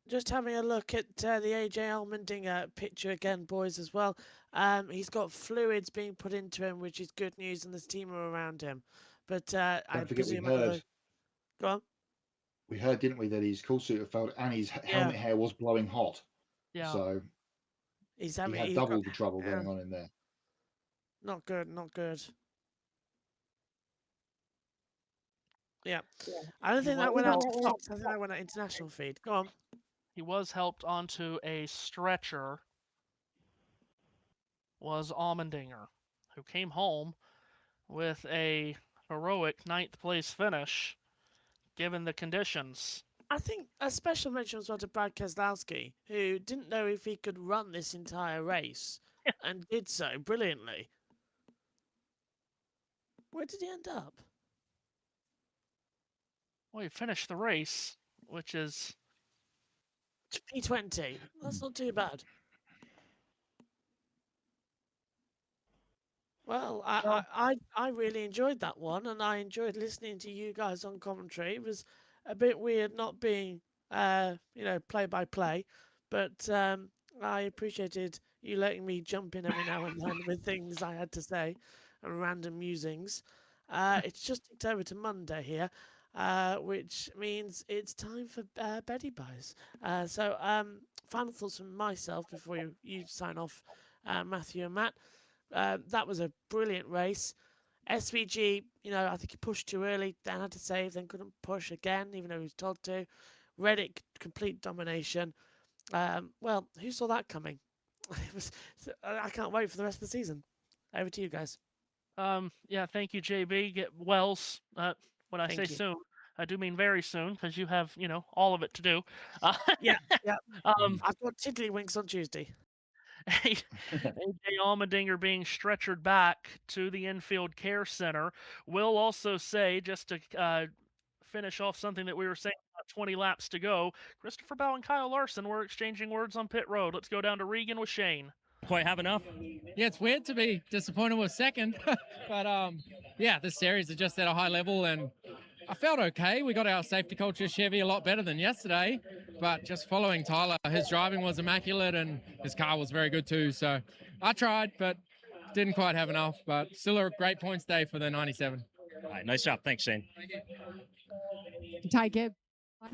Just having a look at the A.J. Allmendinger picture again, boys, as well. He's got fluids being put into him, which is good news, and there's team around him. But I presume... Go on. We heard, didn't we, that his cool suit had failed and his helmet hair was blowing hot. Yeah. So he had double the trouble going on in there. Not good, not good. Yeah. I don't think that went out to Fox. I think that went out international feed. Go on. He was helped onto a stretcher, was Allmendinger, who came home with a heroic 9th place finish, given the conditions. I think a special mention was to Brad Keselowski, who didn't know if he could run this entire race and did so brilliantly. Where did he end up? Well, he finished the race, which is P20. That's not too bad. Well, I really enjoyed that one, and I enjoyed listening to you guys on commentary. It was a bit weird not being, play by play, but I appreciated you letting me jump in every now and then with things I had to say and random musings. It's just ticked over to Monday here, which means it's time for Betty Buys. So final thoughts from myself before you sign off, Matthew and Matt. That was a brilliant race. SVG, I think he pushed too early, then had to save, then couldn't push again, even though he was told to. Reddick, complete domination. Well, who saw that coming? I can't wait for the rest of the season. Over to you guys. Yeah, thank you, JB. Get Wells. When I Thank say you. soon, I do mean very soon, because you have, all of it to do. Yeah. I've got tiddlywinks on Tuesday. AJ Allmendinger being stretchered back to the infield care center. Will also say, just to finish off something that we were saying about 20 laps to go, Christopher Bell and Kyle Larson were exchanging words on pit road. Let's go down to Regan with Shane. Quite have enough. Yeah, it's weird to be disappointed with second, but yeah, this series is just at a high level, and I felt okay. We got our safety culture Chevy a lot better than yesterday, but just following Tyler, his driving was immaculate and his car was very good too. So I tried, but didn't quite have enough, but still a great points day for the 97. All right, nice job. Thanks, Shane. Ty Gibbs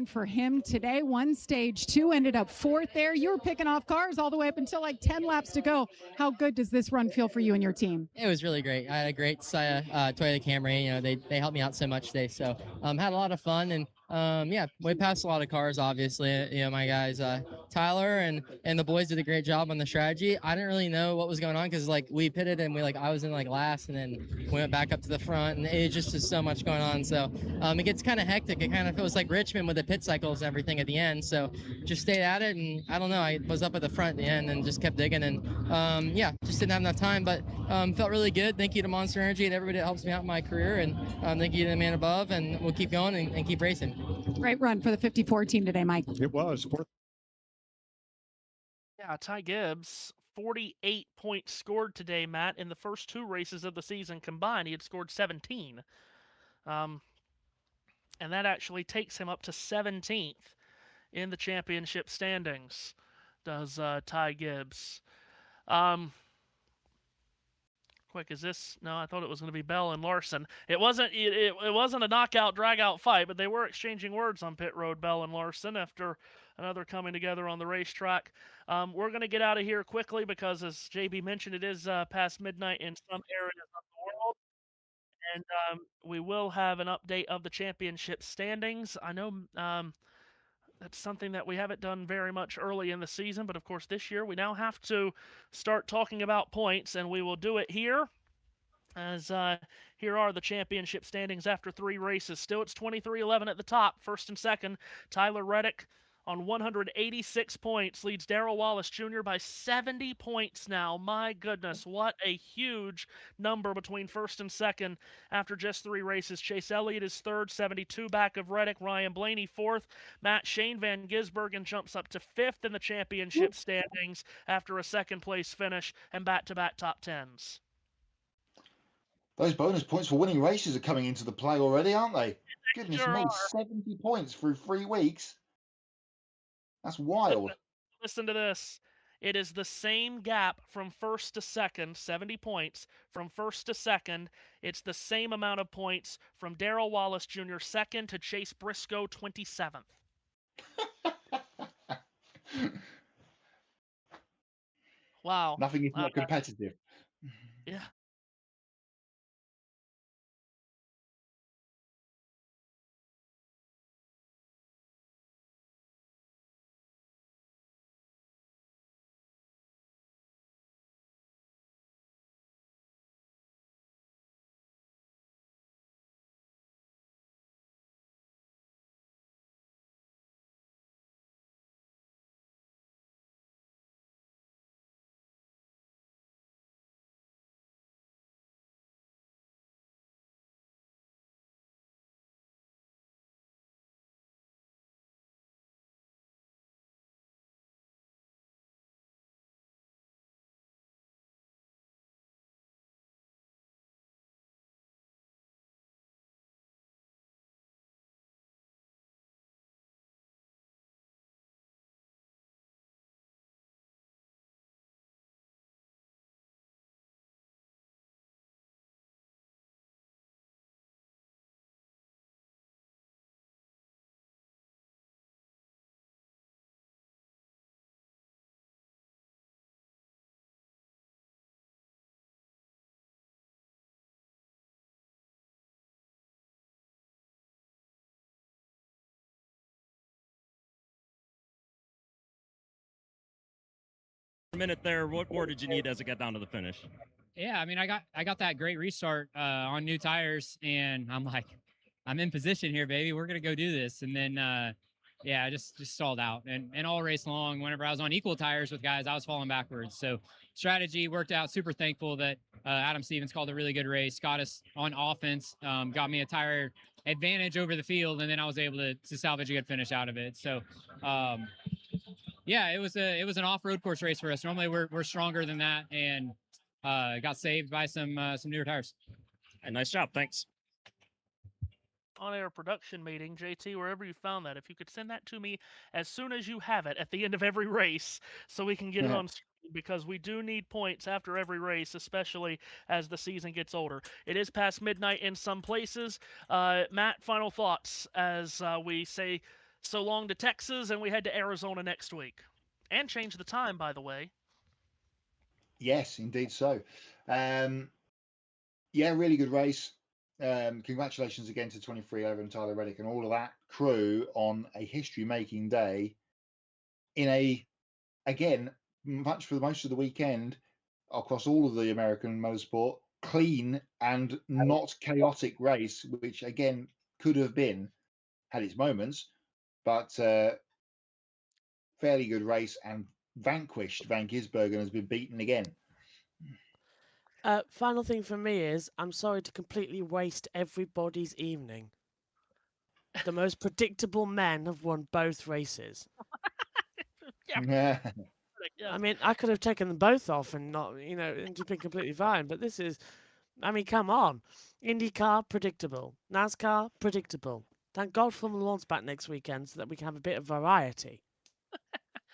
for him today. One stage 2 ended up 4th there. You were picking off cars all the way up until like 10 laps to go. How good does this run feel for you and your team? It was really great. I had a great Toyota Camry. They helped me out so much today. So had a lot of fun, and yeah, we passed a lot of cars. Obviously, my guys Tyler and the boys did a great job on the strategy. I didn't really know what was going on because we pitted and I was in last, and then we went back up to the front, and it just is so much going on. So it gets kind of hectic. It kind of feels like Richmond with the pit cycles and everything at the end. So just stayed at it, and I don't know. I was up at the front at the end and just kept digging, and yeah, just didn't have enough time, but felt really good. Thank you to Monster Energy and everybody that helps me out in my career, and thank you to the man above, and we'll keep going and keep racing. Great run for the 54 team today, Mike. It was. Yeah, Ty Gibbs, 48 points scored today, Matt. In the first 2 races of the season combined, he had scored 17. And that actually takes him up to 17th in the championship standings, does Ty Gibbs. Quick, is this? No, I thought it was going to be Bell and Larson. It wasn't. It wasn't a knockout, drag-out fight, but they were exchanging words on pit road, Bell and Larson, after another coming together on the racetrack. We're going to get out of here quickly because, as JB mentioned, it is past midnight in some areas of the world, and we will have an update of the championship standings. I know that's something that we haven't done very much early in the season, but of course this year we now have to start talking about points, and we will do it here, as here are the championship standings after 3 races. Still, it's 23-11 at the top, first and second. Tyler Reddick on 186 points leads Darrell Wallace Jr. by 70 points now. My goodness, what a huge number between first and second after just 3 races. Chase Elliott is third, 72 back of Reddick. Ryan Blaney fourth. Shane Van Gisbergen jumps up to 5th in the championship standings after a second-place finish and back-to-back top 10s. Those bonus points for winning races are coming into the play already, aren't they? Goodness sure me, are. 70 points through 3 weeks. That's wild. Listen to this. It is the same gap from first to second, 70 points. From first to second, it's the same amount of points from Darrell Wallace Jr. second to Chase Briscoe 27th. Wow. Nothing is not competitive. Yeah. minute there. What more did you need as it got down to the finish? Yeah, I mean, I got that great restart on new tires, and I'm like, I'm in position here, baby. We're gonna go do this. And then, yeah, I just stalled out. And all race long, whenever I was on equal tires with guys, I was falling backwards. So strategy worked out. Super thankful that Adam Stevens called a really good race, got us on offense, got me a tire advantage over the field, and then I was able to salvage a good finish out of it. So. Yeah, it was an off-road course race for us. Normally we're stronger than that, and got saved by some newer tires. And nice job, thanks. On-air production meeting, JT, wherever you found that, if you could send that to me as soon as you have it at the end of every race, so we can get it on screen, because we do need points after every race, especially as the season gets older. It is past midnight in some places. Matt, final thoughts as we say so long to Texas and we head to Arizona next week, and change the time, by the way. Yes, indeed so. Yeah, really good race. Congratulations again to 2311 Tyler Reddick and all of that crew on a history-making day in a, again, much for most of the weekend across all of the American motorsport, clean and not chaotic race, which again could have been, had its moments, but fairly good race, and vanquished. Van Gisbergen has been beaten again. Final thing for me is, I'm sorry to completely waste everybody's evening. The most predictable men have won both races. Yeah. I mean, I could have taken them both off and not, and just been completely fine. But this is, I mean, come on. IndyCar, predictable. NASCAR, predictable. Thank God Formula One's back next weekend so that we can have a bit of variety.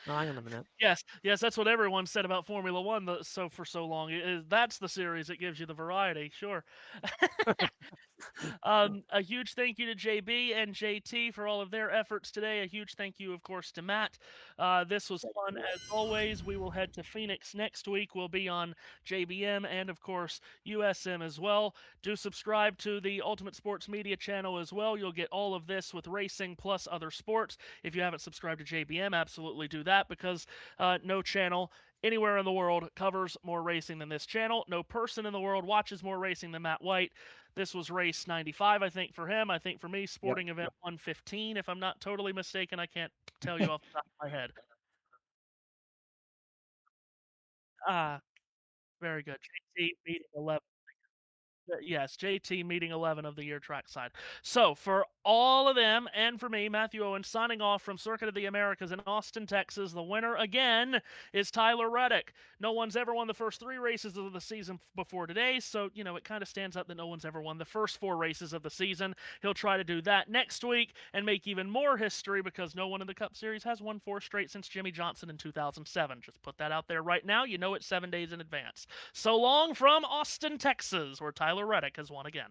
Oh, hang on a minute. Yes, that's what everyone said about Formula One for so long. That's the series that gives you the variety, sure. A huge thank you to JB and JT for all of their efforts today. A huge thank you, of course, to Matt. This was fun as always. We will head to Phoenix next week. We'll be on JBM and, of course, USM as well. Do subscribe to the Ultimate Sports Media channel as well. You'll get all of this with racing plus other sports. If you haven't subscribed to JBM, absolutely do that, because no channel anywhere in the world covers more racing than this channel. No person in the world watches more racing than Matt White. This was race 95, I think, for him. I think for me, sporting event 115, if I'm not totally mistaken. I can't tell you off the top of my head. Very good. JT meeting 11. Yes, JT meeting 11 of the year trackside. So for all of them and for me, Matthew Owens, signing off from Circuit of the Americas in Austin, Texas. The winner again is Tyler Reddick. No one's ever won the first 3 races of the season before today, so it kind of stands out that no one's ever won the first 4 races of the season. He'll try to do that next week and make even more history, because no one in the Cup Series has won 4 straight since Jimmy Johnson in 2007. Just put that out there right now. You know it 7 days in advance. So long from Austin, Texas, where Tyler Reddick has won again.